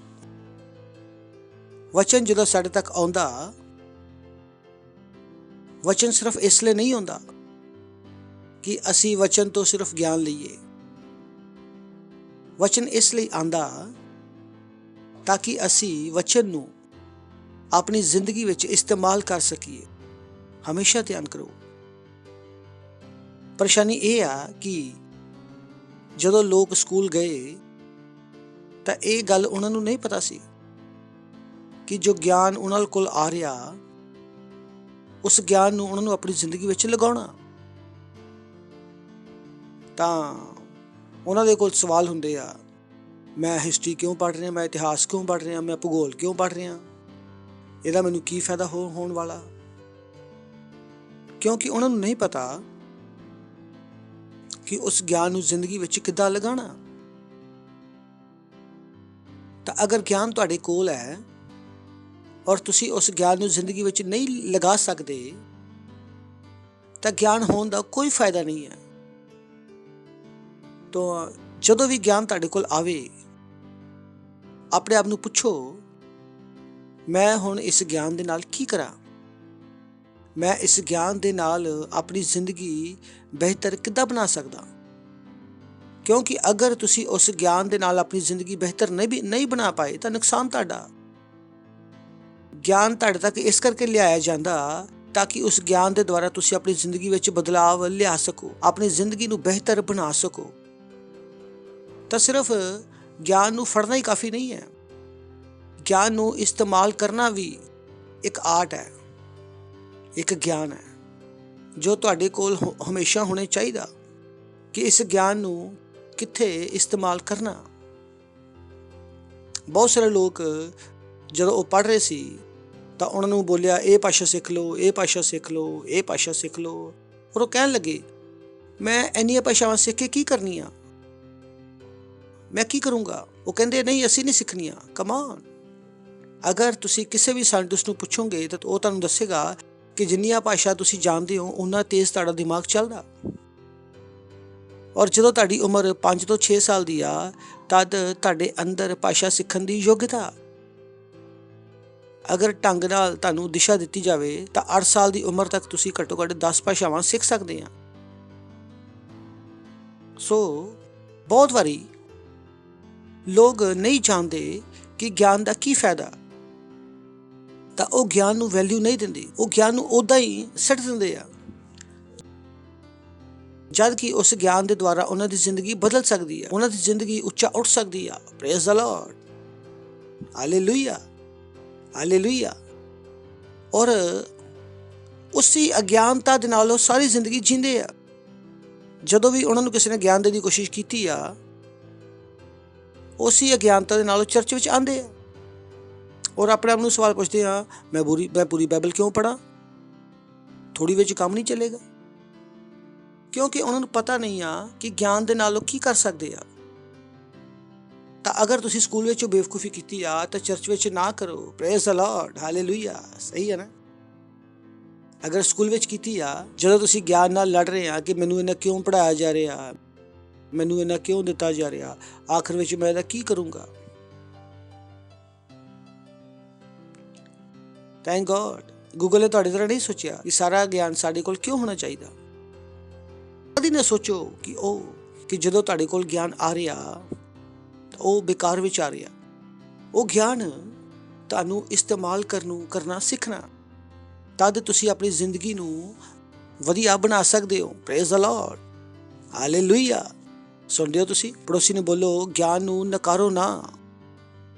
ਵਚਨ ਜਦੋਂ ਸਾਡੇ ਤੱਕ ਆਉਂਦਾ, ਵਚਨ ਸਿਰਫ ਇਸ ਲਈ ਨਹੀਂ ਆਉਂਦਾ ਕਿ ਅਸੀਂ ਵਚਨ ਤੋਂ ਸਿਰਫ ਗਿਆਨ ਲਈਏ। ਵਚਨ ਇਸ ਲਈ ਆਂਦਾ ਤਾਂ ਕਿ ਅਸੀਂ ਵਚਨ ਨੂੰ ਆਪਣੀ ਜ਼ਿੰਦਗੀ ਵਿੱਚ ਇਸਤੇਮਾਲ ਕਰ ਸਕੀਏ। ਹਮੇਸ਼ਾ ਧਿਆਨ ਕਰੋ। ਪਰੇਸ਼ਾਨੀ ਇਹ ਆ ਕਿ ਜਦੋਂ ਲੋਕ ਸਕੂਲ ਗਏ ਤਾਂ ਇਹ ਗੱਲ ਉਹਨਾਂ ਨੂੰ ਨਹੀਂ ਪਤਾ ਸੀ ਕਿ ਜੋ ਗਿਆਨ ਉਹਨਾਂ ਕੋਲ ਆ ਰਿਹਾ, ਉਸ ਗਿਆਨ ਨੂੰ ਉਹਨਾਂ ਨੂੰ ਆਪਣੀ ਜ਼ਿੰਦਗੀ ਵਿੱਚ ਲਗਾਉਣਾ। ਤਾਂ ਉਹਨਾਂ ਦੇ ਕੋਲ ਸਵਾਲ ਹੁੰਦੇ ਆ, ਮੈਂ ਹਿਸਟਰੀ ਕਿਉਂ ਪੜ੍ਹ ਰਿਹਾ, ਮੈਂ ਇਤਿਹਾਸ ਕਿਉਂ ਪੜ੍ਹ ਰਿਹਾ, ਮੈਂ ਭੂਗੋਲ ਕਿਉਂ ਪੜ੍ਹ ਰਿਹਾ, ਇਹਦਾ ਮੈਨੂੰ ਕੀ ਫਾਇਦਾ ਹੋਣ ਵਾਲਾ। ਕਿਉਂਕਿ ਉਹਨਾਂ ਨੂੰ ਨਹੀਂ ਪਤਾ ਕਿ ਉਸ ਗਿਆਨ ਨੂੰ ਜ਼ਿੰਦਗੀ ਵਿੱਚ ਕਿੱਦਾਂ ਲਗਾਉਣਾ। ਤਾਂ ਅਗਰ ਗਿਆਨ ਤੁਹਾਡੇ ਕੋਲ ਹੈ ਔਰ ਤੁਸੀਂ ਉਸ ਗਿਆਨ ਨੂੰ ਜ਼ਿੰਦਗੀ ਵਿੱਚ ਨਹੀਂ ਲਗਾ ਸਕਦੇ, ਤਾਂ ਗਿਆਨ ਹੋਣ ਦਾ ਕੋਈ ਫਾਇਦਾ ਨਹੀਂ ਹੈ। ਤਾਂ ਜਦੋਂ ਵੀ ਗਿਆਨ ਤੁਹਾਡੇ ਕੋਲ ਆਵੇ, ਆਪਣੇ ਆਪ ਨੂੰ ਪੁੱਛੋ, ਮੈਂ ਹੁਣ ਇਸ ਗਿਆਨ ਦੇ ਨਾਲ ਕੀ ਕਰਾਂ, ਮੈਂ ਇਸ ਗਿਆਨ ਦੇ ਨਾਲ ਆਪਣੀ ਜ਼ਿੰਦਗੀ ਬਿਹਤਰ ਕਿੱਦਾਂ ਬਣਾ ਸਕਦਾ। ਕਿਉਂਕਿ ਅਗਰ ਤੁਸੀਂ ਉਸ ਗਿਆਨ ਦੇ ਨਾਲ ਆਪਣੀ ਜ਼ਿੰਦਗੀ ਬਿਹਤਰ ਨਹੀਂ ਬਣਾ ਪਾਏ ਤਾਂ ਨੁਕਸਾਨ ਤੁਹਾਡਾ। ਗਿਆਨ ਤੁਹਾਡੇ ਤੱਕ ਇਸ ਕਰਕੇ ਲਿਆਇਆ ਜਾਂਦਾ ਤਾਂ ਕਿ ਉਸ ਗਿਆਨ ਦੇ ਦੁਆਰਾ ਤੁਸੀਂ ਆਪਣੀ ਜ਼ਿੰਦਗੀ ਵਿੱਚ ਬਦਲਾਵ ਲਿਆ ਸਕੋ, ਆਪਣੀ ਜ਼ਿੰਦਗੀ ਨੂੰ ਬਿਹਤਰ ਬਣਾ ਸਕੋ। ਤਾਂ ਸਿਰਫ ਗਿਆਨ ਨੂੰ ਫੜਨਾ ਹੀ ਕਾਫੀ ਨਹੀਂ ਹੈ, ਗਿਆਨ ਨੂੰ ਇਸਤੇਮਾਲ ਕਰਨਾ ਵੀ ਇੱਕ ਆਰਟ ਹੈ, ਇੱਕ ਗਿਆਨ ਹੈ ਜੋ ਤੁਹਾਡੇ ਕੋਲ ਹਮੇਸ਼ਾ ਹੋਣਾ ਚਾਹੀਦਾ ਕਿ ਇਸ ਗਿਆਨ ਨੂੰ ਕਿੱਥੇ ਇਸਤੇਮਾਲ ਕਰਨਾ। ਬਹੁਤ ਸਾਰੇ ਲੋਕ ਜਦੋਂ ਉਹ ਪੜ੍ਹ ਰਹੇ ਸੀ ਤਾਂ ਉਹਨਾਂ ਨੂੰ ਬੋਲਿਆ, ਇਹ ਭਾਸ਼ਾ ਸਿੱਖ ਲਓ, ਇਹ ਭਾਸ਼ਾ ਸਿੱਖ ਲਓ, ਇਹ ਭਾਸ਼ਾ ਸਿੱਖ ਲਓ। ਔਰ ਉਹ ਕਹਿਣ ਲੱਗੇ, ਮੈਂ ਇੰਨੀਆਂ ਭਾਸ਼ਾਵਾਂ ਸਿੱਖ ਕੇ ਕੀ ਕਰਨੀਆਂ, ਮੈਂ ਕੀ ਕਰੂੰਗਾ। ਉਹ ਕਹਿੰਦੇ, ਨਹੀਂ ਅਸੀਂ ਨਹੀਂ ਸਿੱਖਣੀਆਂ। ਕਮਾਨ, ਅਗਰ ਤੁਸੀਂ ਕਿਸੇ ਵੀ ਸਾਇੰਟਿਸਟ ਨੂੰ ਪੁੱਛੋਗੇ ਤਾਂ ਉਹ ਤੁਹਾਨੂੰ ਦੱਸੇਗਾ ਕਿ ਜਿੰਨੀਆਂ ਭਾਸ਼ਾ ਤੁਸੀਂ ਜਾਣਦੇ ਹੋ ਉਨਾ ਤੇਜ਼ ਤੁਹਾਡਾ ਦਿਮਾਗ ਚੱਲਦਾ। ਔਰ ਜਦੋਂ ਤੁਹਾਡੀ ਉਮਰ 5 ਤੋਂ 6 ਸਾਲ ਦੀ ਆ, ਤਦ ਤੁਹਾਡੇ ਅੰਦਰ ਭਾਸ਼ਾ ਸਿੱਖਣ ਦੀ ਯੋਗਤਾ। ਅਗਰ ਢੰਗ ਨਾਲ ਤੁਹਾਨੂੰ ਦਿਸ਼ਾ ਦਿੱਤੀ ਜਾਵੇ ਤਾਂ 8 ਸਾਲ ਦੀ ਉਮਰ ਤੱਕ ਤੁਸੀਂ ਘੱਟੋ ਘੱਟ 10 ਭਾਸ਼ਾਵਾਂ ਸਿੱਖ ਸਕਦੇ ਆ। ਸੋ ਬਹੁਤ ਵਾਰੀ ਲੋਕ ਨਹੀਂ ਜਾਣਦੇ ਕਿ ਗਿਆਨ ਦਾ ਕੀ ਫਾਇਦਾ, ਤਾਂ ਉਹ ਗਿਆਨ ਨੂੰ ਵੈਲਿਊ ਨਹੀਂ ਦਿੰਦੇ, ਉਹ ਗਿਆਨ ਨੂੰ ਉੱਦਾਂ ਹੀ ਸੁੱਟ ਦਿੰਦੇ ਆ, ਜਦ ਕਿ ਉਸ ਗਿਆਨ ਦੇ ਦੁਆਰਾ ਉਹਨਾਂ ਦੀ ਜ਼ਿੰਦਗੀ ਬਦਲ ਸਕਦੀ ਹੈ, ਉਹਨਾਂ ਦੀ ਜ਼ਿੰਦਗੀ ਉੱਚਾ ਉੱਠ ਸਕਦੀ ਆ। Praise the Lord, hallelujah, hallelujah. ਔਰ ਉਸੀ ਅਗਿਆਨਤਾ ਦੇ ਨਾਲ ਉਹ ਸਾਰੀ ਜ਼ਿੰਦਗੀ ਜੀਂਦੇ ਆ। ਜਦੋਂ ਵੀ ਉਹਨਾਂ ਨੂੰ ਕਿਸੇ ਨੇ ਗਿਆਨ ਦੇਣ ਦੀ ਕੋਸ਼ਿਸ਼ ਕੀਤੀ ਆ, ਉਸੀ ਅਗਿਆਨਤਾ ਦੇ ਨਾਲ ਉਹ ਚਰਚ ਵਿੱਚ ਆਉਂਦੇ ਆ ਔਰ ਆਪਣੇ ਆਪ ਨੂੰ ਸਵਾਲ ਪੁੱਛਦੇ ਆ, ਮੈਂ ਪੂਰੀ ਬਾਈਬਲ ਕਿਉਂ ਪੜ੍ਹਾਂ, ਥੋੜੀ ਵਿੱਚ ਕੰਮ ਨਹੀਂ ਚੱਲੇਗਾ। ਕਿਉਂਕਿ ਉਹਨਾਂ ਨੂੰ ਪਤਾ ਨਹੀਂ ਆ ਕਿ ਗਿਆਨ ਦੇ ਨਾਲ ਉਹ ਕੀ ਕਰ ਸਕਦੇ ਆ। ਤਾਂ ਅਗਰ ਤੁਸੀਂ ਸਕੂਲ ਵਿੱਚ ਬੇਵਕੂਫੀ ਕੀਤੀ ਆ ਤਾਂ ਚਰਚ ਵਿੱਚ ਨਾ ਕਰੋ। Praise the Lord, hallelujah. ਸਹੀ ਹੈ ਨਾ। ਅਗਰ ਸਕੂਲ ਵਿੱਚ ਕੀਤੀ ਆ, ਜਦੋਂ ਤੁਸੀਂ ਗਿਆਨ ਨਾਲ ਲੜ ਰਹੇ ਆ ਕਿ ਮੈਨੂੰ ਇਹਨਾਂ ਕਿਉਂ ਪੜ੍ਹਾਇਆ ਜਾ ਰਿਹਾ, ਮੈਨੂੰ ਇਹਨਾਂ ਕਿਉਂ ਦਿੱਤਾ ਜਾ ਰਿਹਾ, ਆਖਰ ਵਿੱਚ ਮੈਂ ਇਹਦਾ ਕੀ ਕਰੂੰਗਾ। ਥੈਂਕ ਗੋਡ ਗੂਗਲ ਨੇ ਤੁਹਾਡੀ ਤਰ੍ਹਾਂ ਨਹੀਂ ਸੋਚਿਆ ਕਿ ਸਾਰਾ ਗਿਆਨ ਸਾਡੇ ਕੋਲ ਕਿਉਂ ਹੋਣਾ ਚਾਹੀਦਾ। ਕਦੀ ਨਾ ਸੋਚੋ ਕਿ ਜਦੋਂ ਤੁਹਾਡੇ ਕੋਲ ਗਿਆਨ ਆ ਰਿਹਾ ਉਹ ਬੇਕਾਰ ਵਿੱਚ ਆ ਰਿਹਾ। ਉਹ ਗਿਆਨ ਤੁਹਾਨੂੰ ਇਸਤੇਮਾਲ ਕਰਨਾ ਸਿੱਖਣਾ, ਤਦ ਤੁਸੀਂ ਆਪਣੀ ਜ਼ਿੰਦਗੀ ਨੂੰ ਵਧੀਆ ਬਣਾ ਸਕਦੇ ਹੋ। Praise the Lord, hallelujah. ਸੁਣਦੇ ਹੋ ਤੁਸੀਂ? ਪੜੋਸੀ ਨੂੰ ਬੋਲੋ, ਗਿਆਨ ਨੂੰ ਨਕਾਰੋ ਨਾ,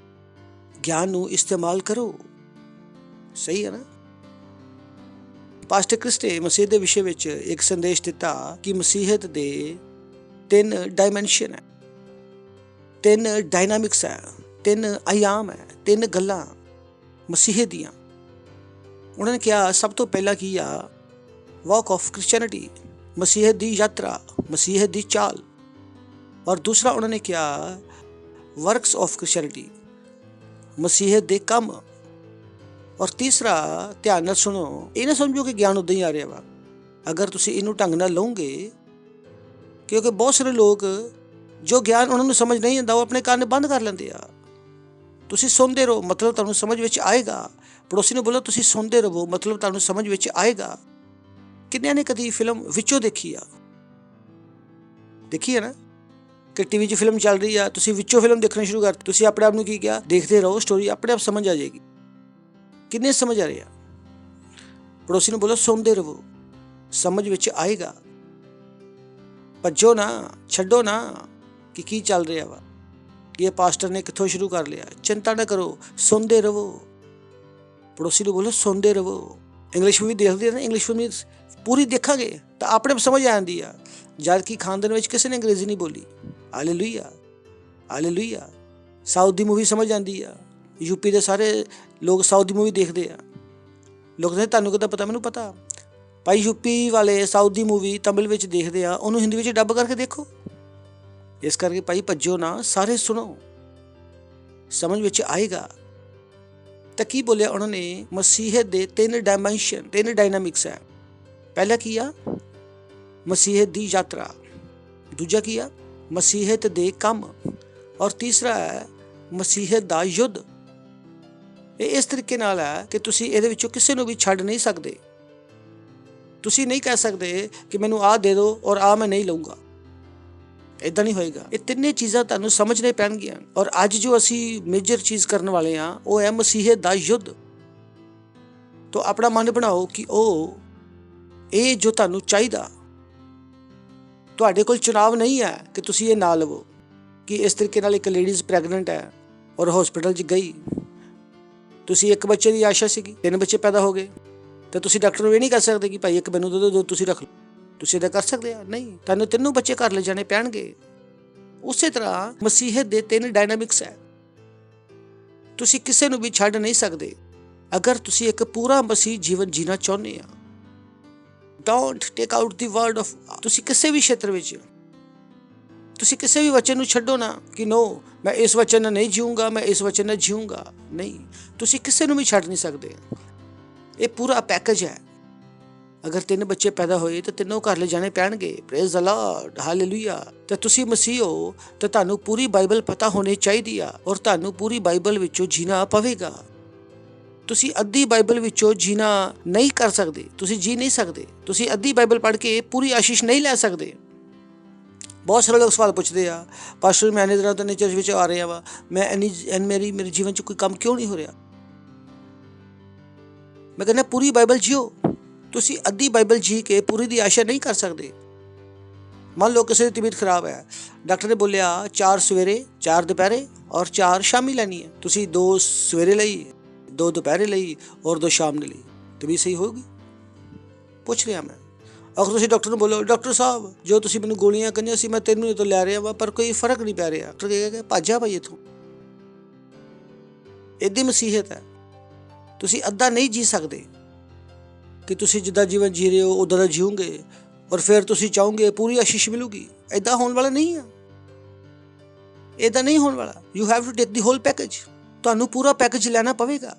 ਗਿਆਨ ਨੂੰ ਇਸਤੇਮਾਲ ਕਰੋ। ਸਹੀ ਹੈ ਨਾ। ਪਾਸਟਰ ਕ੍ਰਿਸ ਨੇ ਮਸੀਹ ਦੇ ਵਿਸ਼ੇ ਵਿੱਚ ਇੱਕ ਸੰਦੇਸ਼ ਦਿੱਤਾ ਕਿ ਮਸੀਹਤ ਦੇ 3 ਡਾਇਮੈਂਸ਼ਨ ਹੈ, 3 ਡਾਇਨਾਮਿਕਸ ਹੈ, 3 ਆਯਾਮ ਹੈ, 3 ਗੱਲਾਂ ਮਸੀਹਤ ਦੀਆਂ। ਉਹਨਾਂ ਨੇ ਕਿਹਾ ਸਭ ਤੋਂ ਪਹਿਲਾਂ ਕੀ ਆ, ਵਾਕ ਆਫ ਕ੍ਰਿਸਚੈਨਿਟੀ, ਮਸੀਹਤ ਦੀ ਯਾਤਰਾ, ਮਸੀਹਤ ਦੀ ਚਾਲ। ਔਰ ਦੂਸਰਾ ਉਹਨਾਂ ਨੇ ਕਿਹਾ ਵਰਕਸ ਆਫ ਕ੍ਰਿਸਚੈਨਿਟੀ, ਮਸੀਹਤ ਦੇ ਕੰਮ। ਔਰ ਤੀਸਰਾ, ਧਿਆਨ ਨਾਲ ਸੁਣੋ, ਇਹ ਨਾ ਸਮਝੋ ਕਿ ਗਿਆਨ ਉੱਦਾਂ ਹੀ ਆ ਰਿਹਾ ਵਾ। ਅਗਰ ਤੁਸੀਂ ਇਹਨੂੰ ਢੰਗ ਨਾਲ ਲਓਗੇ, ਕਿਉਂਕਿ ਬਹੁਤ ਸਾਰੇ ਲੋਕ ਜੋ ਗਿਆਨ ਉਹਨਾਂ ਨੂੰ ਸਮਝ ਨਹੀਂ ਆਉਂਦਾ ਉਹ ਆਪਣੇ ਕੰਨ ਬੰਦ ਕਰ ਲੈਂਦੇ ਆ। ਤੁਸੀਂ ਸੁਣਦੇ ਰਹੋ, ਮਤਲਬ ਤੁਹਾਨੂੰ ਸਮਝ ਵਿੱਚ ਆਏਗਾ। ਪੜੋਸੀ ਨੂੰ ਬੋਲੋ, ਤੁਸੀਂ ਸੁਣਦੇ ਰਹੋ, ਮਤਲਬ ਤੁਹਾਨੂੰ ਸਮਝ ਵਿੱਚ ਆਏਗਾ। ਕਿੰਨਿਆਂ ਨੇ ਕਦੀ ਫਿਲਮ ਵਿੱਚੋਂ ਦੇਖੀ ਹੈ ਨਾ, ਕਿ ਟੀਵੀ 'ਚ ਫਿਲਮ ਚੱਲ ਰਹੀ ਆ, ਤੁਸੀਂ ਵਿੱਚੋਂ ਫਿਲਮ ਦੇਖਣਾ ਸ਼ੁਰੂ ਕਰ, ਤੁਸੀਂ ਆਪਣੇ ਆਪ ਨੂੰ ਕੀ ਕਿਹਾ, ਦੇਖਦੇ ਰਹੋ, ਸਟੋਰੀ ਆਪਣੇ ਆਪ ਸਮਝ ਆ ਜਾਏਗੀ। ਕਿੰਨੇ ਸਮਝ ਆ ਰਿਹਾ? ਪੜੋਸੀ ਨੂੰ ਬੋਲੋ, ਸੁਣਦੇ ਰਹੋ, ਸਮਝ ਵਿੱਚ ਆਏਗਾ। ਭੱਜੋ ਨਾ, ਛੱਡੋ ਨਾ ਕਿ ਕੀ ਚੱਲ ਰਿਹਾ ਵਾ, ਇਹ ਪਾਸਟਰ ਨੇ ਕਿੱਥੋਂ ਸ਼ੁਰੂ ਕਰ ਲਿਆ। ਚਿੰਤਾ ਨਾ ਕਰੋ, ਸੁਣਦੇ ਰਹੋ। ਪੜੋਸੀ ਨੂੰ ਬੋਲੋ, ਸੁਣਦੇ ਰਹੋ। ਇੰਗਲਿਸ਼ ਫਿਲਮ ਦੇਖਦੇ ਨਾ, ਇੰਗਲਿਸ਼ ਫਿਲਮ ਪੂਰੀ ਦੇਖਾਂਗੇ ਤਾਂ ਆਪਣੇ ਆਪ ਸਮਝ ਆ ਜਾਂਦੀ ਆ। ਜਦ ਕਿ ਖਾਨਦਾਨ ਵਿੱਚ ਕਿਸੇ ਨੇ ਅੰਗਰੇਜ਼ੀ ਨਹੀਂ ਬੋਲੀ, ਹਾਲੇਲੂਇਆ, ਹਾਲੇਲੂਇਆ। ਸਾਊਥ ਦੀ ਮੂਵੀ ਸਮਝ ਆਉਂਦੀ ਆ। यूपी ਦੇ ਸਾਰੇ ਲੋਕ ਸਾਊਥ ਦੀ ਮੂਵੀ ਦੇਖਦੇ ਆ। ਲੋਕ ਕਹਿੰਦੇ ਤੁਹਾਨੂੰ ਕਿੱਦਾਂ ਪਤਾ? ਮੈਨੂੰ ਪਤਾ ਭਾਈ। यूपी ਵਾਲੇ ਸਾਊਥ ਦੀ ਮੂਵੀ ਤਮਿਲ ਵਿੱਚ ਦੇਖਦੇ ਆ, ਉਹਨੂੰ ਹਿੰਦੀ ਵਿੱਚ ਡੱਬ ਕਰਕੇ ਦੇਖੋ। ਇਸ ਕਰਕੇ ਭਾਈ ਭੱਜੋ ਨਾ, ਸਾਰੇ ਸੁਣੋ, ਸਮਝ ਵਿੱਚ ਆਏਗਾ। ਤਾਂ ਕੀ ਬੋਲਿਆ ਉਹਨਾਂ ਨੇ? ਮਸੀਹਤ ਦੇ 3 ਡਾਇਮੈਂਸ਼ਨ, 3 ਡਾਇਨਾਮਿਕਸ ਹੈ। ਪਹਿਲਾ ਕੀ ਆ? ਮਸੀਹਤ ਦੀ ਯਾਤਰਾ। ਦੂਜਾ ਕੀ ਆ? ਮਸੀਹਤ ਦੇ ਕੰਮ। ਔਰ ਤੀਸਰਾ ਹੈ ਮਸੀਹਤ ਦਾ ਯੁੱਧ। ਇਹ ਇਸ ਤਰੀਕੇ ਨਾਲ ਹੈ ਕਿ ਤੁਸੀਂ ਇਹਦੇ ਵਿੱਚੋਂ ਕਿਸੇ ਨੂੰ ਵੀ ਛੱਡ ਨਹੀਂ ਸਕਦੇ। ਤੁਸੀਂ ਨਹੀਂ ਕਹਿ ਸਕਦੇ ਕਿ ਮੈਨੂੰ ਆਹ ਦੇ ਦਿਓ ਔਰ ਆਹ ਮੈਂ ਨਹੀਂ ਲਊਂਗਾ। ਇੱਦਾਂ ਨਹੀਂ ਹੋਏਗਾ। ਇਹ ਤਿੰਨੇ ਚੀਜ਼ਾਂ ਤੁਹਾਨੂੰ ਸਮਝਣੇ ਪੈਣਗੀਆਂ। ਔਰ ਅੱਜ ਜੋ ਅਸੀਂ ਮੇਜਰ ਚੀਜ਼ ਕਰਨ ਵਾਲੇ ਹਾਂ ਉਹ ਹੈ ਮਸੀਹਤ ਦਾ ਯੁੱਧ। ਤਾਂ ਆਪਣਾ ਮਨ ਬਣਾਓ ਕਿ ਇਹ ਜੋ ਤੁਹਾਨੂੰ ਚਾਹੀਦਾ, ਤੁਹਾਡੇ ਕੋਲ ਚੁਣਾਵ ਨਹੀਂ ਹੈ ਕਿ ਤੁਸੀਂ ਇਹ ਨਾ ਲਵੋ। ਕਿ ਇਸ ਤਰੀਕੇ ਨਾਲ ਇੱਕ ਲੇਡੀਜ਼ ਪ੍ਰੈਗਨੈਂਟ ਹੈ ਔਰ ਹਸਪੀਟਲ 'ਚ ਗਈ, ਤੁਸੀਂ ਇੱਕ ਬੱਚੇ ਦੀ ਆਸ਼ਾ ਸੀਗੀ, 3 ਬੱਚੇ ਪੈਦਾ ਹੋ ਗਏ, ਤਾਂ ਤੁਸੀਂ ਡਾਕਟਰ ਨੂੰ ਇਹ ਨਹੀਂ ਕਹਿ ਸਕਦੇ ਕਿ ਭਾਈ ਇੱਕ ਮੈਨੂੰ ਦੇ ਦਿਓ, 2 ਤੁਸੀਂ ਰੱਖ ਲਓ। ਤੁਸੀਂ ਇਹਦਾ ਕਰ ਸਕਦੇ ਆ? ਨਹੀਂ, ਤੁਹਾਨੂੰ 3 ਬੱਚੇ ਘਰ ਲੈ ਜਾਣੇ ਪੈਣਗੇ। ਉਸੇ ਤਰ੍ਹਾਂ ਮਸੀਹਤ ਦੇ 3 ਡਾਇਨਾਮਿਕਸ ਹੈ। ਤੁਸੀਂ ਕਿਸੇ ਨੂੰ ਵੀ ਛੱਡ ਨਹੀਂ ਸਕਦੇ ਅਗਰ ਤੁਸੀਂ ਇੱਕ ਪੂਰਾ ਮਸੀਹ ਜੀਵਨ ਜੀਣਾ ਚਾਹੁੰਦੇ ਆ। Don't take out the word of. ਤੁਸੀਂ ਕਿਸੇ ਵੀ ਖੇਤਰ ਵਿੱਚ ਤੁਸੀਂ ਕਿਸੇ ਵੀ ਵਚਨ ਨੂੰ ਛੱਡੋ ਨਾ ਕਿ ਨੋ ਮੈਂ ਇਸ ਵਚਨ ਨਾਲ ਨਹੀਂ ਜੀਊਂਗਾ, ਮੈਂ ਇਸ ਵਚਨ ਨਾਲ ਜੀਊਂਗਾ। ਨਹੀਂ, ਤੁਸੀਂ ਕਿਸੇ ਨੂੰ ਵੀ ਛੱਡ ਨਹੀਂ ਸਕਦੇ। ਇਹ ਪੂਰਾ ਪੈਕੇਜ ਹੈ। ਅਗਰ 3 ਬੱਚੇ ਪੈਦਾ ਹੋਏ ਤਾਂ 3 ਘਰ ਲੈ ਜਾਣੇ ਪੈਣਗੇ। Praise the Lord, hallelujah. ਤੇ ਤੁਸੀਂ ਮਸੀਹ ਹੋ ਤਾਂ ਤੁਹਾਨੂੰ ਪੂਰੀ ਬਾਈਬਲ ਪਤਾ ਹੋਣੀ ਚਾਹੀਦੀ ਆ ਔਰ ਤੁਹਾਨੂੰ ਪੂਰੀ ਬਾਈਬਲ ਵਿੱਚੋਂ ਜੀਣਾ ਪਵੇਗਾ। ਤੁਸੀਂ ਅੱਧੀ ਬਾਈਬਲ ਵਿੱਚੋਂ ਜੀਣਾ ਨਹੀਂ ਕਰ ਸਕਦੇ, ਤੁਸੀਂ ਜੀ ਨਹੀਂ ਸਕਦੇ। ਤੁਸੀਂ ਅੱਧੀ ਬਾਈਬਲ ਪੜ੍ਹ ਕੇ ਪੂਰੀ ਆਸ਼ੀਸ਼ ਨਹੀਂ ਲੈ ਸਕਦੇ। ਬਹੁਤ ਸਾਰੇ ਲੋਕ ਸਵਾਲ ਪੁੱਛਦੇ ਆ, ਪਾਸਟਰ ਮੈਂ ਇੰਨੇ ਦਿਨਾਂ ਤੋਂ ਚਰਚ ਵਿੱਚ ਆ ਰਿਹਾ ਵਾ, ਮੈਂ ਮੇਰੇ ਜੀਵਨ 'ਚ ਕੋਈ ਕੰਮ ਕਿਉਂ ਨਹੀਂ ਹੋ ਰਿਹਾ? ਮੈਂ ਕਹਿੰਦਾ ਪੂਰੀ ਬਾਈਬਲ ਜੀਓ। ਤੁਸੀਂ ਅੱਧੀ ਬਾਈਬਲ ਜੀ ਕੇ ਪੂਰੀ ਦੀ ਆਸ਼ਾ ਨਹੀਂ ਕਰ ਸਕਦੇ। ਮੰਨ ਲਓ ਕਿਸੇ ਦੀ ਤਬੀਅਤ ਖਰਾਬ ਹੈ, ਡਾਕਟਰ ਨੇ ਬੋਲਿਆ 4 ਸਵੇਰੇ, 4 ਦੁਪਹਿਰੇ ਔਰ 4 ਸ਼ਾਮੀ ਲੈਣੀ ਹੈ। ਤੁਸੀਂ 2 ਸਵੇਰੇ ਲਈ, 2 ਦੁਪਹਿਰੇ ਲਈ ਔਰ 2 ਸ਼ਾਮ ਨੇ ਲਈ, ਤਬੀਅਤ ਸਹੀ ਹੋਊਗੀ? ਪੁੱਛ ਰਿਹਾ ਮੈਂ। ਅਗਰ ਤੁਸੀਂ ਡਾਕਟਰ ਨੂੰ ਬੋਲੋ ਡਾਕਟਰ ਸਾਹਿਬ ਜੋ ਤੁਸੀਂ ਮੈਨੂੰ ਗੋਲੀਆਂ ਕਹੀਆਂ ਸੀ ਮੈਂ 3 ਮਹੀਨੇ ਤੋਂ ਲੈ ਰਿਹਾ ਵਾ ਪਰ ਕੋਈ ਫਰਕ ਨਹੀਂ ਪੈ ਰਿਹਾ, ਡਾਕਟਰ ਕਹੇਗਾ ਭੱਜ ਜਾ ਭਾਈ ਇੱਥੋਂ। ਇੱਦੀ ਮਸੀਹਤ ਹੈ। ਤੁਸੀਂ ਅੱਧਾ ਨਹੀਂ ਜੀ ਸਕਦੇ ਕਿ ਤੁਸੀਂ ਜਿੱਦਾਂ ਜੀਵਨ ਜੀ ਰਹੇ ਹੋ ਉੱਦਾਂ ਦਾ ਜੀਓਗੇ ਔਰ ਫਿਰ ਤੁਸੀਂ ਚਾਹੋਗੇ ਪੂਰੀ ਆਸ਼ੀਸ਼ ਮਿਲੂਗੀ। ਇੱਦਾਂ ਹੋਣ ਵਾਲਾ ਨਹੀਂ ਆ। ਇੱਦਾਂ ਨਹੀਂ ਹੋਣ ਵਾਲਾ। You have to take the hole package. ਤੁਹਾਨੂੰ ਪੂਰਾ ਪੈਕੇਜ ਲੈਣਾ ਪਵੇਗਾ।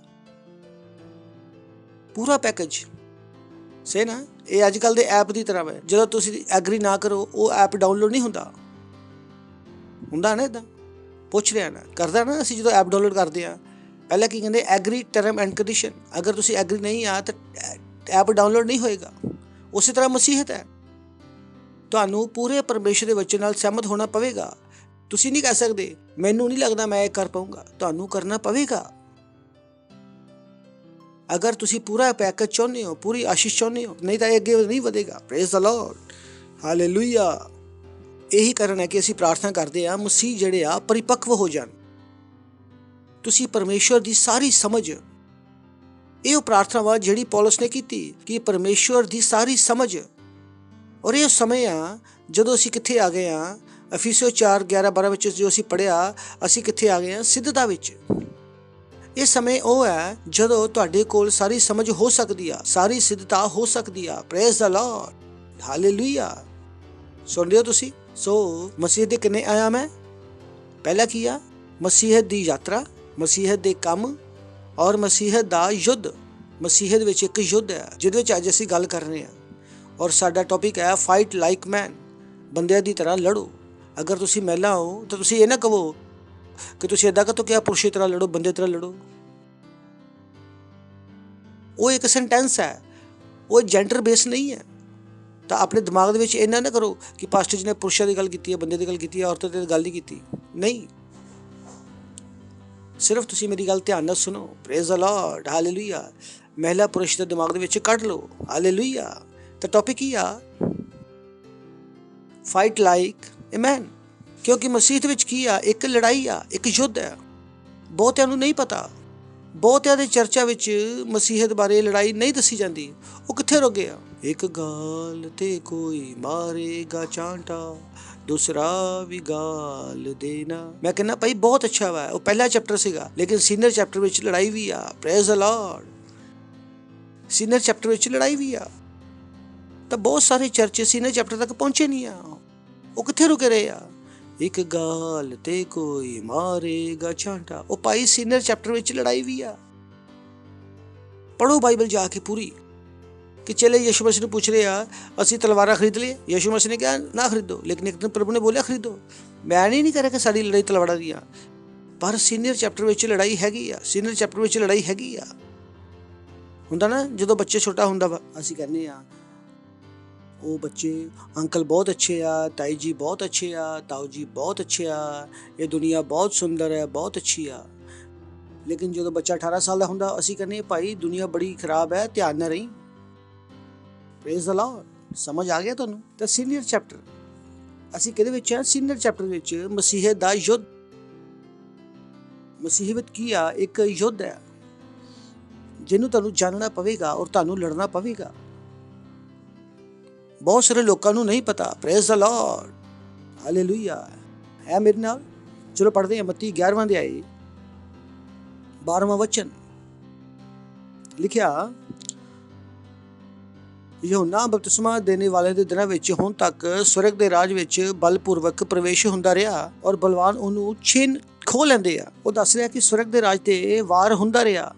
ਪੂਰਾ ਪੈਕੇਜ ਸੇ ਨਾ। ਇਹ ਅੱਜ ਕੱਲ੍ਹ ਦੇ ਐਪ ਦੀ ਤਰ੍ਹਾਂ ਹੈ। ਜਦੋਂ ਤੁਸੀਂ ਐਗਰੀ ਨਾ ਕਰੋ ਉਹ ਐਪ ਡਾਊਨਲੋਡ ਨਹੀਂ ਹੁੰਦਾ ਨਾ ਇੱਦਾਂ। ਪੁੱਛ ਰਿਹਾ ਨਾ, ਕਰਦਾ ਨਾ। ਅਸੀਂ ਜਦੋਂ ਐਪ ਡਾਊਨਲੋਡ ਕਰਦੇ ਹਾਂ ਪਹਿਲਾਂ ਕੀ ਕਹਿੰਦੇ? Agree term and condition. ਅਗਰ ਤੁਸੀਂ ਐਗਰੀ ਨਹੀਂ ਆ ਤਾਂ ਐਪ ਡਾਊਨਲੋਡ ਨਹੀਂ ਹੋਏਗਾ। ਉਸੇ ਤਰ੍ਹਾਂ ਮਸੀਹਤ ਹੈ। ਤੁਹਾਨੂੰ ਪੂਰੇ ਪਰਮੇਸ਼ਰ ਦੇ ਵਚਨ ਨਾਲ ਸਹਿਮਤ ਹੋਣਾ ਪਵੇਗਾ। ਤੁਸੀਂ ਨਹੀਂ ਕਹਿ ਸਕਦੇ ਮੈਨੂੰ ਨਹੀਂ ਲੱਗਦਾ ਮੈਂ ਇਹ ਕਰ ਪਾਊਂਗਾ। ਤੁਹਾਨੂੰ ਕਰਨਾ ਪਵੇਗਾ। ਅਗਰ ਤੁਸੀਂ ਪੂਰਾ ਪੈਕੇਜ ਚਾਹੁੰਦੇ ਹੋ, ਪੂਰੀ ਆਸ਼ੀਸ਼ ਚਾਹੁੰਦੇ ਹੋ, ਨਹੀਂ ਤਾਂ ਇਹ ਅੱਗੇ ਨਹੀਂ ਵਧੇਗਾ। Praise the Lord, hallelujah. ਇਹੀ ਕਾਰਨ ਹੈ ਕਿ ਅਸੀਂ ਪ੍ਰਾਰਥਨਾ ਕਰਦੇ ਹਾਂ ਮਸੀਹ ਜਿਹੜੇ ਆ ਪਰਿਪੱਕਵ ਹੋ ਜਾਣ। ਤੁਸੀਂ ਪਰਮੇਸ਼ਵਰ ਦੀ ਸਾਰੀ ਸਮਝ, ਇਹ ਪ੍ਰਾਰਥਨਾ ਵਾ ਜਿਹੜੀ ਪੌਲਸ ਨੇ ਕੀਤੀ ਕਿ ਪਰਮੇਸ਼ਵਰ ਦੀ ਸਾਰੀ ਸਮਝ। ਔਰ ਇਹ ਸਮੇਂ ਆ ਜਦੋਂ ਅਸੀਂ ਕਿੱਥੇ ਆ ਗਏ ਹਾਂ? ਅਫੀਸੀਓ 4:11-12 ਵਿੱਚ ਜੋ ਅਸੀਂ ਪੜ੍ਹਿਆ, ਅਸੀਂ ਕਿੱਥੇ ਆ ਗਏ ਹਾਂ? ਸਿੱਧਤਾ ਵਿੱਚ। ਇਹ ਸਮੇਂ ਉਹ ਹੈ ਜਦੋਂ ਤੁਹਾਡੇ ਕੋਲ ਸਾਰੀ ਸਮਝ ਹੋ ਸਕਦੀ ਆ, ਸਾਰੀ ਸਿੱਧਤਾ ਹੋ ਸਕਦੀ ਆ। Praise the Lord, hallelujah. ਸੁਣ ਰਹੇ ਹੋ ਤੁਸੀਂ? ਸੋ ਮਸੀਹ ਦੇ ਕਿੰਨੇ ਆयाम ਹੈ? ਪਹਿਲਾ ਕੀ ਆ? ਮਸੀਹਤ ਦੀ ਯਾਤਰਾ, ਮਸੀਹਤ ਦੇ ਕੰਮ ਔਰ ਮਸੀਹਤ ਦਾ ਯੁੱਧ। ਮਸੀਹਤ ਵਿੱਚ ਇੱਕ ਯੁੱਧ ਹੈ ਜਿਹਦੇ ਵਿੱਚ ਅੱਜ ਅਸੀਂ ਗੱਲ ਕਰ ਰਹੇ ਹਾਂ। ਔਰ ਸਾਡਾ ਟੌਪਿਕ ਹੈ ਫਾਈਟ ਲਾਈਕ ਮੈਨ। ਬੰਦਿਆਂ ਦੀ ਤਰ੍ਹਾਂ ਲੜੋ। ਅਗਰ ਤੁਸੀਂ ਮਹਿਲਾ ਹੋ ਤਾਂ ਤੁਸੀਂ ਇਹ ਨਾ ਕਹੋ ਕਿ ਤੁਸੀਂ ਇੱਦਾਂ ਕਹੋ ਕਿ ਪੁਰਸ਼ ਦੀ ਤਰ੍ਹਾਂ ਲੜੋ, ਬੰਦੇ ਦੀ ਤਰ੍ਹਾਂ ਲੜੋ। ਉਹ ਇੱਕ ਸੈਂਟੈਂਸ ਹੈ, ਉਹ ਜੈਂਡਰ ਬੇਸ ਨਹੀਂ ਹੈ। ਤਾਂ ਆਪਣੇ ਦਿਮਾਗ ਦੇ ਵਿੱਚ ਇਹਨਾਂ ਨਾ ਕਰੋ ਕਿ ਪਾਸਟਰ ਜੀ ਨੇ ਪੁਰਸ਼ਾਂ ਦੀ ਗੱਲ ਕੀਤੀ ਹੈ, ਬੰਦੇ ਦੀ ਗੱਲ ਕੀਤੀ ਹੈ, ਔਰਤਾਂ ਦੀ ਗੱਲ ਨਹੀਂ ਕੀਤੀ। ਨਹੀਂ, ਸਿਰਫ ਤੁਸੀਂ ਮੇਰੀ ਗੱਲ ਧਿਆਨ ਨਾਲ ਸੁਣੋ। Praise the Lord, hallelujah. ਮਹਿਲਾ ਪੁਰਸ਼ ਦੇ ਦਿਮਾਗ ਦੇ ਵਿੱਚ ਕੱਢ ਲਓ। ਹਾਲੇਲੂਇਆ। ਤਾਂ ਟੌਪਿਕ ਕੀ ਆ? ਫਾਈਟ ਲਾਈਕ ਏ ਮੈਨ। ਕਿਉਂਕਿ ਮਸੀਹਤ ਵਿੱਚ ਕੀ ਆ? ਇੱਕ ਲੜਾਈ ਆ, ਇੱਕ ਯੁੱਧ ਹੈ। ਬਹੁਤਿਆਂ ਨੂੰ ਨਹੀਂ ਪਤਾ। ਬਹੁਤਿਆਂ ਦੇ ਚਰਚਾ ਵਿੱਚ ਮਸੀਹਤ ਬਾਰੇ ਲੜਾਈ ਨਹੀਂ ਦੱਸੀ ਜਾਂਦੀ। ਉਹ ਕਿੱਥੇ ਰੁਕ ਗਏ ਆ? ਇੱਕ ਗਾਲ ਤੇ ਕੋਈ ਮਾਰੇਗਾ ਚਾਂਟਾ, ਦੂਸਰਾ ਵੀ ਗਾਲ ਦੇਣਾ। ਮੈਂ ਕਹਿੰਦਾ ਭਾਈ ਬਹੁਤ ਅੱਛਾ ਵਾ, ਉਹ ਪਹਿਲਾ ਚੈਪਟਰ ਸੀਗਾ, ਲੇਕਿਨ ਸੀਨੀਅਰ ਚੈਪਟਰ ਵਿੱਚ ਲੜਾਈ ਵੀ ਆ। Praise the Lord. Senior chapter ਵਿੱਚ ਲੜਾਈ ਵੀ ਆ। ਤਾਂ ਬਹੁਤ ਸਾਰੇ ਚਰਚੇ ਸੀਨੀਅਰ ਚੈਪਟਰ ਤੱਕ ਪਹੁੰਚੇ ਨਹੀਂ ਆ, ਉਹ ਕਿੱਥੇ ਰੁਕੇ ਰਹੇ ਆ। ਇੱਕ ਗਾਲ ਤੇ ਕੋਈ ਮਾਰੇਗਾ ਚਾਂਟਾ, ਉਹ ਭਾਈ ਸੀਨੀਅਰ ਚੈਪਟਰ ਵਿੱਚ ਲੜਾਈ ਵੀ ਆ। ਪੜ੍ਹੋ ਬਾਈਬਲ ਜਾ ਕੇ ਪੂਰੀ। कि चले यीशु मसीह ने पूछ रहे हैं असी तलवारा खरीद लिए, यीशु मसीह ने कहा ना खरीदो, लेकिन एक दिन प्रभु ने बोलिया खरीदो। मैं नहीं कह रहा कि सारी लड़ाई तलवारा दी, पर सीनियर चैप्टर में लड़ाई हैगी आ, सीनियर चैप्टर में लड़ाई हैगी आ। हुंदा ना जो बच्चे छोटा हुंदा वा, असी कहने आ वो बच्चे अंकल बहुत अच्छे आ, ताई जी बहुत अच्छे आ, ताऊ जी बहुत अच्छे आ, ये दुनिया बहुत सुंदर है, बहुत अच्छी आ। लेकिन जो बच्चा 18 साल का हुंदा, असी कहने भाई दुनिया बड़ी खराब है, ध्यान ना रही। Praise the Lord. समझ आ गया तुहानूं? तो सीनियर चैप्टर ਅਸੀਂ ਕਿਹਦੇ ਵਿੱਚ ਆ? ਸੀਨੀਅਰ ਚੈਪਟਰ ਵਿੱਚ ਮਸੀਹ ਦਾ ਯੁੱਧ। ਮਸੀਹ ਵਿੱਚ ਕੀ ਆ? ਇੱਕ ਯੁੱਧ ਹੈ ਜਿਹਨੂੰ ਤੁਹਾਨੂੰ ਜਾਣਨਾ ਪਵੇਗਾ ਔਰ ਤੁਹਾਨੂੰ ਲੜਨਾ ਪਵੇਗਾ। ਬਹੁਤ ਸਾਰੇ ਲੋਕਾਂ ਨੂੰ ਨਹੀਂ ਪਤਾ। Praise the Lord, hallelujah. ਹੈ ਮੇਰੇ ਨਾਲ? ਚਲੋ ਪੜ੍ਹਦੇ ਹਾਂ ਮੱਤੀ 11ਵਾਂ ਅਧਿਆਇ 12ਵਾਂ ਵਚਨ। ਲਿਖਿਆ यूहन्ना बपतिस्मा देने वाले ਦੇ ਦਿਨਾਂ ਵਿੱਚ ਹੁਣ ਤੱਕ ਸਵਰਗ ਦੇ ਰਾਜ ਵਿੱਚ ਬਲਪੂਰਵਕ ਪ੍ਰਵੇਸ਼ ਹੁੰਦਾ ਰਿਹਾ ਔਰ ਬਲਵਾਨ ਉਹਨੂੰ ਛਿਨ ਖੋ ਲੈਂਦੇ ਆ। ਉਹ ਦੱਸ ਰਿਹਾ ਕਿ ਸਵਰਗ ਦੇ ਰਾਜ ਤੇ ਵਾਰ ਹੁੰਦਾ ਰਿਹਾ,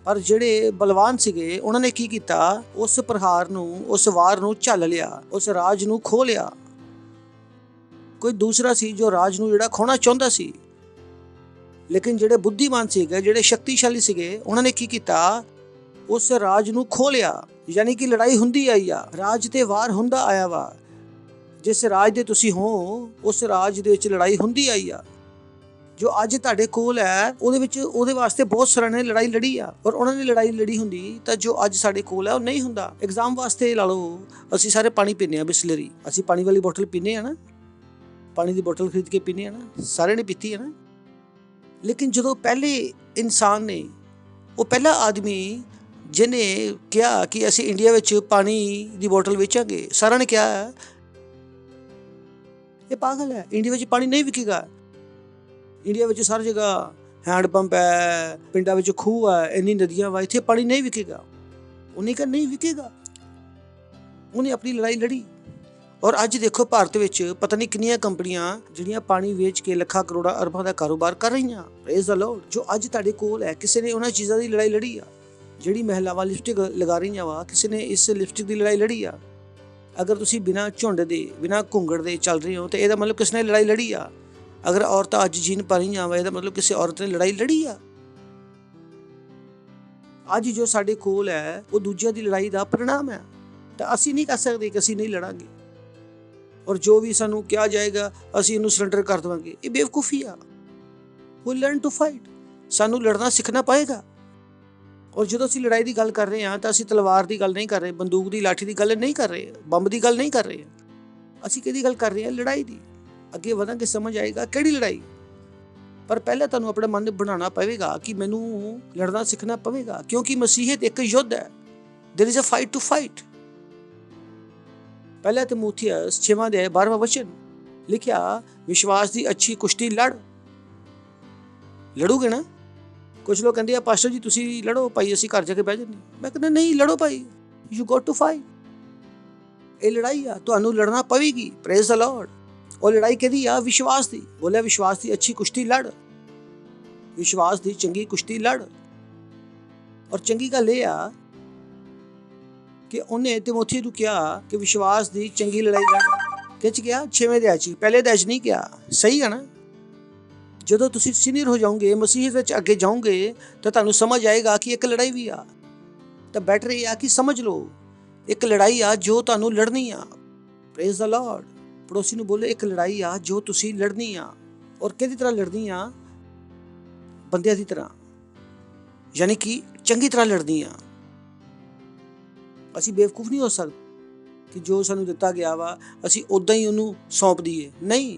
ਪਰ ਜਿਹੜੇ ਬਲਵਾਨ ਸੀਗੇ ਉਹਨਾਂ ਨੇ ਕੀ ਕੀਤਾ? ਉਸ ਪ੍ਰਹਾਰ ਨੂੰ, ਉਸ ਵਾਰ ਨੂੰ ਝੱਲ ਲਿਆ, ਉਸ ਰਾਜ ਨੂੰ ਖੋ ਲਿਆ। ਕੋਈ ਦੂਸਰਾ ਸੀ ਜੋ ਰਾਜ ਨੂੰ ਜਿਹੜਾ ਖੋਣਾ ਚਾਹੁੰਦਾ ਸੀ, ਲੇਕਿਨ ਜਿਹੜੇ ਬੁੱਧੀਮਾਨ ਸੀਗੇ, ਜਿਹੜੇ ਸ਼ਕਤੀਸ਼ਾਲੀ ਸੀਗੇ, ਉਹਨਾਂ ਨੇ ਕੀ ਕੀਤਾ? ਉਸ ਰਾਜ ਨੂੰ ਖੋ ਲਿਆ। ਯਾਨੀ ਕਿ ਲੜਾਈ ਹੁੰਦੀ ਆਈ ਆ, ਰਾਜ ਤੇ ਵਾਰ ਹੁੰਦਾ ਆਇਆ ਵਾ। ਜਿਸ ਰਾਜ ਦੇ ਤੁਸੀਂ ਹੋ ਉਸ ਰਾਜ ਦੇ ਵਿੱਚ ਲੜਾਈ ਹੁੰਦੀ ਆਈ ਆ। ਜੋ ਅੱਜ ਤੁਹਾਡੇ ਕੋਲ ਹੈ ਉਹਦੇ ਵਿੱਚ, ਉਹਦੇ ਵਾਸਤੇ ਬਹੁਤ ਸਾਰਿਆਂ ਨੇ ਲੜਾਈ ਲੜੀ ਆ, ਔਰ ਉਹਨਾਂ ਨੇ ਲੜਾਈ ਲੜੀ ਹੁੰਦੀ ਤਾਂ ਜੋ ਅੱਜ ਸਾਡੇ ਕੋਲ ਹੈ ਉਹ ਨਹੀਂ ਹੁੰਦਾ। ਐਗਜ਼ਾਮ ਵਾਸਤੇ ਲਾ ਲਓ, ਅਸੀਂ ਸਾਰੇ ਪਾਣੀ ਪੀਂਦੇ ਹਾਂ, ਬਿਸਲਰੀ। ਅਸੀਂ ਪਾਣੀ ਵਾਲੀ ਬੋਟਲ ਪੀਂਦੇ ਹਾਂ ਨਾ, ਪਾਣੀ ਦੀ ਬੋਟਲ ਖਰੀਦ ਕੇ ਪੀਂਦੇ ਹਾਂ ਨਾ, ਸਾਰਿਆਂ ਨੇ ਪੀਤੀ ਹੈ ਨਾ। ਲੇਕਿਨ ਜਦੋਂ ਪਹਿਲੇ ਇਨਸਾਨ ਨੇ, ਉਹ ਪਹਿਲਾ ਆਦਮੀ ਜਿਹਨੇ ਕਿਹਾ ਕਿ ਅਸੀਂ ਇੰਡੀਆ ਵਿੱਚ ਪਾਣੀ ਦੀ ਬੋਟਲ ਵੇਚਾਂਗੇ, ਸਾਰਿਆਂ ਨੇ ਕਿਹਾ ਇਹ ਪਾਗਲ ਹੈ, ਇੰਡੀਆ ਵਿੱਚ ਪਾਣੀ ਨਹੀਂ ਵਿਕੇਗਾ। ਇੰਡੀਆ ਵਿੱਚ ਸਾਰੀ ਜਗ੍ਹਾ ਹੈਂਡ ਪੰਪ ਹੈ, ਪਿੰਡਾਂ ਵਿੱਚ ਖੂਹ ਹੈ, ਇੰਨੀ ਨਦੀਆਂ ਵਾ, ਇੱਥੇ ਪਾਣੀ ਨਹੀਂ ਵਿਕੇਗਾ। ਉਹਨੇ ਕਿਹਾ ਨਹੀਂ ਵਿਕੇਗਾ। ਉਹਨੇ ਆਪਣੀ ਲੜਾਈ ਲੜੀ। ਔਰ ਅੱਜ ਦੇਖੋ ਭਾਰਤ ਵਿੱਚ ਪਤਾ ਨਹੀਂ ਕਿੰਨੀਆਂ ਕੰਪਨੀਆਂ ਜਿਹੜੀਆਂ ਪਾਣੀ ਵੇਚ ਕੇ ਲੱਖਾਂ ਕਰੋੜਾਂ ਅਰਬਾਂ ਦਾ ਕਾਰੋਬਾਰ ਕਰ ਰਹੀਆਂ। Praise the Lord. ਜੋ ਅੱਜ ਤੁਹਾਡੇ ਕੋਲ ਹੈ, ਕਿਸੇ ਨੇ ਉਹਨਾਂ ਚੀਜ਼ਾਂ ਦੀ ਲੜਾਈ ਲੜੀ ਆ। ਜਿਹੜੀ ਮਹਿਲਾਵਾਂ ਲਿਪਸਟਿਕ ਲਗਾ ਰਹੀਆਂ ਵਾ, ਕਿਸੇ ਨੇ ਇਸ ਲਿਪਸਟਿਕ ਦੀ ਲੜਾਈ ਲੜੀ ਆ। ਅਗਰ ਤੁਸੀਂ ਬਿਨਾਂ ਝੁੰਡ ਦੇ, ਬਿਨਾਂ ਘੁੰਗੜ ਦੇ ਚੱਲ ਰਹੇ ਹੋ ਤਾਂ ਇਹਦਾ ਮਤਲਬ ਕਿਸ ਨੇ ਲੜਾਈ ਲੜੀ ਆ। ਅਗਰ ਔਰਤਾਂ ਅੱਜ ਜੀਨ ਪਾ ਰਹੀਆਂ ਵਾ, ਇਹਦਾ ਮਤਲਬ ਕਿਸੇ ਔਰਤ ਨੇ ਲੜਾਈ ਲੜੀ ਆ। ਅੱਜ ਜੋ ਸਾਡੇ ਕੋਲ ਹੈ ਉਹ ਦੂਜਿਆਂ ਦੀ ਲੜਾਈ ਦਾ ਪਰਿਣਾਮ ਹੈ। ਤਾਂ ਅਸੀਂ ਨਹੀਂ ਕਰ ਸਕਦੇ ਕਿ ਅਸੀਂ ਨਹੀਂ ਲੜਾਂਗੇ, ਔਰ ਜੋ ਵੀ ਸਾਨੂੰ ਕਿਹਾ ਜਾਏਗਾ ਅਸੀਂ ਇਹਨੂੰ ਸਰੈਂਡਰ ਕਰ ਦੇਵਾਂਗੇ, ਇਹ ਬੇਵਕੂਫੀ ਆ। ਵੀ ਲਰਨ ਟੂ ਫਾਈਟ। ਸਾਨੂੰ ਲੜਨਾ ਸਿੱਖਣਾ ਪਏਗਾ। ਔਰ ਜਦੋਂ ਅਸੀਂ ਲੜਾਈ ਦੀ ਗੱਲ ਕਰ ਰਹੇ ਹਾਂ ਤਾਂ ਅਸੀਂ ਤਲਵਾਰ ਦੀ ਗੱਲ ਨਹੀਂ ਕਰ ਰਹੇ, ਬੰਦੂਕ ਦੀ ਲਾਠੀ ਦੀ ਗੱਲ ਨਹੀਂ ਕਰ ਰਹੇ, ਬੰਬ ਦੀ ਗੱਲ ਨਹੀਂ ਕਰ ਰਹੇ। ਅਸੀਂ ਕਿਹਦੀ ਗੱਲ ਕਰ ਰਹੇ ਹਾਂ? ਲੜਾਈ ਦੀ। ਅੱਗੇ ਵਧਾਂਗੇ ਸਮਝ ਆਏਗਾ ਕਿਹੜੀ ਲੜਾਈ। ਪਰ ਪਹਿਲਾਂ ਤੁਹਾਨੂੰ ਆਪਣਾ ਮਨ ਬਣਾਉਣਾ ਪਵੇਗਾ ਕਿ ਮੈਨੂੰ ਲੜਨਾ ਸਿੱਖਣਾ ਪਵੇਗਾ, ਕਿਉਂਕਿ ਮਸੀਹਤ ਇੱਕ ਯੁੱਧ ਹੈ। There is a fight to fight. ਪਹਿਲਾ ਤਿਮੋਥੀਅਸ 6ਵਾਂ ਅਧਿਆਇ 12ਵਾਂ ਵਚਨ ਲਿਖਿਆ, ਵਿਸ਼ਵਾਸ ਦੀ ਅੱਛੀ ਕੁਸ਼ਤੀ ਲੜ। ਲੜੋਗੇ ਨਾ? ਕੁਝ ਲੋਕ ਕਹਿੰਦੇ ਆ ਪਾਸਟਰ ਜੀ ਤੁਸੀਂ ਲੜੋ ਭਾਈ, ਅਸੀਂ ਘਰ ਜਾ ਕੇ ਬਹਿ ਜਾਂਦੇ। ਮੈਂ ਕਹਿੰਦਾ ਨਹੀਂ, ਲੜੋ ਭਾਈ, ਯੂ ਗੋਟ ਟੂ ਫਾਈਟ। ਇਹ ਲੜਾਈ ਆ, ਤੁਹਾਨੂੰ ਲੜਨਾ ਪਵੇਗੀ। Praise the Lord. ਉਹ ਲੜਾਈ ਕਿਹਦੀ ਆ? ਵਿਸ਼ਵਾਸ ਦੀ। ਬੋਲਿਆ ਵਿਸ਼ਵਾਸ ਦੀ ਅੱਛੀ ਕੁਸ਼ਤੀ ਲੜ, ਵਿਸ਼ਵਾਸ ਦੀ ਚੰਗੀ ਕੁਸ਼ਤੀ ਲੜ। ਔਰ ਚੰਗੀ ਗੱਲ ਇਹ ਆ ਕਿ ਉਹਨੇ ਤਿਮੋਥੀ ਨੂੰ ਕਿਹਾ ਕਿ ਵਿਸ਼ਵਾਸ ਦੀ ਚੰਗੀ ਲੜਾਈ ਲੜ। ਕਿਹ 'ਚ ਕਿਹਾ? 6ਵੇਂ ਅਧਿਆਇ 'ਚ, ਪਹਿਲੇ ਅਧਿਆਇ 'ਚ ਨਹੀਂ ਕਿਹਾ। ਸਹੀ ਹੈ ਨਾ? ਜਦੋਂ ਤੁਸੀਂ ਸੀਨੀਅਰ ਹੋ ਜਾਓਗੇ, ਮਸੀਹ ਵਿੱਚ ਅੱਗੇ ਜਾਓਗੇ, ਤਾਂ ਤੁਹਾਨੂੰ ਸਮਝ ਆਏਗਾ ਕਿ ਇੱਕ ਲੜਾਈ ਵੀ ਆ। ਤਾਂ ਬੈਟਰ ਇਹ ਆ ਕਿ ਸਮਝ ਲਓ ਇੱਕ ਲੜਾਈ ਆ ਜੋ ਤੁਹਾਨੂੰ ਲੜਨੀ ਆ। Praise the Lord. ਪੜੋਸੀ ਨੂੰ ਬੋਲੇ ਇੱਕ ਲੜਾਈ ਆ ਜੋ ਤੁਸੀਂ ਲੜਨੀ ਆ। ਔਰ ਕਿਹਦੀ ਤਰ੍ਹਾਂ ਲੜਨੀ ਆ? ਬੰਦਿਆਂ ਦੀ ਤਰ੍ਹਾਂ, ਯਾਨੀ ਕਿ ਚੰਗੀ ਤਰ੍ਹਾਂ ਲੜਨੀ ਆ। ਅਸੀਂ ਬੇਵਕੂਫ ਨਹੀਂ ਹੋ ਸਕਦੇ ਕਿ ਜੋ ਸਾਨੂੰ ਦਿੱਤਾ ਗਿਆ ਵਾ ਅਸੀਂ ਉੱਦਾਂ ਹੀ ਉਹਨੂੰ ਸੌਂਪ ਦਈਏ। ਨਹੀਂ,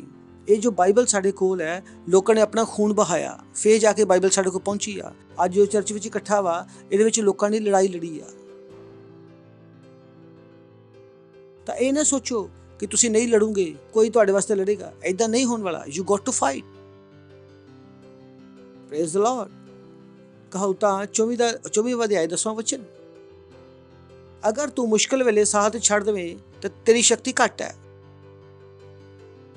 ਇਹ ਜੋ ਬਾਈਬਲ ਸਾਡੇ ਕੋਲ ਹੈ, ਲੋਕਾਂ ਨੇ ਆਪਣਾ ਖੂਨ ਬਹਾਇਆ, ਫੇਰ ਜਾ ਕੇ ਬਾਈਬਲ ਸਾਡੇ ਕੋਲ ਪਹੁੰਚੀ ਆ। ਅੱਜ ਜੋ ਚਰਚ ਵਿੱਚ ਇਕੱਠਾ ਵਾ, ਇਹਦੇ ਵਿੱਚ ਲੋਕਾਂ ਨੇ ਲੜਾਈ ਲੜੀ ਆ। ਤਾਂ ਇਹ ਨਾ ਸੋਚੋ ਕਿ ਤੁਸੀਂ ਨਹੀਂ ਲੜੋਗੇ, ਕੋਈ ਤੁਹਾਡੇ ਵਾਸਤੇ ਲੜੇਗਾ। ਐਦਾਂ ਨਹੀਂ ਹੋਣ ਵਾਲਾ। You got to fight. Praise the lord. ਕਹਾਵਤਾਂ 24ਵਾਂ ਅਧਿਆਇ 10ਵਾਂ ਵਚਨ। ਅਗਰ ਤੂੰ ਮੁਸ਼ਕਲ ਵੇਲੇ ਸਾਥ ਛੱਡ ਦੇਵੇਂ ਤਾਂ ਤੇਰੀ ਸ਼ਕਤੀ ਘੱਟ ਹੈ।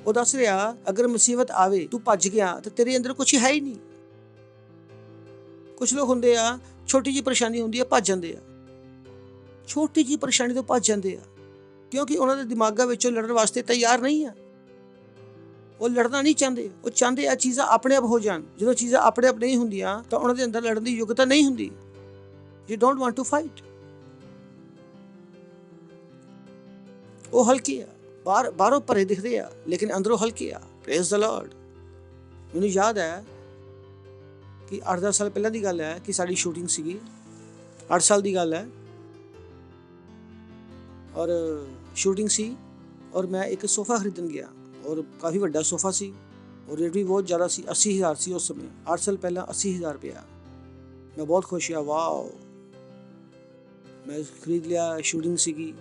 ਉਹ ਦੱਸ ਰਿਹਾ, ਅਗਰ ਮੁਸੀਬਤ ਆਵੇ ਤੂੰ ਭੱਜ ਗਿਆ ਤਾਂ ਤੇਰੇ ਅੰਦਰ ਕੁਝ ਹੈ ਹੀ ਨਹੀਂ। ਕੁਝ ਲੋਕ ਹੁੰਦੇ ਆ, ਛੋਟੀ ਜਿਹੀ ਪਰੇਸ਼ਾਨੀ ਹੁੰਦੀ ਆ, ਭੱਜ ਜਾਂਦੇ ਆ। ਛੋਟੀ ਜਿਹੀ ਪਰੇਸ਼ਾਨੀ ਤੋਂ ਭੱਜ ਜਾਂਦੇ ਆ ਕਿਉਂਕਿ ਉਹਨਾਂ ਦੇ ਦਿਮਾਗਾਂ ਵਿੱਚੋਂ ਲੜਨ ਵਾਸਤੇ ਤਿਆਰ ਨਹੀਂ ਆ। ਉਹ ਲੜਨਾ ਨਹੀਂ ਚਾਹੁੰਦੇ। ਉਹ ਚਾਹੁੰਦੇ ਆ ਚੀਜ਼ਾਂ ਆਪਣੇ ਆਪ ਹੋ ਜਾਣ। ਜਦੋਂ ਚੀਜ਼ਾਂ ਆਪਣੇ ਆਪ ਨਹੀਂ ਹੁੰਦੀਆਂ ਤਾਂ ਉਹਨਾਂ ਦੇ ਅੰਦਰ ਲੜਨ ਦੀ ਯੋਗਤਾ ਨਹੀਂ ਹੁੰਦੀ। You don't want to fight. ਉਹ ਹਲਕੇ ਆ, ਬਾਹਰੋਂ ਭਰੇ ਦਿਖਦੇ ਆ ਲੇਕਿਨ ਅੰਦਰੋਂ ਹਲਕੇ ਆ। Praise the Lord. ਮੈਨੂੰ ਯਾਦ ਹੈ ਕਿ 8-10 ਸਾਲ ਪਹਿਲਾਂ ਦੀ ਗੱਲ ਹੈ ਕਿ ਸਾਡੀ ਸ਼ੂਟਿੰਗ ਸੀਗੀ। 8 ਸਾਲ ਦੀ ਗੱਲ ਹੈ ਔਰ ਸ਼ੂਟਿੰਗ ਸੀ ਔਰ ਮੈਂ ਇੱਕ ਸੋਫਾ ਖਰੀਦਣ ਗਿਆ ਔਰ ਕਾਫੀ ਵੱਡਾ ਸੋਫਾ ਸੀ ਔਰ ਰੇਟ ਵੀ ਬਹੁਤ ਜ਼ਿਆਦਾ ਸੀ। 80,000 ਸੀ ਉਸ ਸਮੇਂ। 8 ਸਾਲ ਪਹਿਲਾਂ 80,000 ਰੁਪਇਆ। ਮੈਂ ਬਹੁਤ ਖੁਸ਼ ਹੋਇਆ। ਵਾਓ, ਮੈਂ ਖਰੀਦ ਲਿਆ। ਸ਼ੂਟਿੰਗ ਸੀਗੀ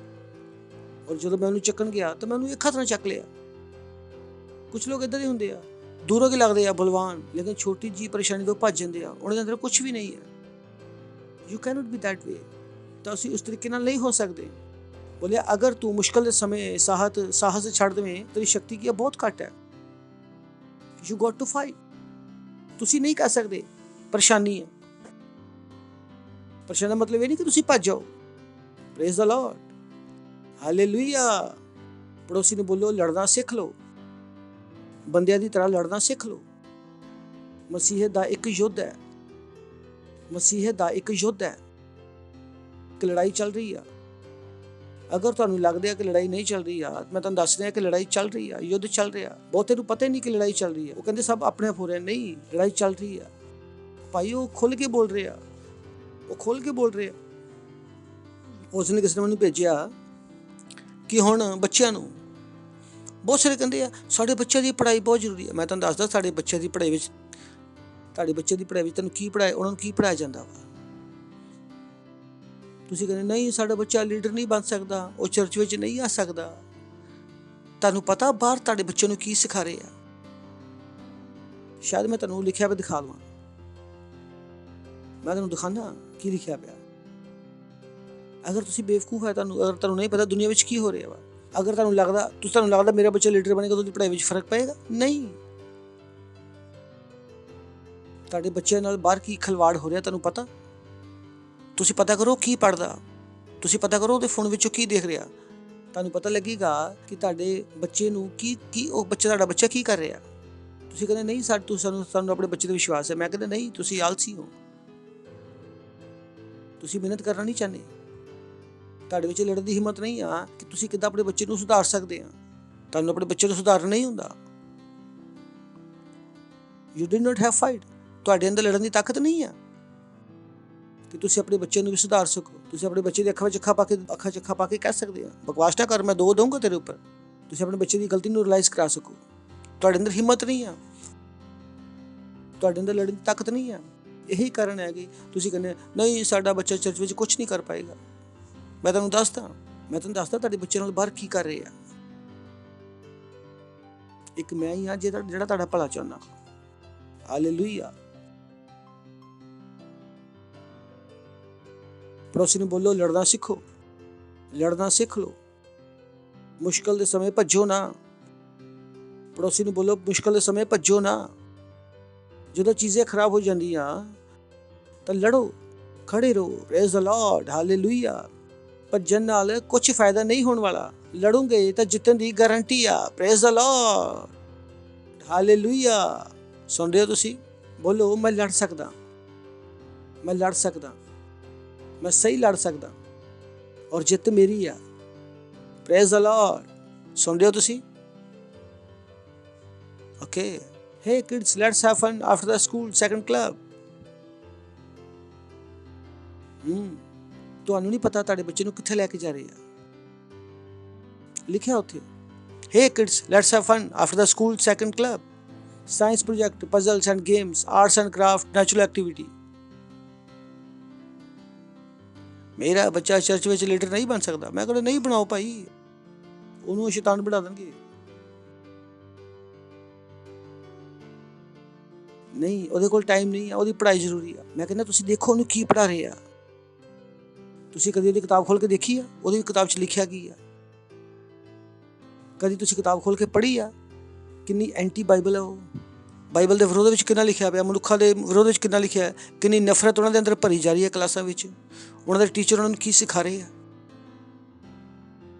ਔਰ ਜਦੋਂ ਮੈਂ ਉਹਨੂੰ ਚੱਕਣ ਗਿਆ ਤਾਂ ਮੈਂ ਉਹਨੂੰ ਇੱਕ ਹੱਥ ਨਾਲ ਚੱਕ ਲਿਆ। ਕੁਝ ਲੋਕ ਇੱਦਾਂ ਦੇ ਹੁੰਦੇ ਆ, ਦੂਰੋਂ ਕੀ ਲੱਗਦੇ ਆ ਬਲਵਾਨ, ਲੇਕਿਨ ਛੋਟੀ ਜਿਹੀ ਪਰੇਸ਼ਾਨੀ ਤੋਂ ਭੱਜ ਜਾਂਦੇ ਆ। ਉਹਨਾਂ ਦੇ ਅੰਦਰ ਕੁਝ ਵੀ ਨਹੀਂ ਹੈ। You cannot B that way. ਤਾਂ ਅਸੀਂ ਉਸ ਤਰੀਕੇ ਨਾਲ ਨਹੀਂ ਹੋ ਸਕਦੇ। ਬੋਲਿਆ, ਅਗਰ ਤੂੰ ਮੁਸ਼ਕਲ ਦੇ ਸਮੇਂ ਸਾਹਸ ਛੱਡ ਦੇਵੇਂ ਤੇਰੀ ਸ਼ਕਤੀ ਕੀ ਬਹੁਤ ਘੱਟ ਹੈ। You got to fight. ਤੁਸੀਂ ਨਹੀਂ ਕਰ ਸਕਦੇ। ਪਰੇਸ਼ਾਨੀ ਹੈ। ਪਰੇਸ਼ਾਨੀ ਦਾ ਮਤਲਬ ਇਹ ਨਹੀਂ ਕਿ ਤੁਸੀਂ ਭੱਜ ਜਾਓ। Praise the Lord. ਹਾਲੇਲੂਇਆ। ਪੜੋਸੀ ਨੂੰ ਬੋਲੋ, ਲੜਨਾ ਸਿੱਖ ਲਓ। ਬੰਦਿਆਂ ਦੀ ਤਰ੍ਹਾਂ ਲੜਨਾ ਸਿੱਖ ਲਓ। ਮਸੀਹ ਦਾ ਇੱਕ ਯੁੱਧ ਹੈ। ਮਸੀਹ ਦਾ ਇੱਕ ਯੁੱਧ ਹੈ। ਕਿ ਲੜਾਈ ਚੱਲ ਰਹੀ ਆ। ਅਗਰ ਤੁਹਾਨੂੰ ਲੱਗਦਾ ਹੈ ਕਿ ਲੜਾਈ ਨਹੀਂ ਚੱਲ ਰਹੀ ਆ, ਮੈਂ ਤੁਹਾਨੂੰ ਦੱਸ ਰਿਹਾ ਕਿ ਲੜਾਈ ਚੱਲ ਰਹੀ ਆ। ਯੁੱਧ ਚੱਲ ਰਿਹਾ। ਬਹੁਤੇ ਨੂੰ ਪਤਾ ਹੀ ਨਹੀਂ ਕਿ ਲੜਾਈ ਚੱਲ ਰਹੀ ਆ। ਉਹ ਕਹਿੰਦੇ ਸਭ ਆਪਣੇ ਆਪ ਹੋ ਰਿਹਾ। ਨਹੀਂ, ਲੜਾਈ ਚੱਲ ਰਹੀ ਆ ਭਾਈ। ਉਹ ਖੁੱਲ ਕੇ ਬੋਲ ਰਿਹਾ। ਉਹ ਖੁੱਲ ਕੇ ਬੋਲ ਰਿਹਾ। ਉਸਨੇ ਕਿਸੇ ਨੇ ਮੈਨੂੰ ਭੇਜਿਆ ਕਿ ਹੁਣ ਬੱਚਿਆਂ ਨੂੰ, ਬਹੁਤ ਸਾਰੇ ਕਹਿੰਦੇ ਆ ਸਾਡੇ ਬੱਚਿਆਂ ਦੀ ਪੜ੍ਹਾਈ ਬਹੁਤ ਜ਼ਰੂਰੀ ਹੈ। ਮੈਂ ਤੁਹਾਨੂੰ ਦੱਸਦਾ, ਸਾਡੇ ਬੱਚਿਆਂ ਦੀ ਪੜ੍ਹਾਈ ਵਿੱਚ, ਤੁਹਾਡੇ ਬੱਚੇ ਦੀ ਪੜ੍ਹਾਈ ਵਿੱਚ ਤੁਹਾਨੂੰ ਕੀ ਪੜ੍ਹਾਇਆ, ਉਹਨਾਂ ਨੂੰ ਕੀ ਪੜ੍ਹਾਇਆ ਜਾਂਦਾ ਵਾ। ਤੁਸੀਂ ਕਹਿੰਦੇ ਨਹੀਂ ਸਾਡਾ ਬੱਚਾ ਲੀਡਰ ਨਹੀਂ ਬਣ ਸਕਦਾ, ਉਹ ਚਰਚ ਵਿੱਚ ਨਹੀਂ ਆ ਸਕਦਾ। ਤੁਹਾਨੂੰ ਪਤਾ ਬਾਹਰ ਤੁਹਾਡੇ ਬੱਚੇ ਨੂੰ ਕੀ ਸਿਖਾ ਰਹੇ ਆ? ਸ਼ਾਇਦ ਮੈਂ ਤੁਹਾਨੂੰ ਲਿਖਿਆ ਪਿਆ ਦਿਖਾ ਲਵਾਂ। ਮੈਂ ਤੁਹਾਨੂੰ ਦਿਖਾਉਂਦਾ ਕੀ ਲਿਖਿਆ ਪਿਆ। ਅਗਰ ਤੁਸੀਂ ਬੇਵਕੂਫ ਹੈ, ਅਗਰ ਤੁਹਾਨੂੰ ਨਹੀਂ ਪਤਾ ਦੁਨੀਆ ਵਿੱਚ ਕੀ ਹੋ ਰਿਹਾ ਵਾ, ਅਗਰ ਤੁਹਾਨੂੰ ਲੱਗਦਾ ਮੇਰਾ ਬੱਚਾ ਲੀਡਰ ਬਣੇਗਾ ਤਾਂ ਉਹਦੀ ਪੜ੍ਹਾਈ ਵਿੱਚ ਫਰਕ ਪਏਗਾ? ਨਹੀਂ। ਤੁਹਾਡੇ ਬੱਚਿਆਂ ਨਾਲ ਬਾਹਰ ਕੀ ਖਿਲਵਾੜ ਹੋ ਰਿਹਾ ਤੁਹਾਨੂੰ ਪਤਾ? ਤੁਸੀਂ ਪਤਾ ਕਰੋ ਕੀ ਪੜ੍ਹਦਾ। ਤੁਸੀਂ ਪਤਾ ਕਰੋ ਉਹਦੇ ਫੋਨ ਵਿੱਚੋਂ ਕੀ ਦੇਖ ਰਿਹਾ। ਤੁਹਾਨੂੰ ਪਤਾ ਲੱਗੇਗਾ ਕਿ ਤੁਹਾਡੇ ਬੱਚੇ ਨੂੰ ਕੀ ਤੁਹਾਡਾ ਬੱਚਾ ਕੀ ਕਰ ਰਿਹਾ। ਤੁਸੀਂ ਕਹਿੰਦੇ ਨਹੀਂ ਸਾਨੂੰ ਆਪਣੇ ਬੱਚੇ 'ਤੇ ਵਿਸ਼ਵਾਸ ਹੈ। ਮੈਂ ਕਹਿੰਦਾ ਨਹੀਂ, ਤੁਸੀਂ ਆਲਸੀ ਹੋ। ਤੁਸੀਂ ਮਿਹਨਤ ਕਰਨਾ ਨਹੀਂ ਚਾਹੁੰਦੇ। ਤੁਹਾਡੇ ਵਿੱਚ ਲੜਨ ਦੀ ਹਿੰਮਤ ਨਹੀਂ ਆ ਕਿ ਤੁਸੀਂ ਕਿੱਦਾਂ ਆਪਣੇ ਬੱਚੇ ਨੂੰ ਸੁਧਾਰ ਸਕਦੇ ਆ। ਤੁਹਾਨੂੰ ਆਪਣੇ ਬੱਚੇ ਨੂੰ ਸੁਧਾਰਨਾ ਨਹੀਂ ਹੁੰਦਾ। You did not have fight. ਤੁਹਾਡੇ ਅੰਦਰ ਲੜਨ ਦੀ ਤਾਕਤ ਨਹੀਂ ਆ ਕਿ ਤੁਸੀਂ ਆਪਣੇ ਬੱਚੇ ਨੂੰ ਵੀ ਸੁਧਾਰ ਸਕੋ। ਤੁਸੀਂ ਆਪਣੇ ਬੱਚੇ ਦੀ ਅੱਖਾਂ 'ਚ ਅੱਖਾਂ ਪਾ ਕੇ ਕਹਿ ਸਕਦੇ ਆ ਬਕਵਾਸ ਨਾ ਕਰ, ਮੈਂ 2 ਦਊਂਗਾ ਤੇਰੇ ਉੱਪਰ। ਤੁਸੀਂ ਆਪਣੇ ਬੱਚੇ ਦੀ ਗਲਤੀ ਨੂੰ ਰਿਅਲਾਈਜ਼ ਕਰਾ ਸਕੋ। ਤੁਹਾਡੇ ਅੰਦਰ ਹਿੰਮਤ ਨਹੀਂ ਆ। ਤੁਹਾਡੇ ਅੰਦਰ ਲੜਨ ਦੀ ਤਾਕਤ ਨਹੀਂ ਆ। ਇਹੀ ਕਾਰਨ ਹੈ ਕਿ ਤੁਸੀਂ ਕਹਿੰਦੇ ਨਹੀਂ ਸਾਡਾ ਬੱਚਾ ਚਰਚ ਵਿੱਚ ਕੁਝ ਨਹੀਂ ਕਰ ਪਾਏਗਾ। ਮੈਂ ਤੁਹਾਨੂੰ ਦੱਸਦਾ ਤੁਹਾਡੇ ਬੱਚੇ ਨਾਲ ਬਾਹਰ ਕੀ ਕਰ ਰਹੇ ਆ। ਇੱਕ ਮੈਂ ਹੀ ਆ ਜਿਹੜਾ ਤੁਹਾਡਾ ਭਲਾ ਚਾਹੁੰਦਾ। ਹਾਲੇਲੂਇਆ। ਪੜੋਸੀ ਨੂੰ ਬੋਲੋ, ਲੜਨਾ ਸਿੱਖੋ। ਲੜਨਾ ਸਿੱਖ ਲਓ। ਮੁਸ਼ਕਲ ਦੇ ਸਮੇਂ ਭੱਜੋ ਨਾ। ਪੜੋਸੀ ਨੂੰ ਬੋਲੋ, ਮੁਸ਼ਕਲ ਦੇ ਸਮੇਂ ਭੱਜੋ ਨਾ। ਜਦੋਂ ਚੀਜ਼ਾਂ ਖਰਾਬ ਹੋ ਜਾਂਦੀਆਂ ਤਾਂ ਲੜੋ, ਖੜੇ ਰਹੋ। Praise the Lord. ਹਾਲੇਲੂਇਆ। ਭੱਜਣ ਨਾਲ ਕੁਝ ਫਾਇਦਾ ਨਹੀਂ ਹੋਣ ਵਾਲਾ। ਲੜੋਗੇ ਤਾਂ ਜਿੱਤਣ ਦੀ ਗਾਰੰਟੀ ਆ। Praise the Lord. ਹਾਲੇਲੂਇਆ। ਸੁਣ ਰਹੇ ਹੋ ਤੁਸੀਂ? ਬੋਲੋ, ਮੈਂ ਲੜ ਸਕਦਾ। ਮੈਂ ਲੜ ਸਕਦਾ। ਮੈਂ ਸਹੀ ਲੜ ਸਕਦਾ ਔਰ ਜਿੱਤ ਮੇਰੀ ਆ। Praise the Lord. ਸੁਣ ਰਹੇ ਹੋ ਤੁਸੀਂ? Okay. Hey kids, let's have fun after the school second club. ਤੁਹਾਨੂੰ ਨਹੀਂ ਪਤਾ ਤੁਹਾਡੇ ਬੱਚੇ ਨੂੰ ਕਿੱਥੇ ਲੈ ਕੇ ਜਾ ਰਹੇ ਆ। ਲਿਖਿਆ ਉੱਥੇ, Hey kids, let's have fun after the school second club. Science project, puzzles and games, arts and craft, natural activity. ਮੇਰਾ ਬੱਚਾ ਚਰਚ ਵਿੱਚ ਲੀਡਰ ਨਹੀਂ ਬਣ ਸਕਦਾ। ਮੈਂ ਕਹਿੰਦਾ ਨਹੀਂ ਬਣਾਓ ਭਾਈ। ਉਹਨੂੰ ਸ਼ੈਤਾਨ ਬਣਾ ਦੇਣਗੇ। ਨਹੀਂ, ਉਹਦੇ ਕੋਲ ਟਾਈਮ ਨਹੀਂ ਆ, ਉਹਦੀ ਪੜ੍ਹਾਈ ਜ਼ਰੂਰੀ ਆ। ਮੈਂ ਕਹਿੰਦਾ ਤੁਸੀਂ ਦੇਖੋ ਉਹਨੂੰ ਕੀ ਪੜ੍ਹਾ ਰਹੇ ਆ। ਤੁਸੀਂ ਕਦੀ ਉਹਦੀ ਕਿਤਾਬ ਖੋਲ ਕੇ ਦੇਖੀ ਆ? ਉਹਦੀ ਕਿਤਾਬ 'ਚ ਲਿਖਿਆ ਕੀ ਆ? ਕਦੀ ਤੁਸੀਂ ਕਿਤਾਬ ਖੋਲ ਕੇ ਪੜ੍ਹੀ ਆ? ਕਿੰਨੀ ਐਂਟੀ ਬਾਈਬਲ ਹੈ ਉਹ। ਬਾਈਬਲ ਦੇ ਵਿਰੋਧ ਵਿੱਚ ਕਿੰਨਾ ਲਿਖਿਆ ਪਿਆ, ਮਨੁੱਖਾਂ ਦੇ ਵਿਰੋਧ ਵਿੱਚ ਕਿੰਨਾ ਲਿਖਿਆ, ਕਿੰਨੀ ਨਫ਼ਰਤ ਉਹਨਾਂ ਦੇ ਅੰਦਰ ਭਰੀ ਜਾ ਰਹੀ ਹੈ ਕਲਾਸਾਂ ਵਿੱਚ। ਉਹਨਾਂ ਦੇ ਟੀਚਰ ਉਹਨਾਂ ਨੂੰ ਕੀ ਸਿਖਾ ਰਹੇ ਆ।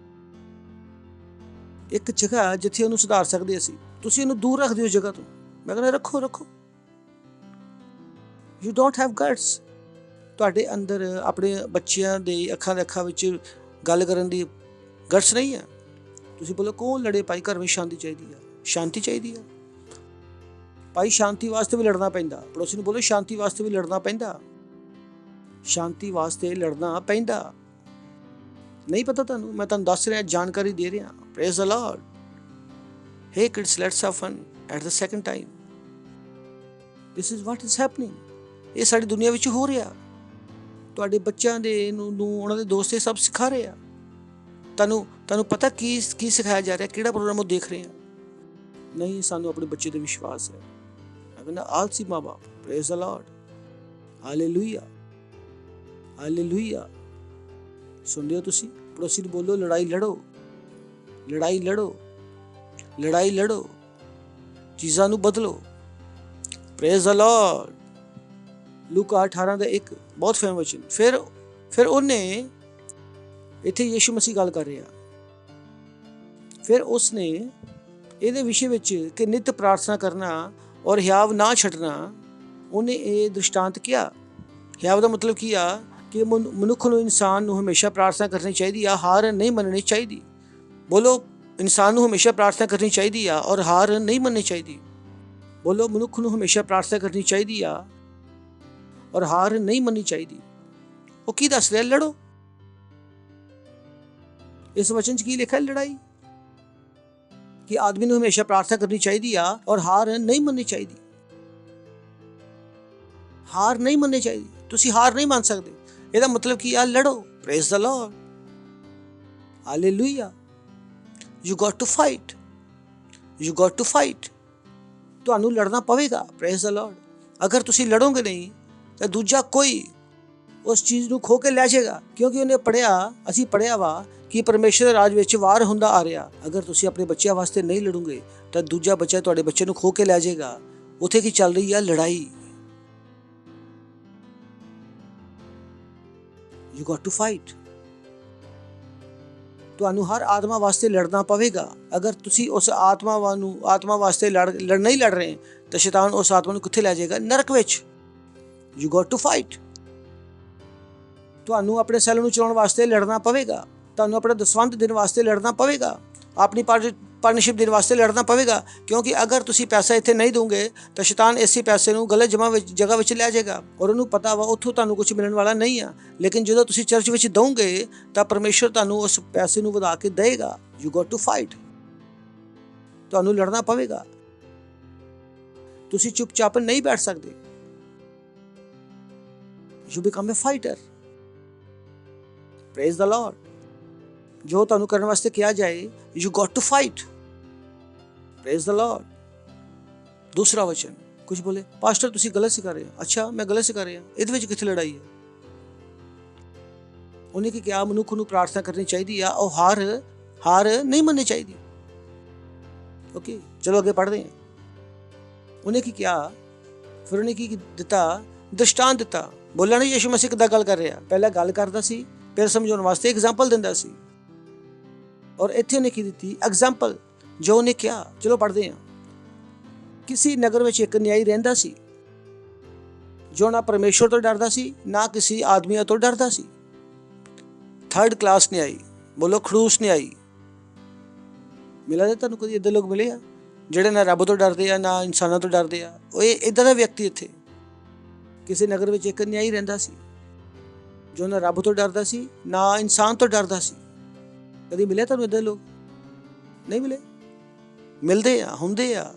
ਇੱਕ ਜਗ੍ਹਾ ਜਿੱਥੇ ਉਹਨੂੰ ਸੁਧਾਰ ਸਕਦੇ ਅਸੀਂ, ਤੁਸੀਂ ਉਹਨੂੰ ਦੂਰ ਰੱਖਦੇ ਹੋ ਜਗ੍ਹਾ ਤੋਂ। ਮੈਂ ਕਹਿੰਦਾ ਰੱਖੋ। You don't have guts. ਤੁਹਾਡੇ ਅੰਦਰ ਆਪਣੇ ਬੱਚਿਆਂ ਦੇ ਅੱਖਾਂ ਵਿੱਚ ਗੱਲ ਕਰਨ ਦੀ ਗਟਸ ਨਹੀਂ ਹੈ। ਤੁਸੀਂ ਬੋਲੋ ਕੌਣ ਲੜੇ ਭਾਈ, ਘਰ ਵਿੱਚ ਸ਼ਾਂਤੀ ਚਾਹੀਦੀ ਆ। ਸ਼ਾਂਤੀ ਚਾਹੀਦੀ ਆ ਭਾਈ, ਸ਼ਾਂਤੀ ਵਾਸਤੇ ਵੀ ਲੜਨਾ ਪੈਂਦਾ। ਪੜੋਸੀ ਨੂੰ ਬੋਲੋ ਸ਼ਾਂਤੀ ਵਾਸਤੇ ਵੀ ਲੜਨਾ ਪੈਂਦਾ। ਸ਼ਾਂਤੀ ਵਾਸਤੇ ਲੜਨਾ ਪੈਂਦਾ। ਨਹੀਂ ਪਤਾ ਤੁਹਾਨੂੰ? ਮੈਂ ਤੁਹਾਨੂੰ ਦੱਸ ਰਿਹਾ, ਜਾਣਕਾਰੀ ਦੇ ਰਿਹਾ। Praise the Lord. Hey kids, let's have fun at the second time. This is what is happening. ਇਹ ਸਾਡੀ ਦੁਨੀਆ ਵਿੱਚ ਹੋ ਰਿਹਾ। ਤੁਹਾਡੇ ਬੱਚਿਆਂ ਦੇ ਨੂੰ ਉਹਨਾਂ ਦੇ ਦੋਸਤ ਇਹ ਸਭ ਸਿਖਾ ਰਹੇ ਆ। ਤੁਹਾਨੂੰ ਪਤਾ ਕੀ ਸਿਖਾਇਆ ਜਾ ਰਿਹਾ, ਕਿਹੜਾ ਪ੍ਰੋਗਰਾਮ ਉਹ ਦੇਖ ਰਹੇ ਆ? ਨਹੀਂ, ਸਾਨੂੰ ਆਪਣੇ ਬੱਚੇ ਤੇ ਵਿਸ਼ਵਾਸ ਹੈ। ਮੈਂ ਕਹਿੰਦਾ ਆਲਸੀ ਮਾਂ ਬਾਪ। Praise the Lord. ਹਾਲੇਲੂਇਆ। ਸੁਣਦੇ ਹੋ ਤੁਸੀਂ? ਪੜੋਸੀ ਨੂੰ ਬੋਲੋ ਲੜਾਈ ਲੜੋ, ਚੀਜ਼ਾਂ ਨੂੰ ਬਦਲੋ। Praise the Lord. ਲੂਕਾ 18:1 ਬਹੁਤ ਫੇਮਸ ਵਚਨ। ਫਿਰ ਉਹਨੇ ਇੱਥੇ ਯਿਸੂ ਮਸੀਹ ਗੱਲ ਕਰ ਰਿਹਾ। ਫਿਰ ਉਸਨੇ ਇਹਦੇ ਵਿਸ਼ੇ ਵਿੱਚ ਕਿ ਨਿਤ ਪ੍ਰਾਰਥਨਾ ਕਰਨਾ ਔਰ ਹਿਆਵ ਨਾ ਛੱਡਣਾ, ਉਹਨੇ ਇਹ ਦ੍ਰਿਸ਼ਟਾਂਤ ਕਿਹਾ। ਹਿਆਵ ਦਾ ਮਤਲਬ ਕੀ ਆ ਕਿ ਮਨੁੱਖ ਨੂੰ, ਇਨਸਾਨ ਨੂੰ ਹਮੇਸ਼ਾ ਪ੍ਰਾਰਥਨਾ ਕਰਨੀ ਚਾਹੀਦੀ ਆ, ਹਾਰ ਨਹੀਂ ਮੰਨਣੀ ਚਾਹੀਦੀ। ਬੋਲੋ ਇਨਸਾਨ ਨੂੰ ਹਮੇਸ਼ਾ ਪ੍ਰਾਰਥਨਾ ਕਰਨੀ ਚਾਹੀਦੀ ਆ ਔਰ ਹਾਰ ਨਹੀਂ ਮੰਨਣੀ ਚਾਹੀਦੀ। ਬੋਲੋ ਮਨੁੱਖ ਨੂੰ ਹਮੇਸ਼ਾ ਪ੍ਰਾਰਥਨਾ ਕਰਨੀ ਚਾਹੀਦੀ ਆ ਔਰ ਹਾਰ ਨਹੀਂ ਮੰਨਣੀ ਚਾਹੀਦੀ। ਉਹ ਕੀ ਦੱਸ ਰਿਹਾ? ਲੜੋ। ਇਸ ਵਚਨ 'ਚ ਕੀ ਲਿਖਿਆ? ਲੜਾਈ। ਕਿ ਆਦਮੀ ਨੂੰ ਹਮੇਸ਼ਾ ਪ੍ਰਾਰਥਨਾ ਕਰਨੀ ਚਾਹੀਦੀ ਆ ਔਰ ਹਾਰ ਨਹੀਂ ਮੰਨਣੀ ਚਾਹੀਦੀ। ਹਾਰ ਨਹੀਂ ਮੰਨਣੀ ਚਾਹੀਦੀ। ਤੁਸੀਂ ਹਾਰ ਨਹੀਂ ਮੰਨ ਸਕਦੇ। ਇਹਦਾ ਮਤਲਬ ਕੀ ਆ? ਲੜੋ। Praise the Lord. Hallelujah. You got to fight. ਤੁਹਾਨੂੰ ਲੜਨਾ ਪਵੇਗਾ। Praise the Lord. ਅਗਰ ਤੁਸੀਂ ਲੜੋਗੇ ਨਹੀਂ ਤਾਂ ਦੂਜਾ ਕੋਈ ਉਸ ਚੀਜ਼ ਨੂੰ ਖੋ ਕੇ ਲੈ ਜਾਏਗਾ, ਕਿਉਂਕਿ ਉਹਨੇ ਅਸੀਂ ਪੜ੍ਹਿਆ ਵਾ ਕਿ ਪਰਮੇਸ਼ਰ ਦੇ ਰਾਜ ਵਿੱਚ ਵਾਰ ਹੁੰਦਾ ਆ ਰਿਹਾ। ਅਗਰ ਤੁਸੀਂ ਆਪਣੇ ਬੱਚਿਆਂ ਵਾਸਤੇ ਨਹੀਂ ਲੜੋਗੇ ਤਾਂ ਦੂਜਾ ਬੱਚਾ ਤੁਹਾਡੇ ਬੱਚੇ ਨੂੰ ਖੋ ਕੇ ਲੈ ਜਾਏਗਾ। ਉੱਥੇ ਕੀ ਚੱਲ ਰਹੀ ਆ? ਲੜਾਈ। You got to fight. ਤੁਹਾਨੂੰ ਹਰ ਆਤਮਾ ਵਾਸਤੇ ਲੜਨਾ ਪਵੇਗਾ। ਅਗਰ ਤੁਸੀਂ ਉਸ ਆਤਮਾ ਵਾਸਤੇ ਨਹੀਂ ਲੜ ਰਹੇ ਤਾਂ ਸ਼ੈਤਾਨ ਉਸ ਆਤਮਾ ਨੂੰ ਕਿੱਥੇ ਲੈ ਜਾਏਗਾ? ਨਰਕ ਵਿੱਚ। You got to fight. ਤੁਹਾਨੂੰ ਆਪਣੇ ਸੈਲ ਨੂੰ ਚਲਾਉਣ ਵਾਸਤੇ ਲੜਨਾ ਪਵੇਗਾ। ਤੁਹਾਨੂੰ ਆਪਣਾ ਦਸਵੰਧ ਦੇਣ ਵਾਸਤੇ ਲੜਨਾ ਪਵੇਗਾ। ਆਪਣੀ ਪਾਰਟਨਰਸ਼ਿਪ ਦੇਣ ਵਾਸਤੇ ਲੜਨਾ ਪਵੇਗਾ, ਕਿਉਂਕਿ ਅਗਰ ਤੁਸੀਂ ਪੈਸਾ ਇੱਥੇ ਨਹੀਂ ਦੋਗੇ ਤਾਂ ਸ਼ੈਤਾਨ ਇਸੇ ਪੈਸੇ ਨੂੰ ਗਲਤ ਜਗ੍ਹਾ ਵਿੱਚ ਲੈ ਜਾਏਗਾ ਔਰ ਉਹਨੂੰ ਪਤਾ ਵਾ ਉੱਥੋਂ ਤੁਹਾਨੂੰ ਕੁਝ ਮਿਲਣ ਵਾਲਾ ਨਹੀਂ ਆ। ਲੇਕਿਨ ਜਦੋਂ ਤੁਸੀਂ ਚਰਚ ਵਿੱਚ ਦੋਗੇ ਤਾਂ ਪਰਮੇਸ਼ਰ ਤੁਹਾਨੂੰ ਉਸ ਪੈਸੇ ਨੂੰ ਵਧਾ ਕੇ ਦੇਏਗਾ। You got to fight. ਤੁਹਾਨੂੰ ਲੜਨਾ ਪਵੇਗਾ। ਤੁਸੀਂ ਚੁੱਪਚਾਪ ਨਹੀਂ ਬੈਠ ਸਕਦੇ। You become a fighter. Praise the Lord. ਜੋ ਤੁਹਾਨੂੰ ਕਰਨ ਵਾਸਤੇ ਕਿਹਾ ਜਾਏ, you got to fight. Praise the Lord. ਦੂਸਰਾ ਵਚਨ। ਕੁਝ ਬੋਲੇ ਪਾਸਟਰ ਤੁਸੀਂ ਗਲਤ ਸਿਖਾ ਰਹੇ ਹੋ। ਅੱਛਾ, ਮੈਂ ਗਲਤ ਸਿਖਾ ਰਿਹਾ। ਇਹਦੇ ਵਿੱਚ ਕਿੱਥੇ ਲੜਾਈ ਹੈ? ਉਹਨੇ ਕੀ ਕਿਹਾ? ਮਨੁੱਖ ਨੂੰ ਪ੍ਰਾਰਥਨਾ ਕਰਨੀ ਚਾਹੀਦੀ ਆ ਉਹ ਹਾਰ ਨਹੀਂ ਮੰਨਣੀ ਚਾਹੀਦੀ। ਓਕੇ, ਚਲੋ ਅੱਗੇ ਪੜ੍ਹਦੇ ਹਾਂ। ਉਹਨੇ ਕੀ ਕਿਹਾ? ਫਿਰ ਉਹਨੇ ਕੀ ਦਿੱਤਾ? ਦ੍ਰਿਸ਼ਟਾਂਤ ਦਿੱਤਾ। ਬੋਲਿਆ ਨਹੀਂ ਯਿਸੂ ਮਸੀਹ ਕਿੱਦਾਂ ਗੱਲ ਕਰ ਰਿਹਾ। ਪਹਿਲਾਂ ਗੱਲ ਕਰਦਾ ਸੀ, ਫਿਰ ਸਮਝਾਉਣ ਵਾਸਤੇ ਐਗਜ਼ਾਮਪਲ ਦਿੰਦਾ ਸੀ। ਔਰ ਇੱਥੇ ਉਹਨੇ ਕੀ ਦਿੱਤੀ? ਐਗਜ਼ਾਮਪਲ। ਜੋ ਉਹਨੇ ਕਿਹਾ, ਚਲੋ ਪੜ੍ਹਦੇ ਹਾਂ। ਕਿਸੇ ਨਗਰ ਵਿੱਚ ਇੱਕ ਨਿਆਈ ਰਹਿੰਦਾ ਸੀ ਜੋ ਨਾ ਪਰਮੇਸ਼ਵਰ ਤੋਂ ਡਰਦਾ ਸੀ, ਨਾ ਕਿਸੇ ਆਦਮੀਆਂ ਤੋਂ ਡਰਦਾ ਸੀ। Third class ਨਿਆਈ। ਬੋਲੋ ਖੜੂਸ ਨਿਆਈ। ਮਿਲਿਆ ਤੁਹਾਨੂੰ ਕਦੀ ਇੱਦਾਂ ਲੋਕ ਮਿਲੇ ਆ ਜਿਹੜੇ ਨਾ ਰੱਬ ਤੋਂ ਡਰਦੇ ਆ ਨਾ ਇਨਸਾਨਾਂ ਤੋਂ ਡਰਦੇ ਆ? ਉਹ ਇੱਦਾਂ ਦਾ ਵਿਅਕਤੀ ਇੱਥੇ ਕਿਸੇ ਨਗਰ ਵਿੱਚ ਇੱਕ ਨਿਆਈ ਰਹਿੰਦਾ ਸੀ ਜੋ ਨਾ ਰੱਬ ਤੋਂ ਡਰਦਾ ਸੀ ਨਾ ਇਨਸਾਨ ਤੋਂ ਡਰਦਾ ਸੀ। ਕਦੀ ਮਿਲਿਆ ਤੁਹਾਨੂੰ ਇੱਦਾਂ ਲੋਕ? ਨਹੀਂ ਮਿਲੇ? ਮਿਲਦੇ ਆ, ਹੁੰਦੇ ਆ,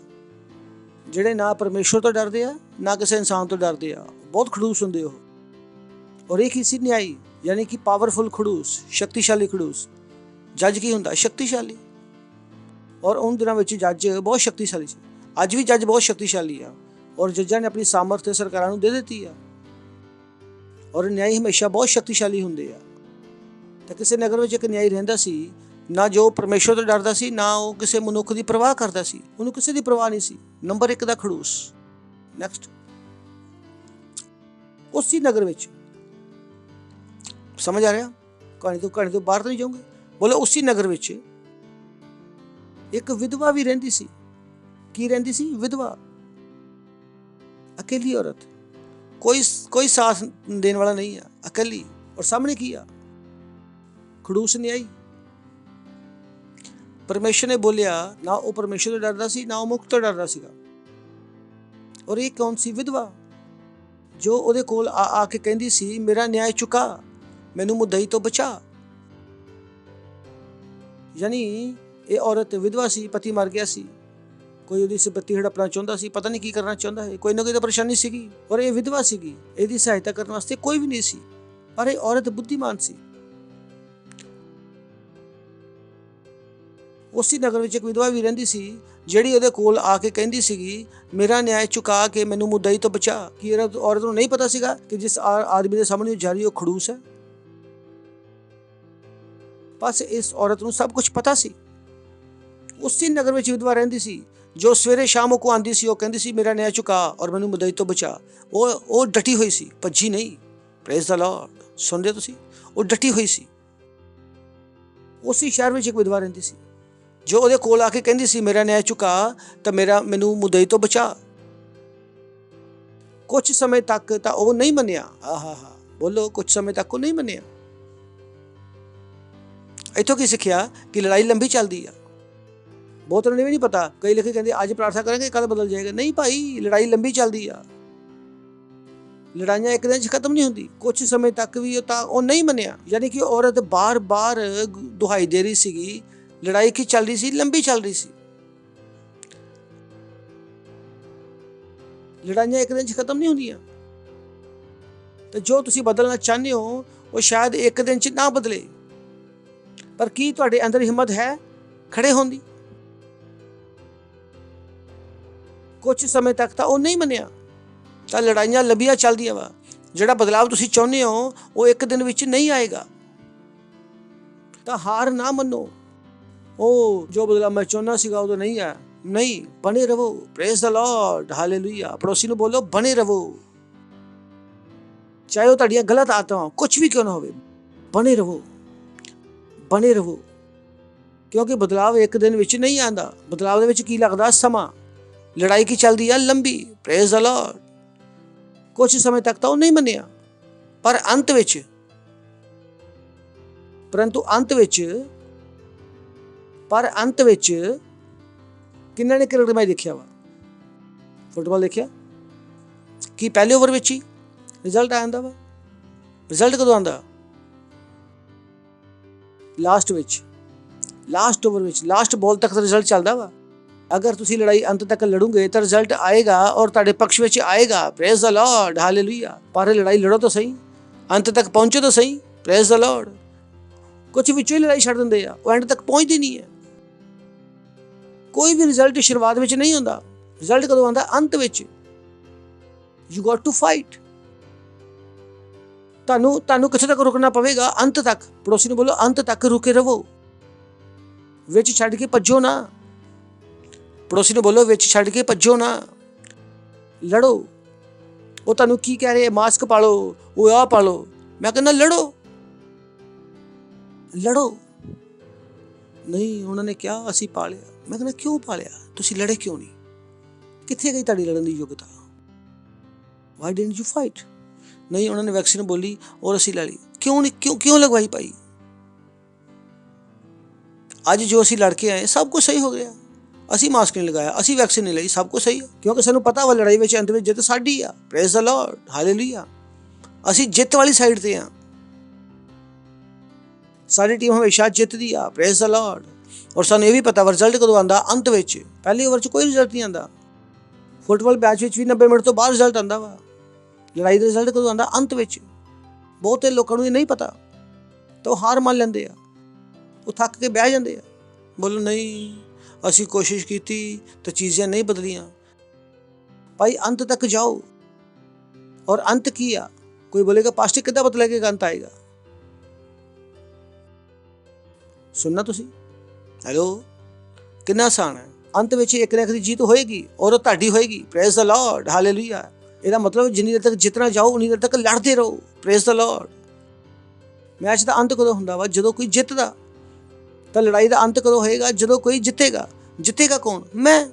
ਜਿਹੜੇ ਨਾ ਪਰਮੇਸ਼ਵਰ ਤੋਂ ਡਰਦੇ ਆ ਨਾ ਕਿਸੇ ਇਨਸਾਨ ਤੋਂ ਡਰਦੇ ਆ। ਬਹੁਤ ਖੜੂਸ ਹੁੰਦੇ ਉਹ। ਔਰ ਇਹ ਕੀ ਸੀ? ਨਿਆਈ, ਯਾਨੀ ਕਿ ਪਾਵਰਫੁਲ ਖੜੂਸ, ਸ਼ਕਤੀਸ਼ਾਲੀ ਖੜੂਸ। ਜੱਜ ਕੀ ਹੁੰਦਾ? ਸ਼ਕਤੀਸ਼ਾਲੀ। ਔਰ ਉਹਨਾਂ ਦਿਨਾਂ ਵਿੱਚ ਜੱਜ ਬਹੁਤ ਸ਼ਕਤੀਸ਼ਾਲੀ ਸੀ। ਅੱਜ ਵੀ ਜੱਜ ਬਹੁਤ ਸ਼ਕਤੀਸ਼ਾਲੀ ਆ ਔਰ ਜੱਜਾਂ ਨੇ ਆਪਣੀ ਸਾਮਰਥ ਸਰਕਾਰਾਂ ਨੂੰ ਦੇ ਦਿੱਤੀ ਆ ਔਰ ਨਿਆਈ ਹਮੇਸ਼ਾ ਬਹੁਤ ਸ਼ਕਤੀਸ਼ਾਲੀ ਹੁੰਦੇ ਆ। ਤਾਂ ਕਿਸੇ ਨਗਰ ਵਿੱਚ ਇੱਕ ਨਿਆਈ ਰਹਿੰਦਾ ਸੀ, ਨਾ ਜੋ ਪਰਮੇਸ਼ਵਰ ਤੋਂ ਡਰਦਾ ਸੀ, ਨਾ ਉਹ ਕਿਸੇ ਮਨੁੱਖ ਦੀ ਪਰਵਾਹ ਕਰਦਾ ਸੀ। ਉਹਨੂੰ ਕਿਸੇ ਦੀ ਪਰਵਾਹ ਨਹੀਂ ਸੀ। ਨੰਬਰ 1 ਦਾ ਖੜੂਸ। ਨੈਕਸਟ, ਉਸੇ ਨਗਰ ਵਿੱਚ, ਸਮਝ ਆ ਰਿਹਾ? ਕਹਾਣੀ ਤੋਂ ਬਾਹਰ ਤਾਂ ਨਹੀਂ ਜਾਓਗੇ। ਬੋਲੋ, ਉਸੇ ਨਗਰ ਵਿੱਚ ਇੱਕ ਵਿਧਵਾ ਵੀ ਰਹਿੰਦੀ ਸੀ। ਕੀ ਰਹਿੰਦੀ ਸੀ? ਵਿਧਵਾ, ਅਕੇਲੀ ਔਰਤ, ਕੋਈ ਸਾਥ ਦੇਣ ਵਾਲਾ ਨਹੀਂ ਆ, ਅਕੇਲੀ। ਔਰ ਸਾਹਮਣੇ ਕੀ ਆ? ਖੜੂਸ ਨਿਆਈ। ਪਰਮੇਸ਼ਰ ਨੇ ਬੋਲਿਆ, ਨਾ ਉਹ ਪਰਮੇਸ਼ਰ ਤੋਂ ਡਰਦਾ ਸੀ, ਨਾ ਉਹ ਮੁਕਤ ਤੋਂ ਡਰਦਾ ਸੀਗਾ। ਔਰ ਇਹ ਕੌਣ ਸੀ? ਵਿਧਵਾ, ਜੋ ਉਹਦੇ ਕੋਲ ਆ ਕੇ ਕਹਿੰਦੀ ਸੀ, ਮੇਰਾ ਨਿਆਂ ਚੁਕਾ, ਮੈਨੂੰ ਮੁਦਈ ਤੋਂ ਬਚਾ। ਯਾਨੀ ਇਹ ਔਰਤ ਵਿਧਵਾ ਸੀ, ਪਤੀ ਮਰ ਗਿਆ ਸੀ, ਕੋਈ ਉਹਦੀ ਸੰਪਤੀ ਹੜਪਣਾ ਚਾਹੁੰਦਾ ਸੀ, ਪਤਾ ਨਹੀਂ ਕੀ ਕਰਨਾ ਚਾਹੁੰਦਾ ਹੈ, ਕੋਈ ਨਾ ਕੋਈ ਤਾਂ ਪਰੇਸ਼ਾਨੀ ਸੀਗੀ। ਔਰ ਇਹ ਵਿਧਵਾ ਸੀਗੀ, ਇਹਦੀ ਸਹਾਇਤਾ ਕਰਨ ਵਾਸਤੇ ਕੋਈ ਵੀ ਨਹੀਂ ਸੀ। ਪਰ ਇਹ ਔਰਤ ਬੁੱਧੀਮਾਨ ਸੀ। ਉਸੇ ਨਗਰ ਵਿੱਚ ਇੱਕ ਵਿਧਵਾ ਵੀ ਰਹਿੰਦੀ ਸੀ, ਜਿਹੜੀ ਉਹਦੇ ਕੋਲ ਆ ਕੇ ਕਹਿੰਦੀ ਸੀਗੀ, ਮੇਰਾ ਨਿਆਂ ਚੁਕਾ ਕੇ ਮੈਨੂੰ ਮੁਦਈ ਤੋਂ ਬਚਾ। ਕੀ ਔਰਤ ਨੂੰ ਨਹੀਂ ਪਤਾ ਸੀਗਾ ਕਿ ਜਿਸ ਆਦਮੀ ਦੇ ਸਾਹਮਣੇ ਜਾ ਰਹੀ ਉਹ ਖੜੂਸ ਹੈ? ਬਸ ਇਸ ਔਰਤ ਨੂੰ ਸਭ ਕੁਝ ਪਤਾ ਸੀ। ਉਸੇ ਨਗਰ ਵਿੱਚ ਵਿਧਵਾ ਰਹਿੰਦੀ ਸੀ, ਜੋ ਸਵੇਰੇ ਸ਼ਾਮ ਕੋ ਆਂਦੀ ਸੀ, ਉਹ ਕਹਿੰਦੀ ਸੀ, ਮੇਰਾ ਨਿਆਂ ਚੁਕਾ ਔਰ ਮੈਨੂੰ ਮੁਦਈ ਤੋਂ ਬਚਾ। ਉਹ ਡਟੀ ਹੋਈ ਸੀ, ਭੱਜੀ ਨਹੀਂ। Praise the Lord. ਸੁਣਦੇ ਤੁਸੀਂ? ਉਹ ਡਟੀ ਹੋਈ ਸੀ। ਉਸੇ ਸ਼ਹਿਰ ਵਿੱਚ ਇੱਕ ਵਿਧਵਾ ਰਹਿੰਦੀ ਸੀ, ਜੋ ਉਹਦੇ ਕੋਲ ਆ ਕੇ ਕਹਿੰਦੀ ਸੀ, ਮੇਰਾ ਨਿਆਂ ਚੁਕਾ ਤਾਂ ਮੈਨੂੰ ਮੁਦਈ ਤੋਂ ਬਚਾ। ਕੁਝ ਸਮੇਂ ਤੱਕ ਤਾਂ ਉਹ ਨਹੀਂ ਮੰਨਿਆ। ਬੋਲੋ, ਕੁਝ ਸਮੇਂ ਤੱਕ ਉਹ ਨਹੀਂ ਮੰਨਿਆ। ਇੱਥੋਂ ਕੀ ਸਿੱਖਿਆ? ਕਿ ਲੜਾਈ ਲੰਬੀ ਚੱਲਦੀ ਆ। ਬਹੁਤਾਂ ਨੂੰ ਵੀ ਨਹੀਂ ਪਤਾ। ਕਈ ਲੋਕ ਕਹਿੰਦੇ ਅੱਜ ਪ੍ਰਾਰਥਨਾ ਕਰਾਂਗੇ ਕੱਲ ਬਦਲ ਜਾਏਗਾ। ਨਹੀਂ ਭਾਈ, ਲੜਾਈ ਲੰਬੀ ਚੱਲਦੀ ਆ। ਲੜਾਈਆਂ ਇੱਕ ਦਿਨ 'ਚ ਖਤਮ ਨਹੀਂ ਹੁੰਦੀ। ਕੁਝ ਸਮੇਂ ਤੱਕ ਵੀ ਉਹ ਨਹੀਂ ਮੰਨਿਆ। ਯਾਨੀ ਕਿ ਔਰਤ ਬਾਰ-ਬਾਰ ਦੁਹਾਈ ਦੇ ਰਹੀ ਸੀਗੀ। ਲੜਾਈ ਕੀ ਚੱਲ ਰਹੀ ਸੀ? ਲੰਬੀ ਚੱਲ ਰਹੀ ਸੀ। ਲੜਾਈਆਂ ਇੱਕ ਦਿਨ 'ਚ ਖਤਮ ਨਹੀਂ ਹੁੰਦੀਆਂ। ਤੇ ਜੋ ਤੁਸੀਂ ਬਦਲਣਾ ਚਾਹੁੰਦੇ ਹੋ, ਉਹ ਸ਼ਾਇਦ ਇੱਕ ਦਿਨ 'ਚ ਨਾ ਬਦਲੇ। ਪਰ ਕੀ ਤੁਹਾਡੇ ਅੰਦਰ ਹਿੰਮਤ ਹੈ ਖੜੇ ਹੋਣ ਦੀ? ਕੁਝ ਸਮੇਂ ਤੱਕ ਤਾਂ ਉਹ ਨਹੀਂ ਮੰਨਿਆ। ਤਾਂ ਲੜਾਈਆਂ ਲੰਬੀਆਂ ਚੱਲਦੀਆਂ ਵਾ। ਜਿਹੜਾ ਬਦਲਾਵ ਤੁਸੀਂ ਚਾਹੁੰਦੇ ਹੋ, ਉਹ ਇੱਕ ਦਿਨ ਵਿੱਚ ਨਹੀਂ ਆਏਗਾ। ਤਾਂ ਹਾਰ ਨਾ ਮੰਨੋ। ਉਹ ਜੋ ਬਦਲਾਵ ਮੈਂ ਚਾਹੁੰਦਾ ਸੀਗਾ ਉਦੋਂ ਨਹੀਂ ਆਇਆ। ਨਹੀਂ, ਬਣੇ ਰਹੋ। Praise the Lord. ਹਾਲੇਲੂਇਆ। ਪੜੋਸੀ ਨੂੰ ਬੋਲੋ, ਬਣੇ ਰਹੋ। ਚਾਹੇ ਉਹ ਤੁਹਾਡੀਆਂ ਗਲਤ ਆਦਤਾਂ ਕੁਝ ਵੀ ਕਿਉਂ ਨਾ ਹੋਵੇ, ਬਣੇ ਰਹੋ, ਬਣੇ ਰਹੋ। ਕਿਉਂਕਿ ਬਦਲਾਵ ਇੱਕ ਦਿਨ ਵਿੱਚ ਨਹੀਂ ਆਉਂਦਾ। ਬਦਲਾਵ ਦੇ ਵਿੱਚ ਕੀ ਲੱਗਦਾ? ਸਮਾਂ। ਲੜਾਈ ਕੀ ਚੱਲਦੀ ਆ? ਲੰਬੀ। Praise the Lord. ਕੁਝ ਸਮੇਂ ਤੱਕ ਤਾਂ ਉਹ ਨਹੀਂ ਮੰਨਿਆ, ਪਰ ਅੰਤ ਵਿੱਚ ਕਿੰਨਾਂ ਨੇ ਕ੍ਰਿਕਟ ਮੈਚ ਦੇਖਿਆ ਵਾ? ਫੁੱਟਬਾਲ ਦੇਖਿਆ? ਕੀ ਪਹਿਲੇ ਓਵਰ ਵਿੱਚ ਹੀ ਰਿਜ਼ਲਟ ਆ ਜਾਂਦਾ ਵਾ? ਰਿਜ਼ਲਟ ਕਦੋਂ ਆਉਂਦਾ? ਲਾਸਟ ਓਵਰ ਵਿੱਚ, ਲਾਸਟ ਬਾਲ ਤੱਕ ਦਾ ਰਿਜ਼ਲਟ ਚੱਲਦਾ ਵਾ। ਅਗਰ ਤੁਸੀਂ ਲੜਾਈ ਅੰਤ ਤੱਕ ਲੜੋਗੇ ਤਾਂ ਰਿਜ਼ਲਟ ਆਏਗਾ ਔਰ ਤੁਹਾਡੇ ਪਕਸ਼ ਵਿੱਚ ਆਏਗਾ। Praise the Lord. ਹਾਲੇਲੂਇਆ। ਪਰ ਲੜਾਈ ਲੜੋ ਤਾਂ ਸਹੀ, ਅੰਤ ਤੱਕ ਪਹੁੰਚੋ ਤਾਂ ਸਹੀ। Praise the Lord. ਕੁਝ ਵਿੱਚੋਂ ਹੀ ਲੜਾਈ ਛੱਡ ਦਿੰਦੇ ਆ, ਉਹ ਐਂਡ ਤੱਕ ਪਹੁੰਚਦੀ ਨਹੀਂ ਹੈ। ਕੋਈ ਵੀ ਰਿਜ਼ਲਟ ਸ਼ੁਰੂਆਤ ਵਿੱਚ ਨਹੀਂ ਹੁੰਦਾ। ਰਿਜ਼ਲਟ ਕਦੋਂ ਆਉਂਦਾ? ਅੰਤ ਵਿੱਚ। You got to fight. ਤੁਹਾਨੂੰ ਕਿੱਥੇ ਤੱਕ ਰੁਕਣਾ ਪਵੇਗਾ? ਅੰਤ ਤੱਕ। ਪੜੋਸੀ ਨੂੰ ਬੋਲੋ, ਅੰਤ ਤੱਕ ਰੁਕੇ ਰਹੋ। ਵਿੱਚ ਛੱਡ ਕੇ ਭੱਜੋ ਨਾ। ਪੜੋਸੀ ਨੂੰ ਬੋਲੋ, ਵਿੱਚ ਛੱਡ ਕੇ ਭੱਜੋ ਨਾ। ਲੜੋ। ਉਹ ਤੁਹਾਨੂੰ ਕੀ ਕਹਿ ਰਹੇ? ਮਾਸਕ ਪਾ ਲਓ, ਉਹ ਆਹ ਪਾ ਲਓ। ਮੈਂ ਕਹਿੰਦਾ ਲੜੋ। ਨਹੀਂ, ਉਹਨਾਂ ਨੇ ਕਿਹਾ ਅਸੀਂ ਪਾ ਲਿਆ। ਮੈਂ ਕਹਿੰਦਾ ਕਿਉਂ ਪਾ ਲਿਆ? ਤੁਸੀਂ ਲੜੇ ਕਿਉਂ ਨਹੀਂ? ਕਿੱਥੇ ਗਈ ਤੁਹਾਡੀ ਲੜਨ ਦੀ ਯੋਗਤਾ? Why didn't you fight? ਨਹੀਂ, ਉਹਨਾਂ ਨੇ ਵੈਕਸੀਨ ਬੋਲੀ ਔਰ ਅਸੀਂ ਲੈ ਲਈ। ਕਿਉਂ ਲਗਵਾਈ ਭਾਈ? ਅੱਜ ਜੋ ਅਸੀਂ ਲੜ ਕੇ ਆਏ ਸਭ ਕੁਝ ਸਹੀ ਹੋ ਗਿਆ। ਅਸੀਂ ਮਾਸਕ ਨਹੀਂ ਲਗਾਇਆ, ਅਸੀਂ ਵੈਕਸੀਨ ਨਹੀਂ ਲਈ, ਸਭ ਕੁਝ ਸਹੀ ਹੈ। ਕਿਉਂਕਿ ਸਾਨੂੰ ਪਤਾ ਵਾ ਲੜਾਈ ਵਿੱਚ ਅੰਤ ਵਿੱਚ ਜਿੱਤ ਸਾਡੀ ਆ। Praise the Lord. ਹਾਲੇਲੂਇਆ। ਅਸੀਂ ਜਿੱਤ ਵਾਲੀ ਸਾਈਡ ਤੇ ਆ। ਸਾਡੀ ਟੀਮ ਹਮੇਸ਼ਾ ਜਿੱਤਦੀ ਆ। Praise the Lord. ਔਰ ਸਾਨੂੰ ਇਹ ਵੀ ਪਤਾ ਵਾ ਰਿਜ਼ਲਟ ਕਦੋਂ ਆਉਂਦਾ? ਅੰਤ ਵਿੱਚ। ਪਹਿਲੇ ਓਵਰ 'ਚ ਕੋਈ ਰਿਜ਼ਲਟ ਨਹੀਂ ਆਉਂਦਾ। ਫੁੱਟਬਾਲ ਮੈਚ ਵਿੱਚ ਵੀ 90 ਮਿੰਟ ਤੋਂ ਬਾਅਦ ਰਿਜ਼ਲਟ ਆਉਂਦਾ ਵਾ। ਲੜਾਈ ਦਾ ਰਿਜ਼ਲਟ ਕਦੋਂ ਆਉਂਦਾ? ਅੰਤ ਵਿੱਚ। ਬਹੁਤੇ ਲੋਕਾਂ ਨੂੰ ਇਹ ਨਹੀਂ ਪਤਾ, ਤਾਂ ਉਹ ਹਾਰ ਮੰਨ ਲੈਂਦੇ ਆ। ਉਹ ਥੱਕ ਕੇ ਬਹਿ ਜਾਂਦੇ ਆ। ਬੋਲੋ ਨਹੀਂ, ਅਸੀਂ ਕੋਸ਼ਿਸ਼ ਕੀਤੀ ਤਾਂ ਚੀਜ਼ਾਂ ਨਹੀਂ ਬਦਲੀਆਂ। ਭਾਈ ਅੰਤ ਤੱਕ ਜਾਓ। ਔਰ ਅੰਤ ਕੀ ਆ? ਕੋਈ ਬੋਲੇਗਾ ਪਾਸਟਰ ਕਿੱਦਾਂ ਪਤਾ ਲੱਗੇਗਾ ਅੰਤ ਆਏਗਾ? ਸੁਣਨਾ ਤੁਸੀਂ? ਹੈਲੋ, ਕਿੰਨਾ ਆਸਾਨ ਹੈ। ਅੰਤ ਵਿੱਚ ਇੱਕ ਨਾ ਇੱਕ ਦੀ ਜੀਤ ਹੋਏਗੀ ਔਰ ਉਹ ਤੁਹਾਡੀ ਹੋਏਗੀ। Praise the Lord, hallelujah. ਇਹਦਾ ਮਤਲਬ ਜਿੰਨੀ ਦੇਰ ਤੱਕ ਜਿੱਤਣਾ ਜਾਓ ਉਨੀ ਦੇਰ ਤੱਕ ਲੜਦੇ ਰਹੋ। Praise the Lord. ਮੈਚ ਦਾ ਅੰਤ ਕਦੋਂ ਹੁੰਦਾ ਵਾ? ਜਦੋਂ ਕੋਈ ਜਿੱਤਦਾ। ਤਾਂ ਲੜਾਈ ਦਾ ਅੰਤ ਕਦੋਂ ਹੋਏਗਾ? ਜਦੋਂ ਕੋਈ ਜਿੱਤੇਗਾ। ਜਿੱਤੇਗਾ ਕੌਣ? ਮੈਂ।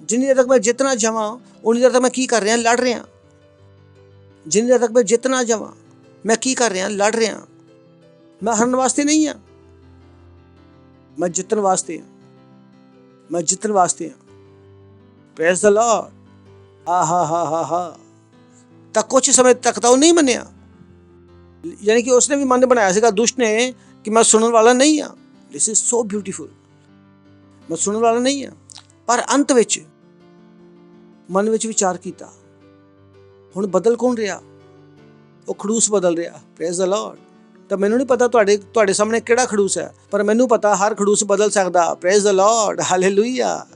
ਜਿੰਨੀ ਦੇਰ ਤੱਕ ਮੈਂ ਜਿੱਤਣਾ ਜਾਵਾਂ ਉਨੀ ਦੇਰ ਤੱਕ ਮੈਂ ਕੀ ਕਰ ਰਿਹਾ? ਲੜ ਰਿਹਾ। ਜਿੰਨੀ ਦੇਰ ਤੱਕ ਮੈਂ ਜਿੱਤਣਾ ਜਾਵਾਂ ਮੈਂ ਕੀ ਕਰ ਰਿਹਾ? ਲੜ ਰਿਹਾ। ਮੈਂ ਹਾਰਨ ਵਾਸਤੇ ਨਹੀਂ ਹਾਂ, ਮੈਂ ਜਿੱਤਣ ਵਾਸਤੇ ਹਾਂ। ਮੈਂ ਜਿੱਤਣ ਵਾਸਤੇ ਹਾਂ। Praise the Lord. ਹਾ। ਤਾਂ ਕੁਝ ਸਮੇਂ ਤੱਕ ਤਾਂ ਉਹ ਨਹੀਂ ਮੰਨਿਆ। ਯਾਨੀ ਕਿ ਉਸਨੇ ਵੀ ਮਨ ਬਣਾਇਆ ਸੀਗਾ, ਦੁਸ਼ਟ ਨੇ, ਕਿ ਮੈਂ ਸੁਣਨ ਵਾਲਾ ਨਹੀਂ ਹਾਂ। This is so beautiful. ਮੈਂ ਸੁਣਨ ਵਾਲਾ ਨਹੀਂ ਹਾਂ। ਪਰ ਅੰਤ ਵਿੱਚ ਮਨ ਵਿੱਚ ਵਿਚਾਰ ਕੀਤਾ। ਹੁਣ ਬਦਲ ਕੌਣ ਰਿਹਾ? ਉਹ ਖੜੂਸ ਬਦਲ ਰਿਹਾ। Praise the Lord. ਤਾਂ ਮੈਨੂੰ ਨਹੀਂ ਪਤਾ ਤੁਹਾਡੇ ਸਾਹਮਣੇ ਕਿਹੜਾ ਖੜੂਸ ਹੈ, ਪਰ ਮੈਨੂੰ ਪਤਾ ਹਰ ਖੜੂਸ ਬਦਲ ਸਕਦਾ। Praise the Lord, hallelujah.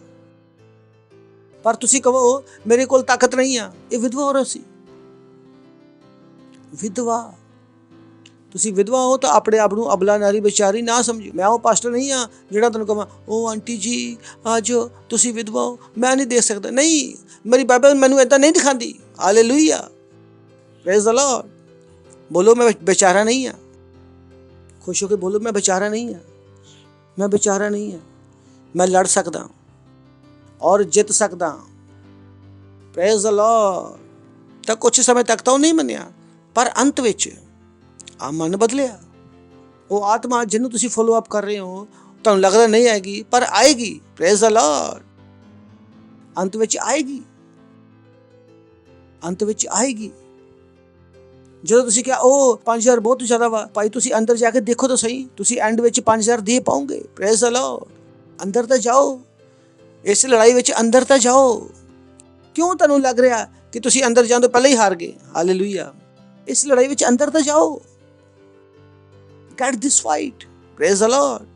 ਪਰ ਤੁਸੀਂ ਕਹੋ ਮੇਰੇ ਕੋਲ ਤਾਕਤ ਨਹੀਂ ਆ। ਇਹ ਵਿਧਵਾ ਔਰਤ ਸੀ। ਵਿਧਵਾ। ਤੁਸੀਂ ਵਿਧਵਾ ਹੋ ਤਾਂ ਆਪਣੇ ਆਪ ਨੂੰ ਅਬਲਾ ਨਾਰੀ ਵਿਚਾਰੀ ਨਾ ਸਮਝੋ। ਮੈਂ ਉਹ ਪਾਸਟਰ ਨਹੀਂ ਆ ਜਿਹੜਾ ਤੁਹਾਨੂੰ ਕਹਾਂ ਉਹ ਆਂਟੀ ਜੀ ਆ ਜਾਓ, ਤੁਸੀਂ ਵਿਧਵਾ ਹੋ, ਮੈਂ ਨਹੀਂ ਦੇਖ ਸਕਦਾ। ਨਹੀਂ, ਮੇਰੀ ਬਾਈਬਲ ਮੈਨੂੰ ਏਦਾਂ ਨਹੀਂ ਦਿਖਾਉਂਦੀ। ਹਾਲੇਲੂਇਆ। Praise the Lord. ਬੋਲੋ ਮੈਂ ਬੇਚਾਰਾ ਨਹੀਂ ਆ। ਖੁਸ਼ ਹੋ ਕੇ ਬੋਲੋ ਮੈਂ ਬੇਚਾਰਾ ਨਹੀਂ ਆ। ਮੈਂ ਬੇਚਾਰਾ ਨਹੀਂ ਆ। ਮੈਂ ਲੜ ਸਕਦਾ ਔਰ ਜਿੱਤ ਸਕਦਾ। Praise the Lord. ਤਾਂ ਕੁਝ ਸਮੇਂ ਤੱਕ ਤਾਂ ਉਹ ਨਹੀਂ ਮੰਨਿਆ, ਪਰ ਅੰਤ ਵਿੱਚ ਆ ਮਨ ਬਦਲਿਆ। ਉਹ ਆਤਮਾ ਜਿਹਨੂੰ ਤੁਸੀਂ ਫੋਲੋ ਅਪ ਕਰ ਰਹੇ ਹੋ ਤੁਹਾਨੂੰ ਲੱਗਦਾ ਨਹੀਂ ਆਏਗੀ, ਪਰ ਆਏਗੀ। Praise the Lord. ਅੰਤ ਵਿੱਚ ਆਏਗੀ। ਅੰਤ ਵਿੱਚ ਆਏਗੀ। ਜਦੋਂ ਤੁਸੀਂ ਕਿਹਾ ਉਹ 5000 ਬਹੁਤ ਜ਼ਿਆਦਾ ਵਾ, ਭਾਈ ਤੁਸੀਂ ਅੰਦਰ ਜਾ ਕੇ ਦੇਖੋ ਤਾਂ ਸਹੀ, ਤੁਸੀਂ ਐਂਡ ਵਿੱਚ 5000 ਦੇ ਪਾਓਗੇ। Praise the Lord. ਅੰਦਰ ਤਾਂ ਜਾਓ। ਇਸ ਲੜਾਈ ਵਿੱਚ ਅੰਦਰ ਤਾਂ ਜਾਓ। ਕਿਉਂ ਤੁਹਾਨੂੰ ਲੱਗ ਰਿਹਾ ਕਿ ਤੁਸੀਂ ਅੰਦਰ ਜਾਣ ਤੋਂ ਪਹਿਲਾਂ ਹੀ ਹਾਰ ਗਏ? ਹਾਲੇਲੂਇਆ। ਇਸ ਲੜਾਈ ਵਿੱਚ ਅੰਦਰ ਤਾਂ ਜਾਓ। Get this fight. Praise the Lord.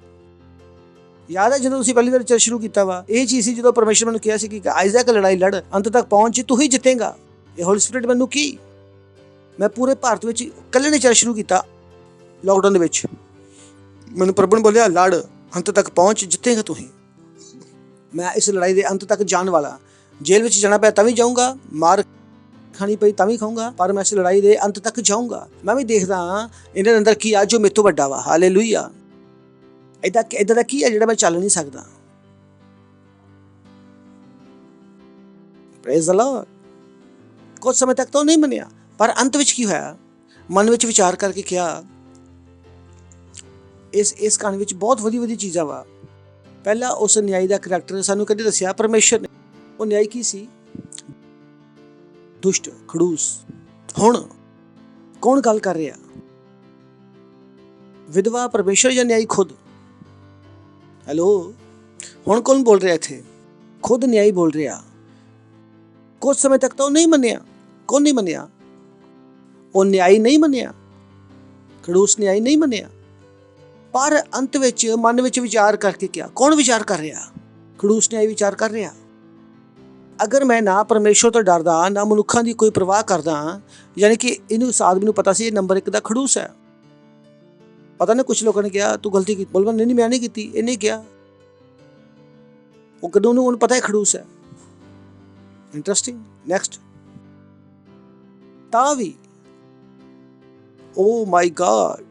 ਯਾਦ ਹੈ ਜਦੋਂ ਤੁਸੀਂ ਪਹਿਲੀ ਵਾਰ ਚਰਚ ਸ਼ੁਰੂ ਕੀਤਾ ਵਾ, ਇਹ ਚੀਜ਼ ਸੀ ਜਦੋਂ ਪਰਮੇਸ਼ਰ ਮੈਨੂੰ ਕਿਹਾ ਸੀ ਕਿ ਆਈਜ਼ੈਕ ਲੜਾਈ ਲੜ, ਅੰਤ ਤੱਕ ਪਹੁੰਚ, ਤੂੰ ਹੀ ਜਿੱਤੇਗਾ। ਇਹ ਹੋਲੀ ਸਪਿਰਿਟ ਮੈਨੂੰ ਕੀ, ਮੈਂ ਪੂਰੇ ਭਾਰਤ ਵਿੱਚ ਇਕੱਲੇ ਨੇ ਚਰਚ ਸ਼ੁਰੂ ਕੀਤਾ। ਲਾਕਡਾਊਨ ਦੇ ਵਿੱਚ ਮੈਨੂੰ ਪ੍ਰਭੂ ਨੇ ਬੋਲਿਆ ਲੜ, ਅੰਤ ਤੱਕ ਪਹੁੰਚ, ਜਿੱਤੇਗਾ ਤੂੰ ਹੀ। ਮੈਂ ਇਸ ਲੜਾਈ ਦੇ ਅੰਤ ਤੱਕ ਜਾਣ ਵਾਲਾ। ਜੇਲ੍ਹ ਵਿੱਚ ਜਾਣਾ ਪਿਆ ਤਾਂ ਵੀ ਜਾਊਂਗਾ, ਮਾਰ ਖਾਣੀ ਪਈ ਤਾਂ ਵੀ ਖਾਊਂਗਾ, ਪਰ ਮੈਂ ਇਸ ਲੜਾਈ ਦੇ ਅੰਤ ਤੱਕ ਜਾਊਂਗਾ। ਮੈਂ ਵੀ ਦੇਖਦਾ ਹਾਂ ਇਹਨਾਂ ਦੇ ਅੰਦਰ ਕੀ ਆ ਜੋ ਮੇਰੇ ਤੋਂ ਵੱਡਾ ਵਾ। ਹਾਲੇਲੂਇਆ। ਏਦਾਂ ਦਾ ਕੀ ਹੈ ਜਿਹੜਾ ਮੈਂ ਚੱਲ ਨਹੀਂ ਸਕਦਾ? Praise the Lord. ਕੁਝ ਸਮੇਂ ਤੱਕ ਤਾਂ ਉਹ ਨਹੀਂ ਮੰਨਿਆ, ਪਰ ਅੰਤ ਵਿੱਚ ਕੀ ਹੋਇਆ? ਮਨ ਵਿੱਚ ਵਿਚਾਰ ਕਰਕੇ ਕਿਹਾ। ਇਸ ਕਹਾਣੀ ਵਿੱਚ ਬਹੁਤ ਵਧੀਆ ਚੀਜ਼ਾਂ ਵਾ। ਪਹਿਲਾਂ ਉਸ ਨਿਆਈ ਦਾ ਕਰੈਕਟਰ ਸਾਨੂੰ ਕਦੇ ਦੱਸਿਆ ਪਰਮੇਸ਼ਰ ਨੇ। ਉਹ ਨਿਆਈ ਕੀ ਸੀ? ਦੁਸ਼ਟ, ਖੜੂਸ। ਹੁਣ ਕੌਣ ਗੱਲ ਕਰ ਰਿਹਾ? ਵਿਧਵਾ, ਪਰਮੇਸ਼ਰ ਜਾਂ ਨਿਆਈ ਖੁਦ? ਹੈਲੋ, ਹੁਣ ਕੌਣ ਬੋਲ ਰਿਹਾ ਇੱਥੇ? ਖੁਦ ਨਿਆਈ ਬੋਲ ਰਿਹਾ। ਕੁਝ ਸਮੇਂ ਤੱਕ ਤਾਂ ਉਹ ਨਹੀਂ ਮੰਨਿਆ। ਕੌਣ ਨਹੀਂ ਮੰਨਿਆ? ਉਹ ਨਿਆਈ ਨਹੀਂ ਮੰਨਿਆ। ਖੜੂਸ ਨਿਆਈ ਨਹੀਂ ਮੰਨਿਆ। ਪਰ ਅੰਤ ਵਿੱਚ ਮਨ ਵਿੱਚ ਵਿਚਾਰ ਕਰਕੇ ਕਿਹਾ। ਕੌਣ ਵਿਚਾਰ ਕਰ ਰਿਹਾ? ਖੜੂਸ ਨਿਆਈ ਵਿਚਾਰ ਕਰ ਰਿਹਾ। ਅਗਰ ਮੈਂ ਨਾ ਪਰਮੇਸ਼ਰ ਤੋਂ ਡਰਦਾ, ਨਾ ਮਨੁੱਖਾਂ ਦੀ ਕੋਈ ਪਰਵਾਹ ਕਰਦਾ, ਯਾਨੀ ਕਿ ਇਹਨੂੰ ਸਾਧ ਨੂੰ ਪਤਾ ਸੀ ਇਹ ਨੰਬਰ 1 ਦਾ ਖੜੂਸ ਹੈ। ਪਤਾ ਨਹੀਂ ਕੁਝ ਲੋਕਾਂ ਨੇ ਕਿਹਾ ਤੂੰ ਗਲਤੀ ਕੀਤੀ, ਬੋਲ ਨਹੀਂ ਮੈਂ ਨਹੀਂ ਕੀਤੀ, ਇਹਨੇ ਕਿਹਾ। ਉਹ ਕਦੋਂ ਨੂੰ ਉਹਨੂੰ ਪਤਾ ਹੈ ਖੜੂਸ ਹੈ। ਇੰਟਰਸਟਿੰਗ। ਨੈਕਸਟ। ਤਾਂ ਵੀ ਓ ਮਾਈ ਗॉड,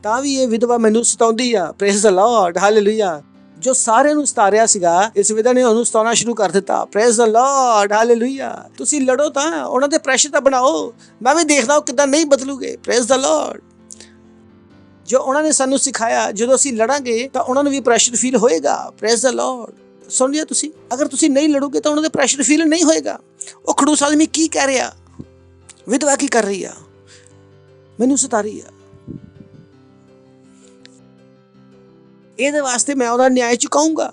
ਤਾਂ ਵੀ ਇਹ ਵਿਧਵਾ ਮੈਨੂੰ ਸਤਾਉਂਦੀ ਆ। Praise the Lord, hallelujah. ਜੋ ਸਾਰਿਆਂ ਨੂੰ ਸਤਾ ਰਿਹਾ ਸੀਗਾ, ਇਸ ਵਿਧਵਾ ਨੇ ਉਹਨੂੰ ਸਤਾਉਣਾ ਸ਼ੁਰੂ ਕਰ ਦਿੱਤਾ। Praise the Lord, hallelujah. ਤੁਸੀਂ ਲੜੋ ਤਾਂ ਉਹਨਾਂ ਤੇ ਪ੍ਰੈਸ਼ਰ ਤਾਂ ਬਣਾਓ। ਮੈਂ ਵੀ ਦੇਖਦਾ ਕਿੱਦਾਂ ਨਹੀਂ ਬਦਲੂਗੇ। Praise the Lord. ਜੋ ਉਹਨਾਂ ਨੇ ਸਾਨੂੰ ਸਿਖਾਇਆ, ਜਦੋਂ ਅਸੀਂ ਲੜਾਂਗੇ ਤਾਂ ਉਹਨਾਂ ਨੂੰ ਵੀ ਪ੍ਰੈਸ਼ਰ ਫੀਲ ਹੋਏਗਾ। Praise the Lord. ਸੁਣ ਲਿਆ ਤੁਸੀਂ? ਅਗਰ ਤੁਸੀਂ ਨਹੀਂ ਲੜੋਗੇ ਤਾਂ ਉਹਨਾਂ ਦੇ ਪ੍ਰੈਸ਼ਰ ਫੀਲ ਨਹੀਂ ਹੋਏਗਾ। ਉਹ ਖੜੂਸ ਆਦਮੀ ਕੀ ਕਹਿ ਰਿਹਾ? ਵਿਧਵਾ ਕੀ ਕਰ ਰਹੀ ਆ? ਮੈਨੂੰ ਸਤਾ ਰਹੀ ਆ। ਇਹਦੇ ਵਾਸਤੇ ਮੈਂ ਉਹਦਾ ਨਿਆਂ ਚੁਕਾਊਂਗਾ।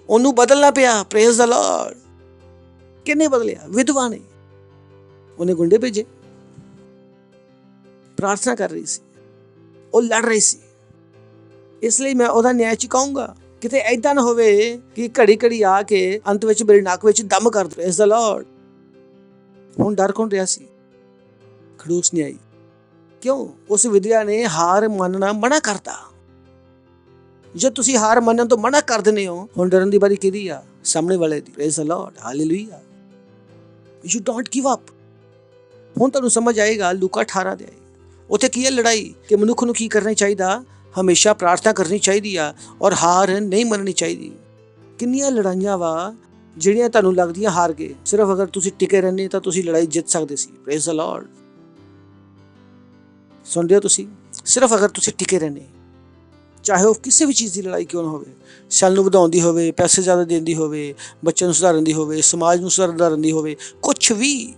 ਉਹਨੂੰ ਬਦਲਣਾ ਪਿਆ। Praise the Lord. ਕਿਹਨੇ ਬਦਲਿਆ? ਵਿਧਵਾ ਨੇ। ਉਹਨੇ ਗੁੰਡੇ ਭੇਜੇ। ਪ੍ਰਾਰਥਨਾ ਕਰ ਰਹੀ ਸੀ, ਉਹ ਲੜ ਰਹੀ ਸੀ। ਇਸ ਲਈ ਮੈਂ ਉਹਦਾ ਨਿਆਂ ਚੁਕਾਊਂਗਾ। ਕਿਤੇ ਐਦਾਂ ਨਾ ਹੋਵੇ ਕਿ ਘੜੀ ਘੜੀ ਆ ਕੇ ਅੰਤ ਵਿੱਚ ਮੇਰੇ ਨੱਕ ਵਿੱਚ ਦਮ ਕਰ ਦੇ। Praise the Lord. ਹੁਣ ਡਰ ਕੌਣ ਰਿਹਾ ਸੀ? ਖੜੂਸ ਨਹੀਂ ਆਈ। ਕਿਉਂ? ਉਸ ਵਿਦਿਆ ਨੇ ਹਾਰ ਮੰਨਣਾ ਮਨਾ ਕਰਤਾ। ਜੇ ਤੁਸੀਂ ਹਾਰ ਮੰਨਣ ਤੋਂ ਮਨਾ ਕਰ ਦਿੰਦੇ ਹੋ, ਹੁਣ ਡਰਨ ਦੀ ਵਾਰੀ ਕਿਹਦੀ ਆ? ਸਾਹਮਣੇ ਵਾਲੇ ਦੀ। Praise the Lord. Hallelujah. You don't give up. ਹੁਣ ਤੁਹਾਨੂੰ ਸਮਝ ਆਏਗਾ ਲੂਕਾ 18 ਦੇ ਉੱਥੇ ਕੀ ਹੈ ਲੜਾਈ, ਕਿ ਮਨੁੱਖ ਨੂੰ ਕੀ ਕਰਨਾ ਚਾਹੀਦਾ? ਹਮੇਸ਼ਾ ਪ੍ਰਾਰਥਨਾ ਕਰਨੀ ਚਾਹੀਦੀ ਆ ਔਰ ਹਾਰ ਨਹੀਂ ਮੰਨਣੀ ਚਾਹੀਦੀ। ਕਿੰਨੀਆਂ ਲੜਾਈਆਂ ਵਾ ਜਿਹੜੀਆਂ ਤੁਹਾਨੂੰ ਲੱਗਦੀਆਂ ਹਾਰ ਗਏ, ਸਿਰਫ ਅਗਰ ਤੁਸੀਂ ਟਿਕੇ ਰਹਿੰਦੇ ਤਾਂ ਤੁਸੀਂ ਲੜਾਈ ਜਿੱਤ ਸਕਦੇ ਸੀ। Praise the Lord. ਸੁਣਦੇ ਹੋ ਤੁਸੀਂ? ਸਿਰਫ ਅਗਰ ਤੁਸੀਂ ਟਿਕੇ ਰਹਿੰਦੇ, ਚਾਹੇ ਉਹ ਕਿਸੇ ਵੀ ਚੀਜ਼ ਦੀ ਲੜਾਈ ਕਿਉਂ ਨਾ ਹੋਵੇ, ਸੈੱਲ ਨੂੰ ਵਧਾਉਣ ਦੀ ਹੋਵੇ, ਪੈਸੇ ਜ਼ਿਆਦਾ ਦੇਣ ਦੀ ਹੋਵੇ, ਬੱਚਿਆਂ ਨੂੰ ਸੁਧਾਰਨ ਦੀ ਹੋਵੇ, ਸਮਾਜ ਨੂੰ ਸੁਧਾਰਨ ਦੀ ਹੋਵੇ, ਕੁਛ ਵੀ,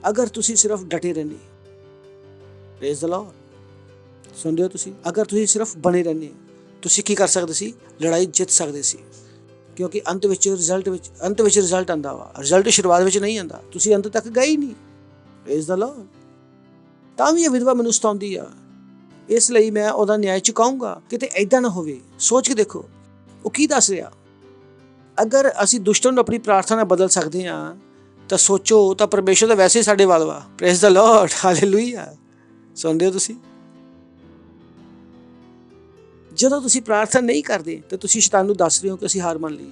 ਅਗਰ ਤੁਸੀਂ ਸਿਰਫ ਡਟੇ ਰਹਿੰਦੇ। Praise the Lord. ਸੁਣਦੇ ਹੋ ਤੁਸੀਂ? ਅਗਰ ਤੁਸੀਂ ਸਿਰਫ ਬਣੇ ਰਹਿੰਦੇ, ਤੁਸੀਂ ਕੀ ਕਰ ਸਕਦੇ ਸੀ? ਲੜਾਈ ਜਿੱਤ ਸਕਦੇ ਸੀ। ਕਿਉਂਕਿ ਅੰਤ ਵਿੱਚ ਰਿਜ਼ਲਟ ਆਉਂਦਾ ਵਾ। ਰਿਜ਼ਲਟ ਸ਼ੁਰੂਆਤ ਵਿੱਚ ਨਹੀਂ ਆਉਂਦਾ। ਤੁਸੀਂ ਅੰਤ ਤੱਕ ਗਏ ਹੀ ਨਹੀਂ। Praise the Lord. ਤਾਂ ਵੀ ਇਹ ਵਿਧਵਾ ਮੈਨੂੰ ਸਤਾਉਂਦੀ ਆ, ਇਸ ਲਈ ਮੈਂ ਉਹਦਾ ਨਿਆਂ ਚੁਕਾਊਂਗਾ। ਕਿਤੇ ਐਦਾਂ ਨਾ ਹੋਵੇ। ਸੋਚ ਕੇ ਦੇਖੋ ਉਹ ਕੀ ਦੱਸ ਰਿਹਾ। ਅਗਰ ਅਸੀਂ ਦੁਸ਼ਟਨ ਨੂੰ ਆਪਣੀ ਪ੍ਰਾਰਥਨਾ ਨਾਲ ਬਦਲ ਸਕਦੇ ਹਾਂ ਤਾਂ ਸੋਚੋ ਤਾਂ ਪਰਮੇਸ਼ਰ ਤਾਂ ਵੈਸੇ ਹੀ ਸਾਡੇ ਵੱਲ ਵਾ। Praise the Lord. ਹਾਲੇਲੂਇਆ। ਸੁਣਦੇ ਹੋ ਤੁਸੀਂ? ਜਦੋਂ ਤੁਸੀਂ ਪ੍ਰਾਰਥਨਾ ਨਹੀਂ ਕਰਦੇ ਤਾਂ ਤੁਸੀਂ ਸ਼ੈਤਾਨ ਨੂੰ ਦੱਸ ਰਹੇ ਹੋ ਕਿ ਅਸੀਂ ਹਾਰ ਮੰਨ ਲਈ।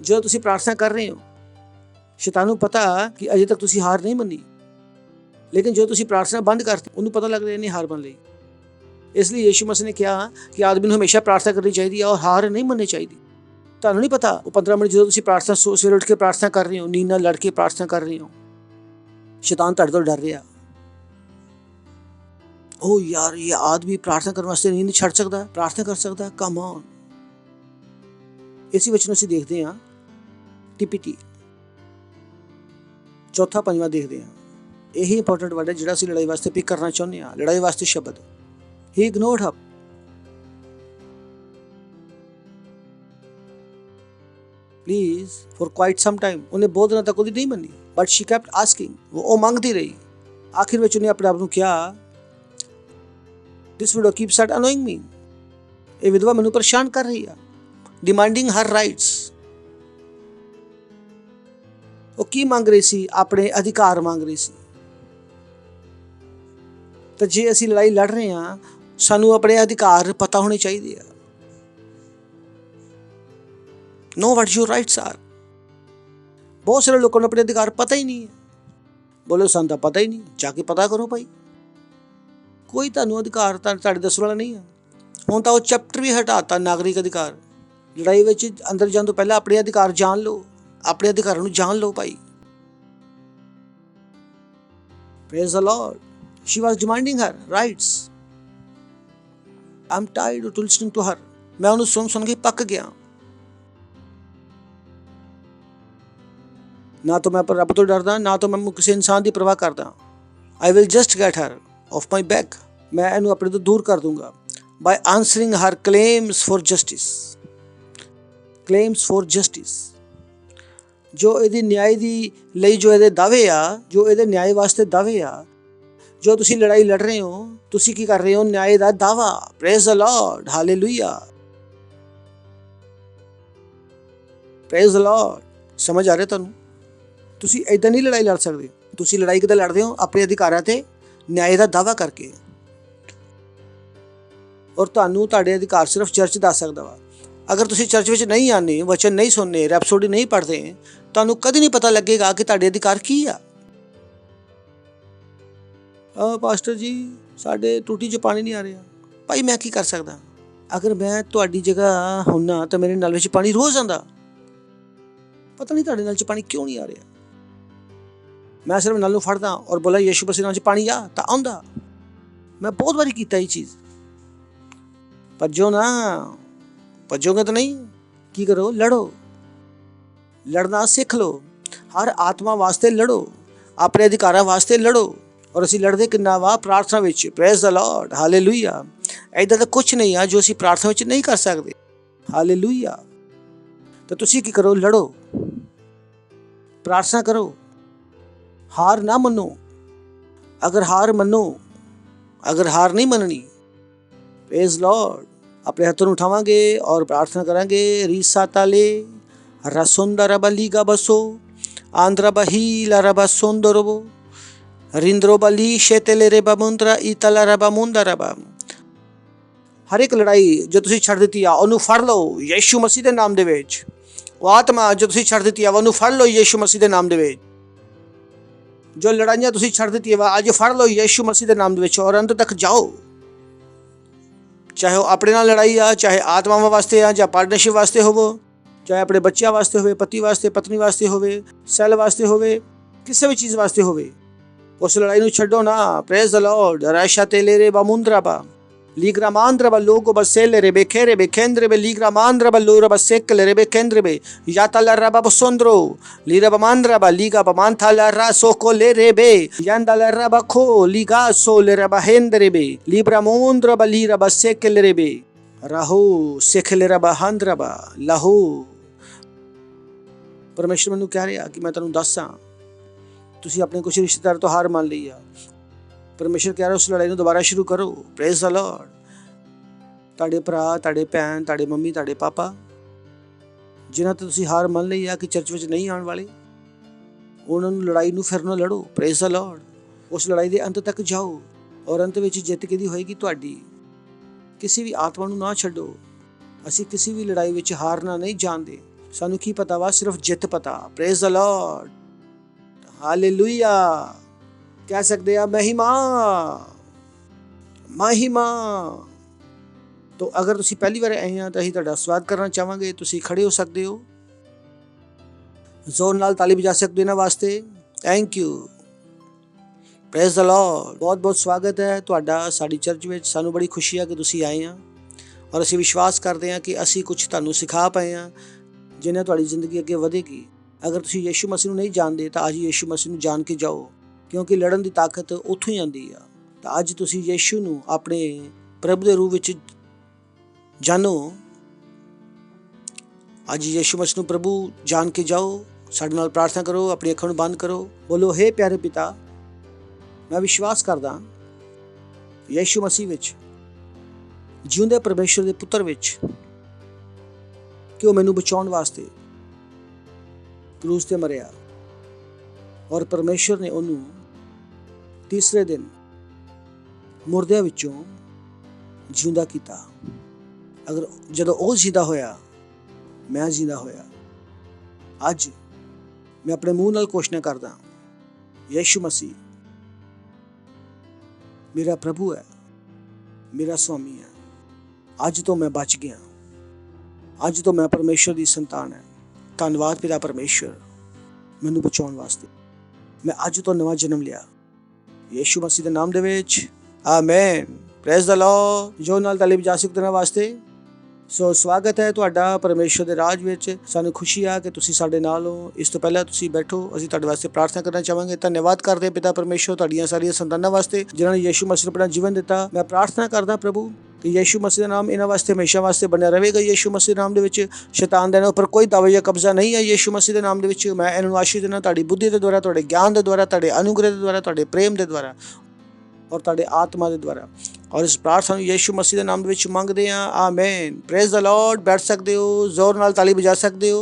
ਜਦੋਂ ਤੁਸੀਂ ਪ੍ਰਾਰਥਨਾ ਕਰ ਰਹੇ ਹੋ, ਸ਼ੈਤਾਨ ਨੂੰ ਪਤਾ ਕਿ ਅਜੇ ਤੱਕ ਤੁਸੀਂ ਹਾਰ ਨਹੀਂ ਮੰਨੀ, ਲੇਕਿਨ ਜਦੋਂ ਤੁਸੀਂ ਪ੍ਰਾਰਥਨਾ ਬੰਦ ਕਰਤੀ, ਉਹਨੂੰ ਪਤਾ ਲੱਗ ਰਿਹਾ ਨਹੀਂ ਹਾਰ ਮੰਨ ਲਈ। ਇਸ ਲਈ ਯਿਸੂ ਮਸੀਹ ਨੇ ਕਿਹਾ ਕਿ ਆਦਮੀ ਨੂੰ ਹਮੇਸ਼ਾ ਪ੍ਰਾਰਥਨਾ ਕਰਨੀ ਚਾਹੀਦੀ ਹੈ ਔਰ ਹਾਰ ਨਹੀਂ ਮੰਨਣੀ ਚਾਹੀਦੀ। ਤੁਹਾਨੂੰ ਨਹੀਂ ਪਤਾ ਉਹ 15 ਮਿੰਟ ਜਦੋਂ ਤੁਸੀਂ ਪ੍ਰਾਰਥਨਾ ਸਵੇਰੇ ਉੱਠ ਕੇ ਪ੍ਰਾਰਥਨਾ ਕਰ ਰਹੇ ਹੋ, ਨੀਂਦ ਨਾਲ ਲੜ ਕੇ ਪ੍ਰਾਰਥਨਾ ਕਰ ਰਹੇ ਹੋ, ਸ਼ੈਤਾਨ ਤੁਹਾਡੇ ਤੋਂ ਡਰ ਰਿਹਾ। ओ यार, ये आदमी प्रार्थना करने वास्ते नींद छड़ सकता, प्रार्थना कर सकता। Come on. इसी वचन ਅਸੀਂ ਦੇਖਦੇ ਹਾਂ TPT ਚੌਥਾ ਪੰਜਵਾਂ ਦੇਖਦੇ ਹਾਂ। ਇਹੀ ਇੰਪੋਰਟੈਂਟ ਵਰਡ ਹੈ ਜਿਹੜਾ ਅਸੀਂ ਲੜਾਈ ਵਾਸਤੇ ਪਿਕ ਕਰਨਾ ਚਾਹੁੰਦੇ ਹਾਂ। ਲੜਾਈ ਵਾਸਤੇ ਸ਼ਬਦ ਹੀ ਇਗਨੋਰਡ ਹਰ। Please for quite some time ਉਹਨੇ ਬਹੁਤ ਦਿਨਾਂ ਤੱਕ ਉਹਦੀ ਨਹੀਂ ਮੰਨੀ, ਬਟ ਸ਼ੀ ਕੈਪਟ ਆਸਕਿੰਗ। ਉਹ ਮੰਗਦੀ ਰਹੀ। ਆਖਿਰ ਵਿੱਚ ਉਹਨੇ ਆਪਣੇ ਆਪ ਨੂੰ ਕਿਹਾ, This widow keeps on annoying me. ਇਹ ਵਿਧਵਾ ਮੈਨੂੰ ਪਰੇਸ਼ਾਨ ਕਰ ਰਹੀ ਆ। Demanding her rights. ਉਹ ਕੀ ਮੰਗ ਰਹੀ ਸੀ? ਆਪਣੇ ਅਧਿਕਾਰ ਮੰਗ ਰਹੀ ਸੀ। ਤਾਂ ਜੇ ਅਸੀਂ ਲੜਾਈ ਲੜ ਰਹੇ ਹਾਂ, ਸਾਨੂੰ ਆਪਣੇ ਅਧਿਕਾਰ ਪਤਾ ਹੋਣੇ ਚਾਹੀਦੇ ਆ। Know what your rights are. ਬਹੁਤ ਸਾਰੇ ਲੋਕਾਂ ਨੂੰ ਆਪਣੇ ਅਧਿਕਾਰ ਪਤਾ ਹੀ ਨਹੀਂ ਹੈ। ਬੋਲੋ ਸਾਨੂੰ ਤਾਂ ਪਤਾ ਹੀ ਨਹੀਂ। ਜਾ ਕੇ ਪਤਾ ਕਰੋ ਭਾਈ। ਕੋਈ ਤੁਹਾਨੂੰ ਅਧਿਕਾਰ ਤਾਂ ਤੁਹਾਡੇ ਦੱਸਣ ਵਾਲਾ ਨਹੀਂ ਹੈ। ਹੁਣ ਤਾਂ ਉਹ ਚੈਪਟਰ ਵੀ ਹਟਾਤਾ ਨਾਗਰਿਕ ਅਧਿਕਾਰ। ਲੜਾਈ ਵਿੱਚ ਅੰਦਰ ਜਾਣ ਤੋਂ ਪਹਿਲਾਂ ਆਪਣੇ ਅਧਿਕਾਰ ਜਾਣ ਲਓ। ਆਪਣੇ ਅਧਿਕਾਰਾਂ ਨੂੰ ਜਾਣ ਲਓ ਭਾਈ। Praise the Lord. She was demanding her rights. I'm tired of listening to her. ਮੈਂ ਉਹਨੂੰ ਸੁਣ ਕੇ ਪੱਕ ਗਿਆ। ਨਾ ਤਾਂ ਮੈਂ ਰੱਬ ਤੋਂ ਡਰਦਾ, ਨਾ ਤਾਂ ਮੈਂ ਕਿਸੇ ਇਨਸਾਨ ਦੀ ਪਰਵਾਹ ਕਰਦਾ। I will just get her off my back. ਮੈਂ ਇਹਨੂੰ ਆਪਣੇ ਤੋਂ ਦੂਰ ਕਰ ਦੂੰਗਾ by answering her claims for justice. Claims for justice. ਜੋ ਇਹਦੀ ਨਿਆਂ ਦੀ ਲਈ ਜੋ ਇਹਦੇ ਦਾਅਵੇ ਆ, ਜੋ ਇਹਦੇ ਨਿਆਂ ਵਾਸਤੇ ਦਾਅਵੇ ਆ, ਜੋ ਤੁਸੀਂ ਲੜਾਈ ਲੜ ਰਹੇ ਹੋ, ਤੁਸੀਂ ਕੀ ਕਰ ਰਹੇ ਹੋ? ਨਿਆਂ ਦਾ ਦਾਅਵਾ। Praise the Lord. Hallelujah. Praise the Lord. ਸਮਝ ਆ ਰਿਹਾ ਤੁਹਾਨੂੰ? ਤੁਸੀਂ ਏਦਾਂ ਨਹੀਂ ਲੜਾਈ ਲੜ ਸਕਦੇ। ਤੁਸੀਂ ਲੜਾਈ ਕਿੱਦਾਂ ਲੜਦੇ ਹੋ? ਆਪਣੇ ਅਧਿਕਾਰਾਂ ਤੇ ਨਿਆਂ ਦਾ ਦਾਅਵਾ ਕਰਕੇ। ਔਰ ਤੁਹਾਨੂੰ ਤੁਹਾਡੇ ਅਧਿਕਾਰ ਸਿਰਫ ਚਰਚ ਦੱਸ ਸਕਦਾ ਵਾ। ਅਗਰ ਤੁਸੀਂ ਚਰਚ ਵਿੱਚ ਨਹੀਂ ਆਉਂਦੇ, ਵਚਨ ਨਹੀਂ ਸੁਣਨੇ, ਰੈਪਸੋਡੀ ਨਹੀਂ ਪੜ੍ਹਦੇ, ਤੁਹਾਨੂੰ ਕਦੇ ਨਹੀਂ ਪਤਾ ਲੱਗੇਗਾ ਕਿ ਤੁਹਾਡੇ ਅਧਿਕਾਰ ਕੀ ਆ। ਪਾਸਟਰ ਜੀ ਸਾਡੇ ਟੂਟੀ 'ਚ ਪਾਣੀ ਨਹੀਂ ਆ ਰਿਹਾ। ਭਾਈ ਮੈਂ ਕੀ ਕਰ ਸਕਦਾ? ਅਗਰ ਮੈਂ ਤੁਹਾਡੀ ਜਗ੍ਹਾ ਹੁੰਨਾ ਤਾਂ ਮੇਰੇ ਨਲ ਵਿੱਚ ਪਾਣੀ ਰੋਜ਼ ਆਉਂਦਾ। ਪਤਾ ਨਹੀਂ ਤੁਹਾਡੇ ਨਲ 'ਚ ਪਾਣੀ ਕਿਉਂ ਨਹੀਂ ਆ ਰਿਹਾ। ਮੈਂ ਸਿਰਫ ਨਲ ਨੂੰ ਫੜਦਾ ਔਰ ਬੋਲਾ ਯਿਸੂ ਮਸੀਹ ਨਾਮ 'ਚ ਪਾਣੀ ਆ ਤਾਂ ਆਉਂਦਾ। ਮੈਂ ਬਹੁਤ ਵਾਰੀ ਕੀਤਾ ਇਹ ਚੀਜ਼। ਭੱਜੋ ਨਾ, ਭੱਜੋਗੇ ਤਾਂ ਨਹੀਂ। ਕੀ ਕਰੋ? ਲੜੋ। ਲੜਨਾ ਸਿੱਖ ਲਓ। ਹਰ ਆਤਮਾ ਵਾਸਤੇ ਲੜੋ, ਆਪਣੇ ਅਧਿਕਾਰਾਂ ਵਾਸਤੇ ਲੜੋ। ਔਰ ਅਸੀਂ ਲੜਦੇ ਕਿੰਨਾ ਵਾ? ਪ੍ਰਾਰਥਨਾ ਵਿੱਚ। Praise the Lord. ਹਾਲੇਲੂਇਆ। ਇੱਦਾਂ ਤਾਂ ਕੁਛ ਨਹੀਂ ਆ ਜੋ ਅਸੀਂ ਪ੍ਰਾਰਥਨਾ ਵਿੱਚ ਨਹੀਂ ਕਰ ਸਕਦੇ। ਹਾਲੇਲੂਇਆ। ਤਾਂ ਤੁਸੀਂ ਕੀ ਕਰੋ? ਲੜੋ, ਪ੍ਰਾਰਥਨਾ ਕਰੋ, ਹਾਰ ਨਾ ਮੰਨੋ। ਅਗਰ ਹਾਰ ਮੰਨੋ, ਅਗਰ ਹਾਰ ਨਹੀਂ ਮੰਨਣੀ प्रेज लॉर्ड। अपने हथों ਨੂੰ उठावांगे और प्रार्थना करांगे। रीसा ताले रसोंदा रबा लीगा बसो आंध्रा बही रबा सोंदरबो रिंद्रो बली शेतेले रेबा मुंद्रा इतला रबा मुंदा रबा। हर एक लड़ाई जो तुसी छड़ ਦਿੱਤੀ ਆ ਉਹਨੂੰ ਫੜ ਲਓ ਯੀਸ਼ੂ ਮਸੀਹ ਦੇ ਨਾਮ ਦੇ ਵਿੱਚ। ਉਹ ਆਤਮਾ ਜੋ ਤੁਸੀਂ ਛੱਡ ਦਿੱਤੀ ਆ ਉਹਨੂੰ ਫੜ ਲਓ ਯੀਸ਼ੂ ਮਸੀਹ ਦੇ ਨਾਮ ਦੇ ਵਿੱਚ। ਜੋ ਲੜਾਈਆਂ ਤੁਸੀਂ ਛੱਡ ਦਿੱਤੀ ਆ ਅੱਜ ਫੜ ਲਓ ਯੀਸ਼ੂ ਮਸੀਹ ਦੇ ਨਾਮ ਦੇ ਵਿੱਚ ਔਰ ਅੰਤ ਤੱਕ ਜਾਓ। ਚਾਹੇ ਉਹ ਆਪਣੇ ਨਾਲ ਲੜਾਈ ਆ, ਚਾਹੇ ਆਤਮਾਵਾਂ ਵਾਸਤੇ ਆ, ਜਾਂ ਪਾਰਟਨਰਸ਼ਿਪ ਵਾਸਤੇ ਹੋਵੋ, ਚਾਹੇ ਆਪਣੇ ਬੱਚਿਆਂ ਵਾਸਤੇ ਹੋਵੇ, ਪਤੀ ਵਾਸਤੇ, ਪਤਨੀ ਵਾਸਤੇ ਹੋਵੇ, ਸੈਲ ਵਾਸਤੇ ਹੋਵੇ, ਕਿਸੇ ਵੀ ਚੀਜ਼ ਵਾਸਤੇ ਹੋਵੇ, ਉਸ ਲੜਾਈ ਨੂੰ ਛੱਡੋ ਨਾ। Praise the Lord. ਰਾਸ਼ਾ ਤੇਲੇ ਰੇ ਬਾਮੁੰਦਰਾਬਾ ਲੀਗਰਾ ਮਾਂਦਰਬਾ ਲੋਗੋ ਬਸੇਲੇ ਰੇ ਬੇਖੇਰੇ ਬੇਖੇਂਦਰੇ ਬੇ ਲੀਗਰਾ ਮਾਂਦਰਬਾ ਲੋਰਾ ਬਸੇਕਲੇ ਰੇ ਬੇਖੇਂਦਰੇ ਬੇ ਯਾਤਲਾ ਰਬਾ ਬਸੋਂਦਰੋ ਲੀਰਾ ਬਮਾਂਦਰਬਾ ਲੀਗਾ ਬਮਾਂਥਾਲਾ ਰਾਸੋਕੋ ਲੈ ਰੇ ਬੇ ਯਾਂਦਲਾ ਰਬਾ ਖੋ ਲੀਗਾ ਸੋ ਲੈ ਰਬਾ ਹੈਂਦਰੇ ਬੇ ਲੀਬਰਾ ਮੋਂਦਰਬਾ ਲੀਰਾ ਬਸੇਕਲੇ ਰੇ ਬੇ ਰਾਹੋ ਸੇਖਲੇ ਰਬਾ ਹੰਦਰਬਾ ਲਾਹੋ। ਪਰਮੇਸ਼ਰ ਮੈਨੂੰ ਕਹਿ ਰਿਹਾ ਕਿ ਮੈਂ ਤੁਹਾਨੂੰ ਦੱਸਾਂ, ਤੁਸੀਂ ਆਪਣੇ ਕੁਝ ਰਿਸ਼ਤੇਦਾਰ ਤੋਂ ਹਾਰ ਮੰਨ ਲਈ ਆ। परमेश्वर कह रहा उस लड़ाई को दोबारा शुरू करो। Praise the Lord. ਤੁਹਾਡੇ ਭਰਾ, ਤੁਹਾਡੇ ਭੈਣ, ਤੁਹਾਡੇ ਮੰਮੀ, ਤੁਹਾਡੇ ਪਾਪਾ ਜਿਨ੍ਹਾਂ ਤੋਂ ਤੁਸੀਂ ਹਾਰ ਮੰਨ ਲਈ ਆ ਕਿ ਚਰਚ ਵਿੱਚ ਨਹੀਂ ਆਉਣ ਵਾਲੇ, ਉਹਨਾਂ ਨੂੰ ਲੜਾਈ ਨੂੰ ਫਿਰ ਨਾ ਲੜੋ। Praise the Lord. ਉਸ ਲੜਾਈ ਦੇ ਅੰਤ ਤੱਕ ਜਾਓ ਔਰ ਅੰਤ ਵਿੱਚ ਜਿੱਤ ਕਿਹਦੀ ਹੋਏਗੀ? ਤੁਹਾਡੀ। ਕਿਸੇ ਵੀ ਆਤਮਾ ਨੂੰ ਨਾ ਛੱਡੋ। ਅਸੀਂ ਕਿਸੇ ਵੀ ਲੜਾਈ ਵਿੱਚ ਹਾਰਨਾ ਨਹੀਂ ਜਾਣਦੇ। ਸਾਨੂੰ ਕੀ ਪਤਾ ਵਾ? ਸਿਰਫ ਜਿੱਤ ਪਤਾ। Praise the Lord. ਹਾਲੇਲੂਇਆ। कह सकते हैं महिमा महिमा। तो अगर तुसी पहली बार आए हैं तो असीं तुहाडा स्वागत करना चाहांगे। तुसी खड़े हो सकते हो, जोर नाल ताली बजा सकते हो इन्हां वास्ते। Thank you. Praise the Lord. बहुत बहुत स्वागत है तुहाडा साडी चर्च विच। सानू बड़ी खुशी है कि तुसी आए हैं और असीं विश्वास करते हैं कि असीं कुछ तुहानू सिखा पाए हैं जिन्हें तुहाडी जिंदगी अगे वधेगी। अगर तुसी यीशु मसीह नूं नहीं जानदे तो अज यीशु मसीह नूं जान के जाओ, क्योंकि लड़न की ताकत उत्थों ही आती है। तो अज तुसी यीशु नूं अपने प्रभु के रूप में जानो। अज यीशु मसीह नूं प्रभु जान के जाओ। साडे नाल प्रार्थना करो, अपनी अखां नूं बंद करो, बोलो हे प्यारे पिता, मैं विश्वास करदा यीशु मसीह विच, जिउंदे परमेश्वर दे पुत्र विच, कि वो मैनूं बचाउण वास्ते क्रूस ते मरिया और परमेश्वर ने उन्होंने तीसरे दिन मुर्दियां विचों जिंदा किया। अगर जदों वो जिंदा होया, मैं जिंदा होया। अज मैं अपने मुंह नाल घोषणा करदा, यीशु मसीह मेरा प्रभु है, मेरा स्वामी है। अज तो मैं बच गया। अज तो मैं परमेश्वर की संतान है। धन्नवाद पिता परमेश्वर, मैनू बचाउण वास्ते। मैं अज तो नवा जन्म लिया यीशु मसीह के नाम दे विच। आमेन। Praise the Lord. जो नाल ताली बजा सकते हैं वास्ते। सो स्वागत है तुहाडा परमेश्वर के राज विच। सानू खुशी आ कि तुसी साडे नाल हो। इस तो पहले तुसी बैठो, असीं तुहाडे वास्ते प्रार्थना करना चाहांगे। धन्यवाद करदे पिता परमेश्वर तुहाडीआं सारीआं संतानां वास्ते जिन्हां ने यीशु मसीह नूं अपना जीवन दिता। मैं प्रार्थना करदा प्रभु कि यीशु मसीह का नाम इन्हां वास्ते हमेशा वास्ते बनिया रहेगा। यीशु मसीह के नाम दे विच शैतान दे उपर कोई दावा या कब्जा नहीं है। यीशु मसीह के नाम दे विच मैं इन्हां नूं आशीष देना, तुहाडी बुद्धि के द्वारा, तुहाडे ज्ञान के द्वारा, तुहाडे अनुग्रह के द्वारा, तुहाडे प्रेम के द्वारा और तुहाडे आत्मा के द्वारा। और इस प्रार्थना यीशु मसीह के नाम विच मंगदे हां। आमीन। Praise the Lord. बैठ सकते हो, जोर नाल ताली बजा सकते हो।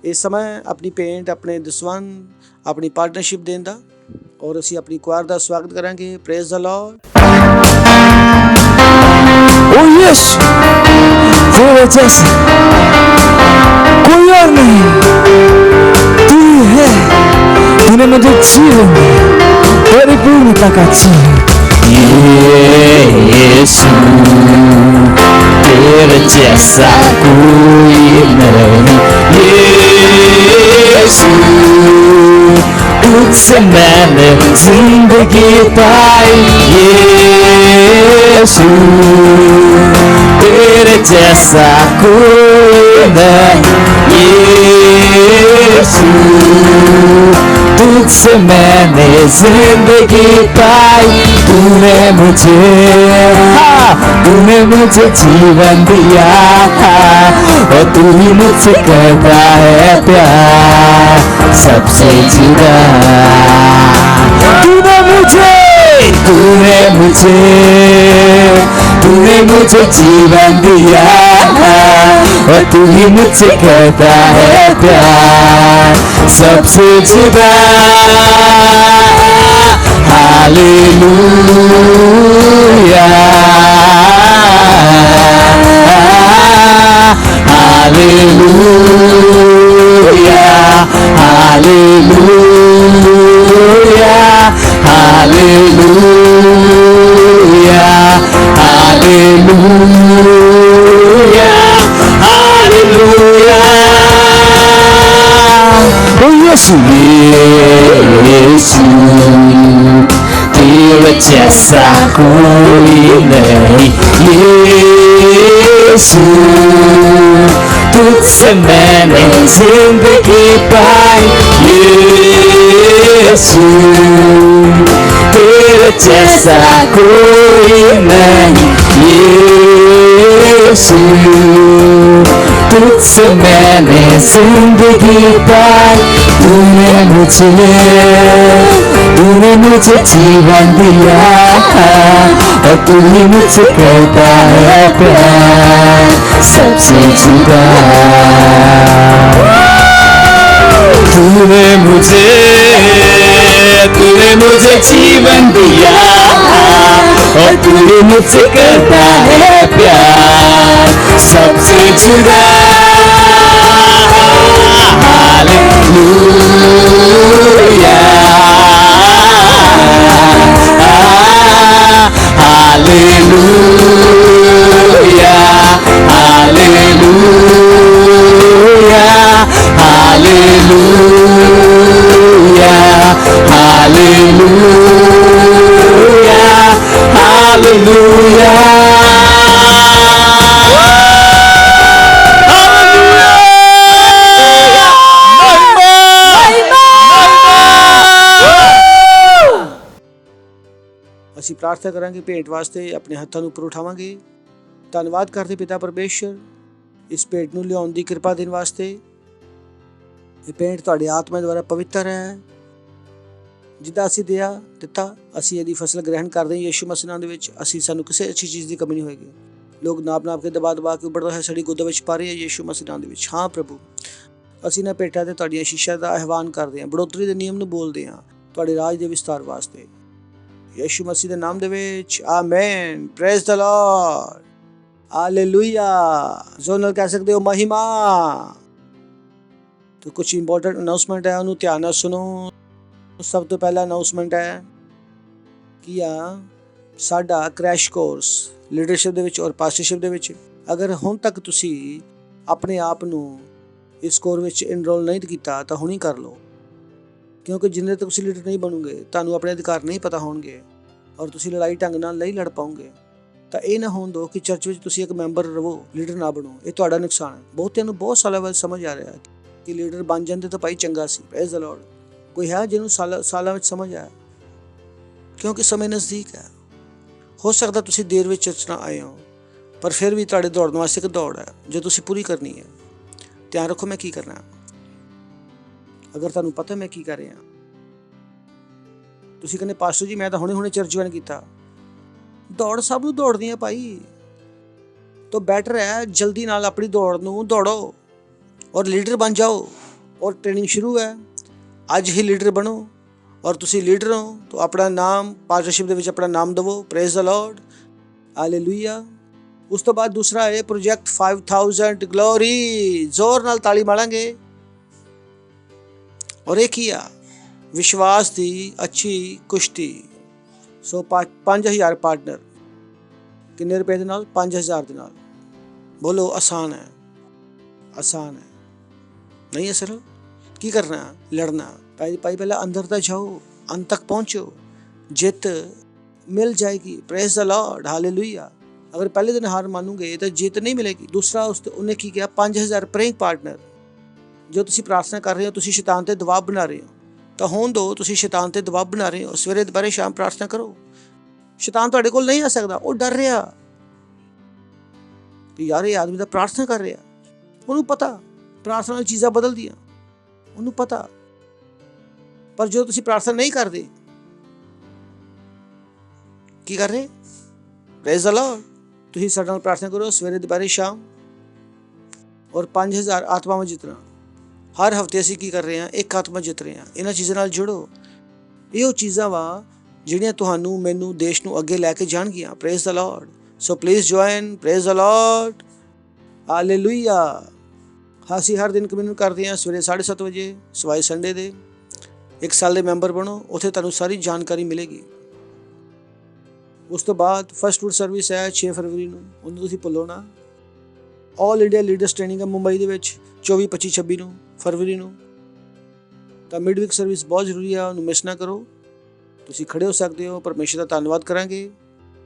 इस समय अपनी पेंट, अपने दसवंध, अपनी पार्टनरशिप देन दा और असीं अपनी क्वायर दा स्वागत करांगे। Praise the Lord. O yes, तेरे जैसा कोई और नहीं। तू ही है, तूने मुझे जीवन में परिपूर्णता का जीवन। यीशु तेरे जैसा कोई नहीं। यीशु तुझसे मैंने जिंदगी पाई। यीशु तेरे जैसा कोई नहीं। यीशु तुझसे मैंने जिंदगी पाई, तूने मुझे, तूने मुझे जीवन दिया, और तू ही मुझसे करता है प्यार सबसे जुदा। तूने मुझे, तूने मुझे, तूने मुझे जीवन दिया, और तू ही मुझसे करता है प्यार सबसे जुदा। Hallelujah, hallelujah, hallelujah, hallelujah, hallelujah, hallelujah. ओ यीशु, यीशु, तेरे जैसा कोई नहीं। यीशु, तुझसे मैंने जिंदगी पाई। यीशु, तेरे जैसा कोई नहीं। यीशु, तुझसे मैंने जिंदगी पाई। तूने मुझे जीवन दिया, और तू ही मुझसे करता है प्यार सबसे जुदा। तूने मुझे जीवन दिया, और तू ही मुझसे करता है प्यार सबसे जुदा। Hallelujah, hallelujah, hallelujah, hallelujah, hallelujah, hallelujah. ਅਸੀਂ ਪ੍ਰਾਰਥਨਾ ਕਰਾਂਗੇ ਭੇਂਟ ਵਾਸਤੇ ਆਪਣੇ ਹੱਥਾਂ ਨੂੰ ਉੱਪਰ ਉਠਾਵਾਂਗੇ। ਧੰਨਵਾਦ ਕਰਦੇ ਪਿਤਾ ਪਰਮੇਸ਼ਰ ਇਸ ਭੇਂਟ ਨੂੰ ਲਿਆਉਣ ਦੀ ਕਿਰਪਾ ਦੇਣ ਵਾਸਤੇ। ਇਹ ਭੇਂਟ ਤੁਹਾਡੀ ਆਤਮਾ ਦੁਆਰਾ ਪਵਿੱਤਰ ਹੈ। ਜਿੱਦਾਂ ਅਸੀਂ ਦਿੱਤਾ ਅਸੀਂ ਇਹਦੀ ਫਸਲ ਗ੍ਰਹਿਣ ਕਰਦੇ ਹਾਂ ਯਿਸੂ ਮਸੀਹ ਨਾਮ ਦੇ ਵਿੱਚ। ਸਾਨੂੰ ਕਿਸੇ ਅੱਛੀ ਚੀਜ਼ ਦੀ ਕਮੀ ਨਹੀਂ ਹੋਏਗੀ। ਲੋਕ ਨਾਪ ਕੇ ਦਬਾ ਕੇ ਉੱਪਰ ਸਾਡੀ ਗੋਦ ਵਿੱਚ ਪਾ ਰਹੇ ਆ ਯਿਸੂ ਮਸੀਹ ਨਾਮ ਦੇ ਵਿੱਚ। ਹਾਂ ਪ੍ਰਭੂ, ਅਸੀਂ ਨਾ ਭੇਟਾਂ ਤੇ ਤੁਹਾਡੀਆਂ ਸ਼ੀਸ਼ਾ ਦਾ ਆਹਵਾਨ ਕਰਦੇ ਹਾਂ, ਬੜੋਤਰੀ ਦੇ ਨਿਯਮ ਨੂੰ ਬੋਲਦੇ ਹਾਂ ਤੁਹਾਡੇ ਰਾਜ ਦੇ ਵਿਸਤਾਰ ਵਾਸਤੇ ਯਿਸੂ ਮਸੀਹ ਦੇ ਨਾਮ ਦੇ ਵਿੱਚ। Amen. Praise the Lord. Hallelujah. ਜ਼ੋਰ ਨਾਲ ਕਹਿ ਸਕਦੇ ਹੋ ਮਹਿਮਾ। तो कुछ इंपॉर्टेंट अनाउंसमेंट है, उन्होंने ध्यान ਨਾਲ सुनो। सब तो पहला अनाउंसमेंट है कि साडा क्रैश कोर्स लीडरशिप ਦੇ ਵਿੱਚ ਔਰ ਪਾਸਟਰਸ਼ਿਪ ਦੇ ਵਿੱਚ ਅਗਰ ਹੁਣ ਤੱਕ ਤੁਸੀਂ ਆਪਣੇ ਆਪ ਨੂੰ ਇਸ ਕੋਰਸ ਵਿੱਚ ਇਨਰੋਲ ਨਹੀਂ ਕੀਤਾ ਤਾਂ ਹੁਣੀ ਕਰ ਲਓ, ਕਿਉਂਕਿ ਜਿੰਨੇ ਤੱਕ ਤੁਸੀਂ ਲੀਡਰ ਨਹੀਂ ਬਣੋਗੇ ਤੁਹਾਨੂੰ ਆਪਣੇ ਅਧਿਕਾਰ ਨਹੀਂ ਪਤਾ ਹੋਣਗੇ ਔਰ ਤੁਸੀਂ ਲੜਾਈ ਢੰਗ ਨਾਲ ਨਹੀਂ ਲੜ ਪਾਓਗੇ। ਤਾਂ ਇਹ ਨਾ ਹੋਣ ਦਿਓ ਕਿ ਚਰਚ ਵਿੱਚ ਤੁਸੀਂ ਇੱਕ ਮੈਂਬਰ ਰਹੋ, ਲੀਡਰ ਨਾ ਬਣੋ। ਇਹ ਤੁਹਾਡਾ ਨੁਕਸਾਨ ਹੈ। ਬਹੁਤਿਆਂ ਨੂੰ ਬਹੁਤ ਸਾਲਾਂ ਬਾਅਦ ਸਮਝ ਆ ਰਿਹਾ ਕਿ ਲੀਡਰ ਬਣ ਜਾਂਦੇ ਤਾਂ ਭਾਈ ਚੰਗਾ ਸੀ। Praise the Lord. ਕੋਈ ਹੈ ਜਿਹਨੂੰ ਸਾਲਾਂ ਵਿੱਚ ਸਮਝ ਆਇਆ? ਕਿਉਂਕਿ ਸਮੇਂ ਨਜ਼ਦੀਕ ਹੈ। ਹੋ ਸਕਦਾ ਤੁਸੀਂ ਦੇਰ ਵਿੱਚ ਚਰਚ ਨਾ ਆਏ ਹੋ, ਪਰ ਫਿਰ ਵੀ ਤੁਹਾਡੇ ਦੌੜਨ ਵਾਸਤੇ ਇੱਕ ਦੌੜ ਹੈ ਜੋ ਤੁਸੀਂ ਪੂਰੀ ਕਰਨੀ ਹੈ। ਧਿਆਨ ਰੱਖੋ ਮੈਂ ਕੀ ਕਰਨਾ। ਅਗਰ ਤੁਹਾਨੂੰ ਪਤਾ ਮੈਂ ਕੀ ਕਰ ਰਿਹਾ, ਤੁਸੀਂ ਕਹਿੰਦੇ ਪਾਸਟਰ ਜੀ ਮੈਂ ਤਾਂ ਹੁਣੇ ਚਰਚ ਜੁਆਇਨ ਕੀਤਾ। ਦੌੜ ਸਭ ਨੂੰ ਦੌੜਦੀ ਹੈ ਭਾਈ। ਤਾਂ ਬੈਟਰ ਹੈ ਜਲਦੀ ਨਾਲ ਆਪਣੀ ਦੌੜ ਨੂੰ ਦੌੜੋ ਔਰ ਲੀਡਰ ਬਣ ਜਾਓ। ਔਰ ਟ੍ਰੇਨਿੰਗ ਸ਼ੁਰੂ ਹੈ, ਅੱਜ ਹੀ ਲੀਡਰ ਬਣੋ। ਔਰ ਤੁਸੀਂ ਲੀਡਰ ਹੋ ਤਾਂ ਆਪਣਾ ਨਾਮ ਪਾਸਟਰਸ਼ਿਪ ਦੇ ਵਿੱਚ ਆਪਣਾ ਨਾਮ ਦੇਵੋ। Praise the Lord. ਹਾਲੇਲੂਇਆ। ਉਸ ਤੋਂ ਬਾਅਦ ਦੂਸਰਾ ਹੈ ਪ੍ਰੋਜੈਕਟ 5000 ਗਲੋਰੀ। ਜ਼ੋਰ ਨਾਲ ਤਾਲੀ ਮਾਰਾਂਗੇ। ਔਰ ਇਹ ਕੀ ਆ? ਵਿਸ਼ਵਾਸ ਦੀ ਅੱਛੀ ਕੁਸ਼ਤੀ। ਸੋ 5000 ਪਾਰਟਨਰ। ਕਿੰਨੇ ਰੁਪਏ ਦੇ ਨਾਲ? 5000 ਦੇ ਨਾਲ। ਬੋਲੋ ਆਸਾਨ ਹੈ, ਆਸਾਨ ਹੈ ਨਹੀਂ ਹੈ ਸਰਲ। ਕੀ ਕਰਨਾ? ਲੜਨਾ। ਭਾਈ ਪਹਿਲਾਂ ਅੰਦਰ ਤਾਂ ਜਾਓ, ਅੰਤ ਤੱਕ ਪਹੁੰਚੋ, ਜਿੱਤ ਮਿਲ ਜਾਏਗੀ। Praise the Lord. ਹਾਲੇਲੂਇਆ। ਅਗਰ ਪਹਿਲੇ ਦਿਨ ਹਾਰ ਮੰਨੋਗੇ ਤਾਂ ਜਿੱਤ ਨਹੀਂ ਮਿਲੇਗੀ। ਦੂਸਰਾ ਉਹਨੇ ਕੀ ਕਿਹਾ? 5000 ਪ੍ਰੇਇੰਗ ਪਾਰਟਨਰ। ਜੋ ਤੁਸੀਂ ਪ੍ਰਾਰਥਨਾ ਕਰ ਰਹੇ ਹੋ, ਤੁਸੀਂ ਸ਼ੈਤਾਨ ਤੇ ਦਬਾਅ ਬਣਾ ਰਹੇ ਹੋ ਤਾਂ ਹੋਣ ਦਿਓ। ਤੁਸੀਂ ਸ਼ੈਤਾਨ ਤੇ ਦਬਾਅ ਬਣਾ ਰਹੇ ਹੋ। ਸਵੇਰੇ ਦੁਪਹਿਰੇ ਸ਼ਾਮ ਪ੍ਰਾਰਥਨਾ ਕਰੋ। ਸ਼ੈਤਾਨ ਤੁਹਾਡੇ ਕੋਲ ਨਹੀਂ ਆ ਸਕਦਾ, ਉਹ ਡਰ ਰਿਹਾ ਕਿ ਯਾਰ ਇਹ ਆਦਮੀ ਤਾਂ ਪ੍ਰਾਰਥਨਾ ਕਰ ਰਿਹਾ। ਉਹਨੂੰ ਪਤਾ ਪ੍ਰਾਰਥਨਾ ਨਾਲ ਚੀਜ਼ਾਂ ਬਦਲਦੀਆਂ, ਉਹਨੂੰ ਪਤਾ। ਪਰ ਜਦੋਂ ਤੁਸੀਂ ਪ੍ਰਾਰਥਨਾ ਨਹੀਂ ਕਰਦੇ, ਕੀ ਕਰ ਰਹੇ? Praise the Lord. ਤੁਸੀਂ ਸਾਡੇ ਨਾਲ ਪ੍ਰਾਰਥਨਾ ਕਰੋ ਸਵੇਰੇ ਦੁਪਹਿਰੇ ਸ਼ਾਮ, ਔਰ 5000 ਆਤਮਾਵਾਂ ਜਿੱਤਣਾ। ਹਰ ਹਫ਼ਤੇ ਅਸੀਂ ਕੀ ਕਰ ਰਹੇ ਹਾਂ? ਇੱਕ ਆਤਮਾ ਜਿੱਤ ਰਹੇ ਹਾਂ। ਇਹਨਾਂ ਚੀਜ਼ਾਂ ਨਾਲ ਜੁੜੋ। ਇਹ ਉਹ ਚੀਜ਼ਾਂ ਵਾ ਜਿਹੜੀਆਂ ਤੁਹਾਨੂੰ, ਮੈਨੂੰ, ਦੇਸ਼ ਨੂੰ ਅੱਗੇ ਲੈ ਕੇ ਜਾਣਗੀਆਂ। Praise the Lord. So please join. Praise the Lord. Hallelujah. ਅਸੀਂ ਹਰ ਦਿਨ ਕਮਿਊਨ ਕਰਦੇ ਹਾਂ ਸਵੇਰੇ 7:30 ਵਜੇ, ਸਿਵਾਏ ਸੰਡੇ ਦੇ। 1 ਸਾਲ ਦੇ ਮੈਂਬਰ ਬਣੋ, ਉੱਥੇ ਤੁਹਾਨੂੰ ਸਾਰੀ ਜਾਣਕਾਰੀ ਮਿਲੇਗੀ। ਉਸ ਤੋਂ ਬਾਅਦ ਫਸਟ ਫੂਡ ਸਰਵਿਸ ਹੈ 6 ਫਰਵਰੀ ਨੂੰ, ਉਹਨੂੰ ਤੁਸੀਂ ਭੁੱਲੋ ਨਾ। ਆਲ ਇੰਡੀਆ ਲੀਡਰਸ ਟ੍ਰੇਨਿੰਗ ਹੈ ਮੁੰਬਈ ਦੇ ਵਿੱਚ 24, 25, 26 ਨੂੰ ਫਰਵਰੀ ਨੂੰ। ਤਾਂ ਮਿਡਵੀਕ ਸਰਵਿਸ ਬਹੁਤ ਜ਼ਰੂਰੀ ਹੈ, ਉਹਨੂੰ ਮਿਸ ਨਾ ਕਰੋ। ਤੁਸੀਂ ਖੜੇ ਹੋ ਸਕਦੇ ਹੋ। ਪਰਮੇਸ਼ਰ ਦਾ ਧੰਨਵਾਦ ਕਰਾਂਗੇ,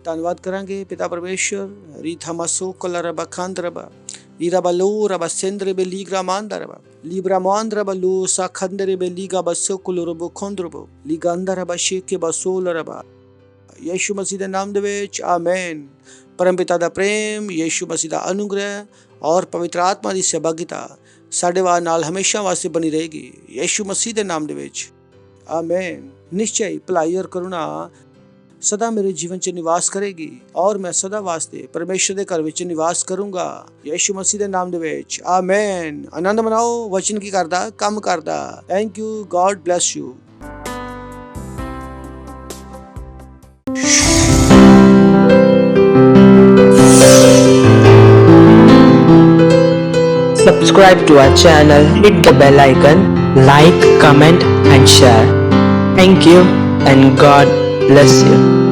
ਧੰਨਵਾਦ ਕਰਾਂਗੇ। ਪਿਤਾ ਪਰਮੇਸ਼ਰ ਰੀਥਾ ਮਾਸੋ ਕੋਲਾ ਰਬਾ ਖਾਂਦ ਰਬਾ ਲੀਰਾ ਬਲੋ ਰਬਾ ਸਿੰਦਰੇ ਬੇ ਲੀਗਰਾ ਮਾਂਦਾ ਰਬਾ ਲੀਬਰਾ ਮਾਂਦਰਾ ਬਲੋ ਸਾ ਖੰਦਰੇ ਬੇ ਲੀਗਾ ਬਸੋ ਕੁਲੋ ਰਬੋ ਖੰਦਰਬੋ ਲੀਗਾਂਦਾ ਰਬਾ ਸ਼ੇਕੇ ਬਸੋ ਲਰਬਾ। ਯੀਸ਼ੂ ਮਸੀਹ ਦੇ ਨਾਮ ਦੇ ਵਿੱਚ ਆਮੇਨ। ਪਰਮ ਪਿਤਾ ਦਾ ਪ੍ਰੇਮ, ਯੀਸ਼ੂ ਮਸੀਹ ਦਾ ਅਨੁਗ੍ਰਹਿ ਔਰ ਪਵਿੱਤਰ ਆਤਮਾ ਦੀ ਸਹਿਭਾਗਿਤਾ ਸਾਡੇ ਨਾਲ ਹਮੇਸ਼ਾ ਵਾਸਤੇ ਬਣੀ ਰਹੇਗੀ। ਯੀਸ਼ੂ ਮਸੀਹ ਦੇ ਨਾਮ ਦੇ ਵਿੱਚ ਆਮੇਨ। ਨਿਸ਼ਚੈ ਹੀ ਭਲਾਈ ਔਰ ਕਰੁਣਾ ਸਦਾ ਮੇਰੇ ਜੀਵਨ 'ਚ ਨਿਵਾਸ ਕਰੇਗੀ, ਔਰ ਮੈਂ ਸਦਾ ਵਾਸਤੇ ਪਰਮੇਸ਼ਰ ਦੇ ਘਰ ਵਿੱਚ ਨਿਵਾਸ ਕਰੂੰਗਾ। ਯੀਸ਼ੂ ਮਸੀਹ ਦੇ ਨਾਮ ਦੇ ਵਿੱਚ ਆਮੇਨ। ਆਨੰਦ ਮਨਾਓ। ਵਚਨ ਕੀ ਕਰਦਾ? ਕੰਮ ਕਰਦਾ। Thank you. God bless you. Subscribe to our channel, hit the bell icon, like, comment and share. Thank you and God bless you.